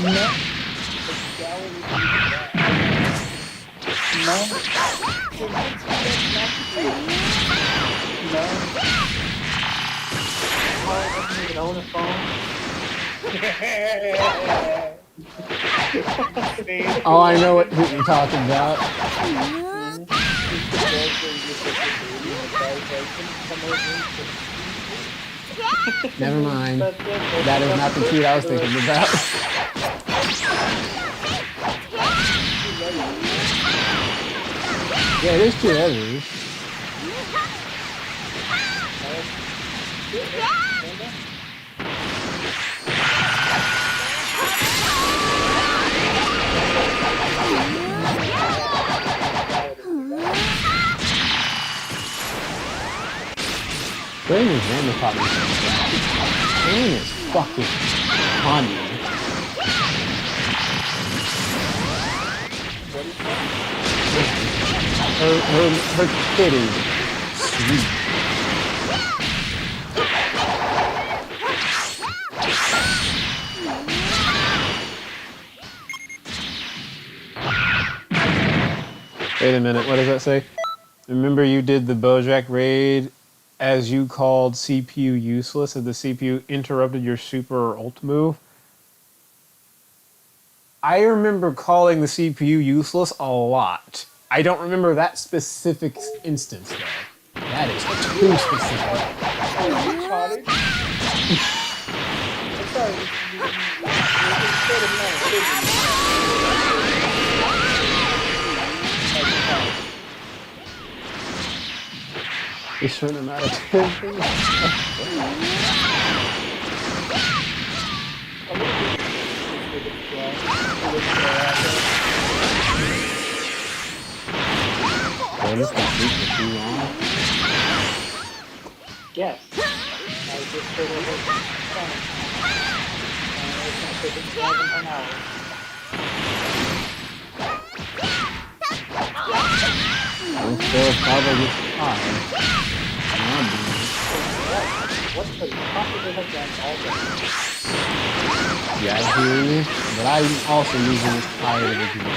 No. Oh, I don't even own a phone.
Oh, I know what you're talking about. Never mind. That is not the tweet I was thinking about. Yeah, it is two others. Brain is random problem. Brain is fucking funny. Her kid is sweet. Wait a minute, what does that say? Remember you did the Bojack raid as you called CPU useless and the CPU interrupted your super or ult move? I remember calling the CPU useless a lot. I don't remember that specific instance though. That is too specific. A certain amount of time. This can sleep for too long.
Yes. I just heard over the phone. It's gonna take us 11 hours.
I'm still probably fine.
What could possibly have done all this?
Yeah, I hear you, but I'm also using tired of it.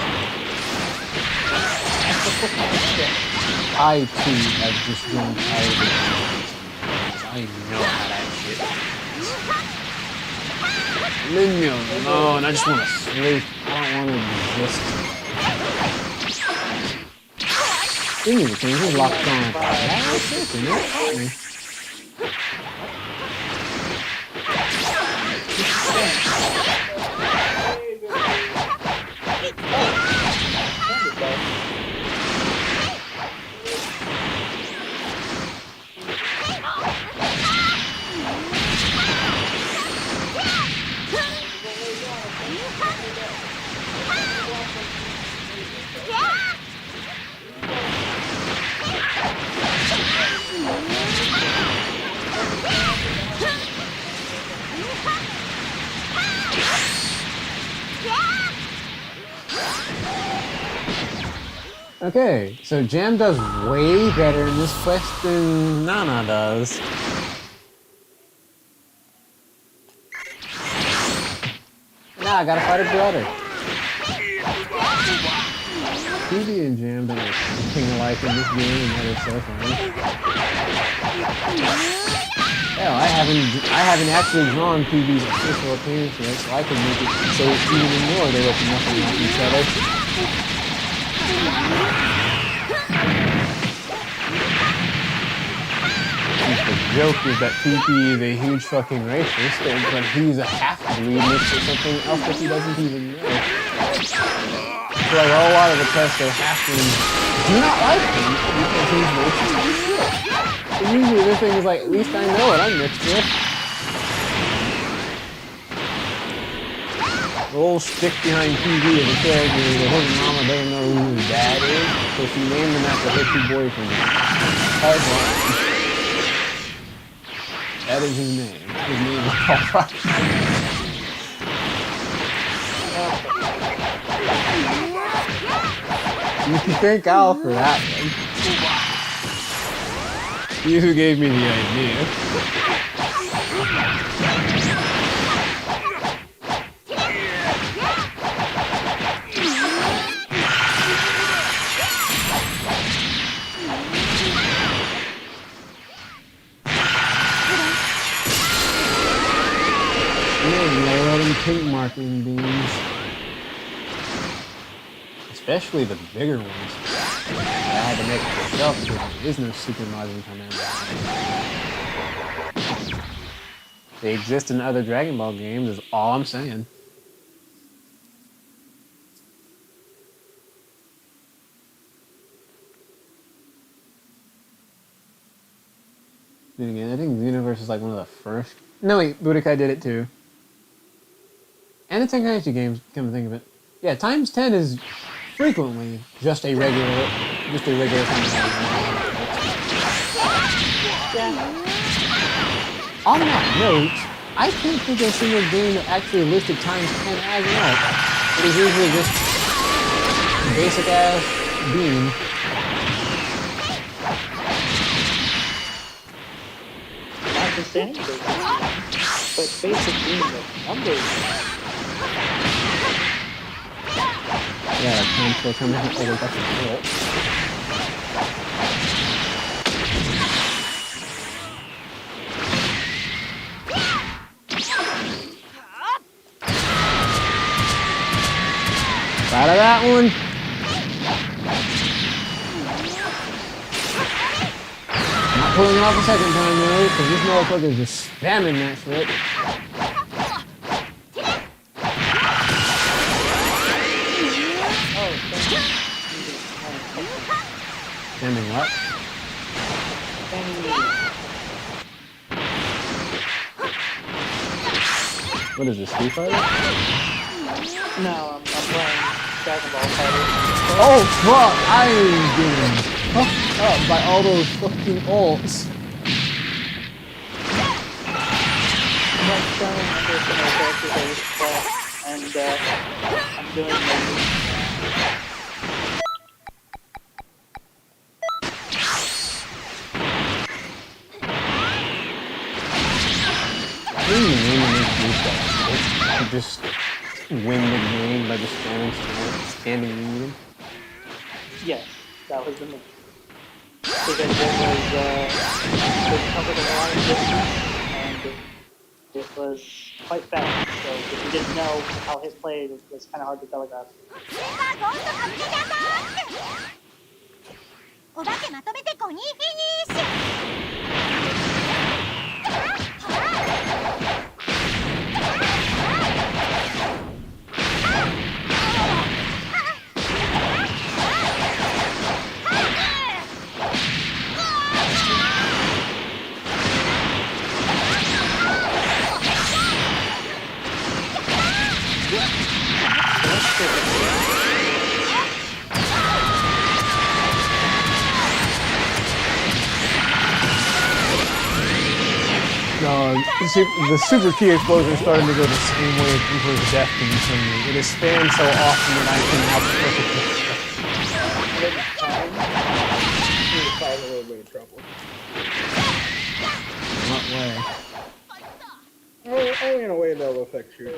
I too have just grown tired of it. I know how that shit is. Leave me alone. I just want to sleep. I don't want to exist. Give me the thing. He's locked on. Okay, so Jam does way better in this quest than Nana does. Now I gotta fight her brother. PB and Jam don't like king of life in this game, and that is so funny. Hell, I haven't actually drawn PB's official appearance yet, so I can make it so even more they look nothing like each other. The joke is that PP is a huge fucking racist, but he's a half-breed mixed with something else that he doesn't even know. So like a lot of the tests are half-breeds do not like him because he's racist as shit. So usually the thing is like, at least I know what I'm mixed with. The whole stick behind PB as a character is that his mama doesn't know who his dad is, so she named him after her two boyfriends. Hard one. That is his name. His name is Paul Fry. You can thank Al for that one. You who gave me the idea. Yeah, them pink marking beams. Especially the bigger ones. I had to make it myself because there is no super Majin Commander. They exist in other Dragon Ball games, is all I'm saying. Then again, I think Xenoverse is like one of the first. No, wait, Budokai did it too. And the Tenkaichi games, come to think of it. Yeah, times 10 is frequently just a regular kind of game. On that note, I can't think of a single game that actually listed times 10 as well. It is usually just basic ass beam.
Not just any basic, but basic beam of numbers.
Yeah, times 4 times that's a ult. Out of that one. Not pulling it off a second time though, because this motherfucker is just spamming that shit. Spamming what? What is this, Street Fighter?
No, I'm playing Dragon Ball Fighter.
Oh fuck! I am getting fucked up by all those fucking ults.
I'm like trying to remember some of the characters I used to play, and I'm doing
To just win the game by just standing in them.
Yes, that was the move. Because it covered a lot of distance, and it was quite fast. So if you didn't know how hit played, it was kind of hard to telegraph.
お化けまとめて5人フィニッシュ
No, the super key explosion is starting to go the same way Emperor's Death Beam for me. It is spammed so often that I can have perfect.
You're causing a little bit of trouble.
What way?
Only in a way that'll affect you.
You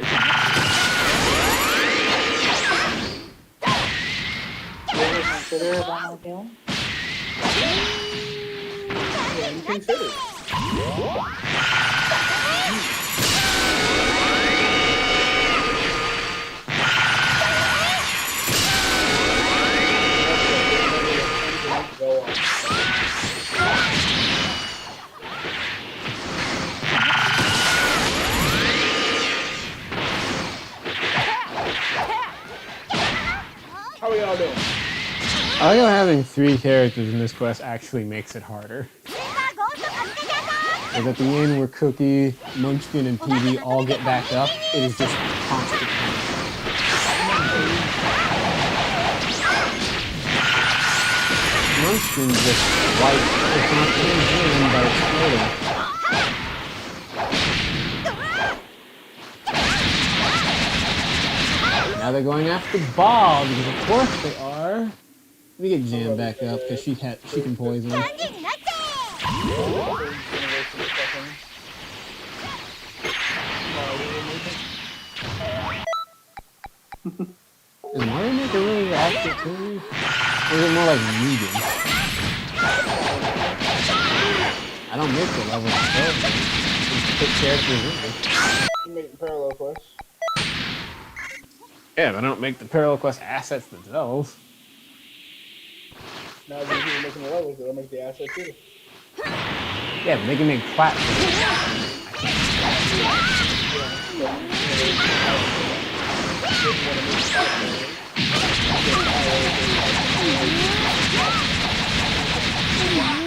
ever consider about my feeling?
Yeah, you consider. How are y'all doing?
I like how having 3 characters in this quest actually makes it harder. Because at the end where Cookie, Munchkin, and Peavy all get back up, it is just constant. Munchkin just wipes the constant hand by exploding. Now they're going after Bob, because of course they are. Let me get Jan back up, because she can poison.
感じになっちゃ
Is Mario Maker really accurate too? Or is it more like Mugen? I don't make the level myself. Just pick characters in there.
You make parallel quests.
Yeah, but I don't make the Parallel Quest assets themselves.
Now that you're making the levels, they'll make the asset too.
Yeah, but they can make platforms.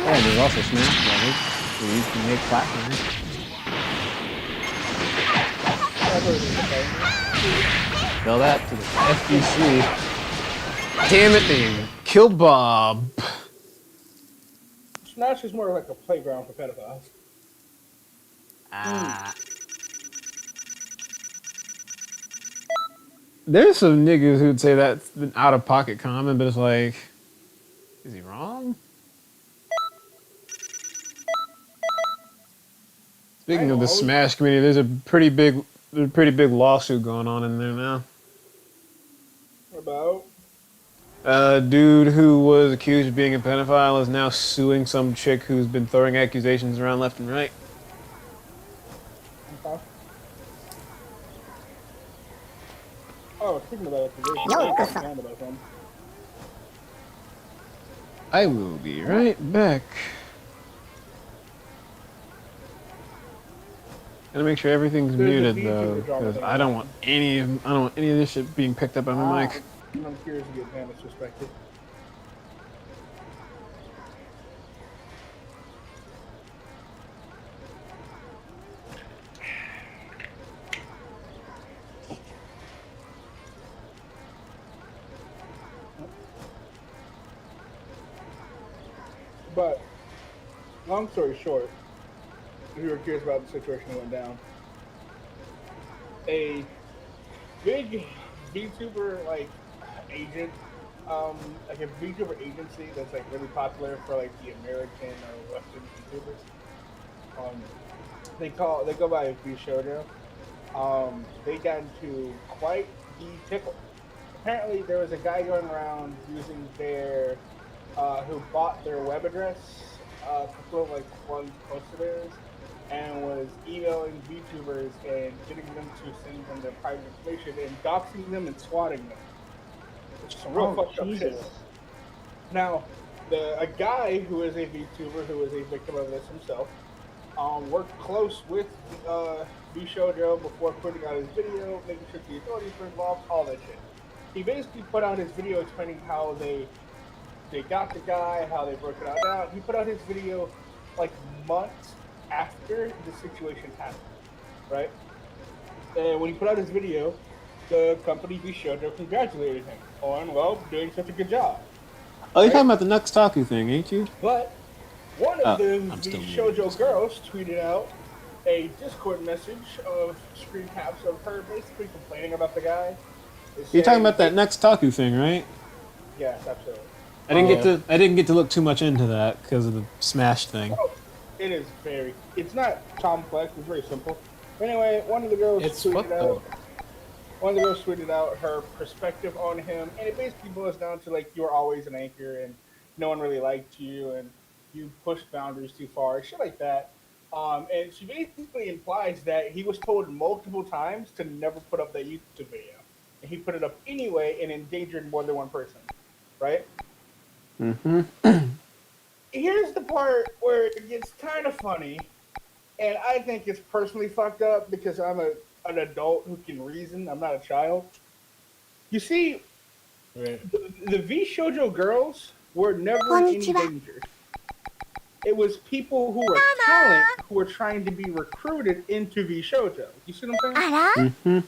Yeah, there's also Smash levels where you can make platforms. Tell that to the FBC. Damn it, they killed Bob.
Smash is more like a playground for pedophiles.
There's some niggas who'd say that's an out-of-pocket comment, but it's like, is he wrong? Speaking of the Smash community, there's a pretty big lawsuit going on in there now.
About?
A dude who was accused of being a pedophile is now suing some chick who's been throwing accusations around left and right.
Okay. Oh, speaking about accusations,
I will be right back. Gotta make sure everything's muted though, because I don't want any of this shit being picked up on my mic.
I'm curious to get damage suspected. But, long story short, if you were curious about the situation that went down, a big VTuber like agent, like a VTuber agency that's like really popular for like the American or Western VTubers. They go by VShojo. They got into quite the pickle. Apparently, there was a guy going around using their who bought their web address, fulfilling like one post of theirs, and was emailing VTubers and getting them to send them their private information and doxing them and swatting them. Which is some real fucked up shit. Now, a guy who is a VTuber who is a victim of this himself, worked close with VShojo before putting out his video, making sure the authorities were involved, all that shit. He basically put out his video explaining how they got the guy, how they broke it out. He put out his video like months after the situation happened, right? And when he put out his video, the company VShojo congratulated him on, well, doing such a good job.
Oh, you're talking about the Nuxtaku thing, ain't you?
But one of the VShojo girls tweeted out a Discord message of screen caps of her basically complaining about the guy.
You're talking about that Nuxtaku thing, right?
Yes, absolutely.
I didn't get to look too much into that because of the Smash thing.
Oh, it is it's not complex, it's very simple. Anyway, one of the girls tweeted out her perspective on him, and it basically boils down to like, you were always an anchor and no one really liked you and you pushed boundaries too far, shit like that. And she basically implies that he was told multiple times to never put up that YouTube video. And he put it up anyway and endangered more than one person, right?
Mm-hmm.
Here's the part where it gets kind of funny, and I think it's personally fucked up because I'm an adult who can reason. I'm not a child. You see, the VShojo girls were never in any danger. It was people who were talent who were trying to be recruited into VShojo. You see what I'm saying?
Mm-hmm.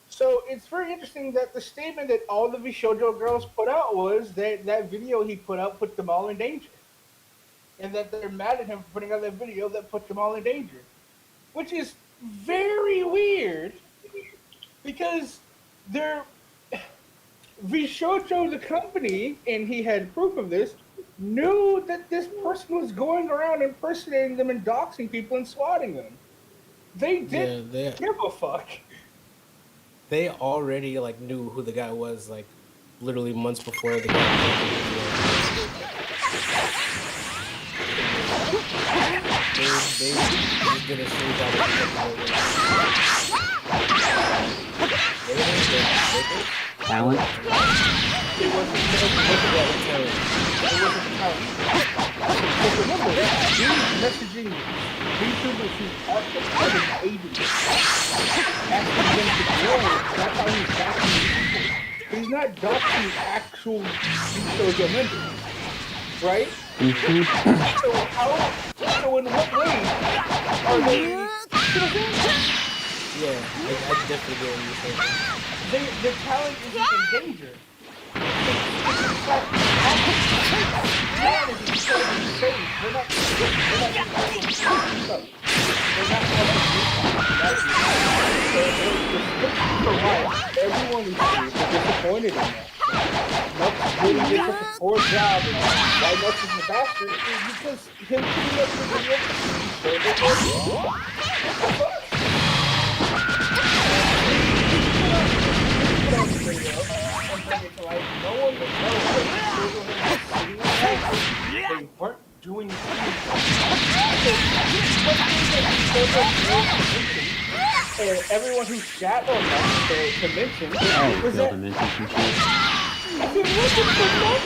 So it's very interesting that the statement that all the VShojo girls put out was that that video he put out put them all in danger. And that they're mad at him for putting out that video that put them all in danger. Which is very weird because they're Vishojo, the company, and he had proof of this, knew that this person was going around impersonating them and doxing people and swatting them. They didn't give a fuck.
They already like knew who the guy was, like literally months before the guy. They just did a straight job of
Talent.
It wasn't talent. But remember, he's messaging YouTubers who are part of the agency, asking them to join. That's how he's doxing people. He's not doxing actual Shoujo members, right?
Mm-hmm.
So in what way are they?
Yeah, I definitely get what you're saying.
Their talent is in danger. Everyone is disappointed in that. Nux really did such a poor job, and why Nux is the bastard is because him putting up the video. No one would know they weren't doing and everyone who shat on us to mention was that if it wasn't for Nux,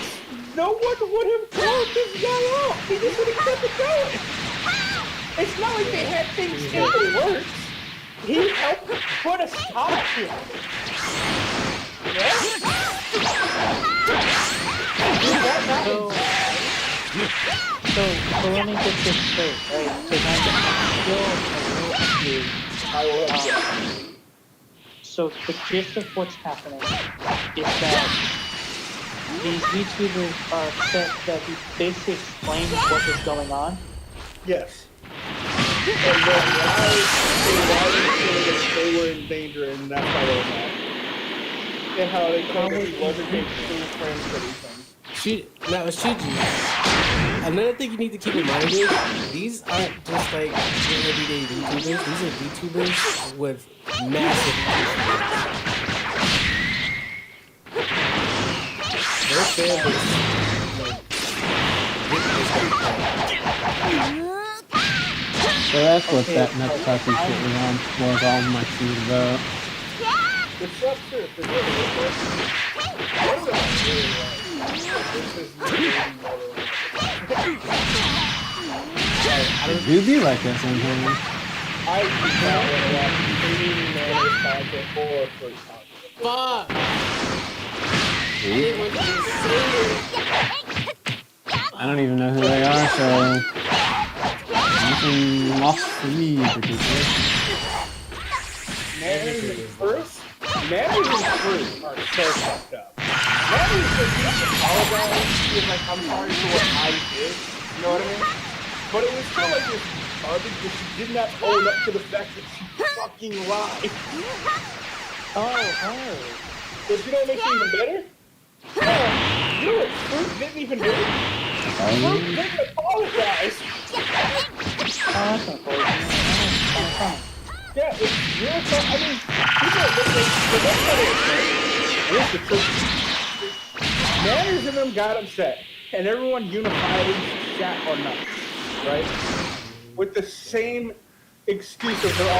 no one would have told this guy off. He just would have kept it going. It's not like they had things in the works. He helped put a stop to it. Yeah?
So let me get this straight, right? Because I'm still a little confused. So the gist of what's happening is that these YouTubers are upset that he basically explained what was going on.
Yes. And then why they were in danger, and that's why they were mad. And how they told him he wasn't going to do friends with anything.
Now, Shiji, another thing you need to keep in mind is these aren't just like your everyday YouTubers. These are YouTubers with massive their fan base,
So that's what that nutsucking shit was all my shit about.
It's up to it.
It do be like that sometimes.
I do not want to watch any Nana's content or Fruit content.
fuck.
I don't even know who they are, so nothing lost for me in particular.
Nana's and Fruit are so fucked up. Nana's just needs to apologize. She's like, I'm sorry for what I did. You know what I mean? But it was still like this garbage that she did not own up to the fact that she fucking lied.
Oh.
If you don't make it even better, you know what Fruit didn't even do? Fruit didn't apologize.
That's unfortunate.
Yeah, it's real tough. I mean, people here's the truth. Manners and them got upset, and everyone unifiedly shat on Nux, right? With the same excuse of they're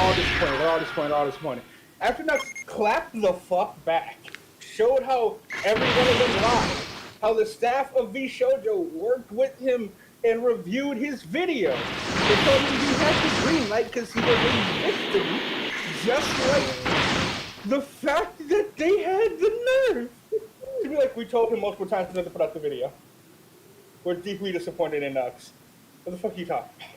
all disappointed. After Nux clapped the fuck back, showed how every one of them lied, how the staff of Vishojo worked with him and reviewed his video. They told him he had the green light because he was a victim, just like the fact that they had the nerve to be like, we told him multiple times not to put out the video. We're deeply disappointed in Nux. What the fuck are you talking about?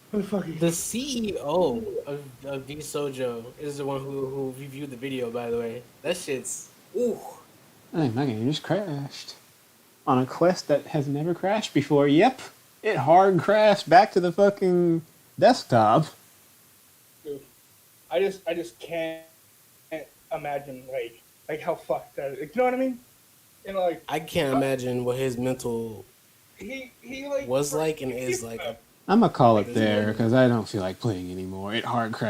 What the fuck are you
The CEO of VSojo is the one who reviewed the video, by the way. That shit's ooh.
Hey, my game just crashed. On a quest that has never crashed before. Yep. It hard crashed back to the fucking desktop.
I just can't imagine, like, like how fucked that is. You know what I mean? And like
I can't imagine what his mental
he like
was like and is like.
I'm gonna call it there because I don't feel like playing anymore. It hard crashed.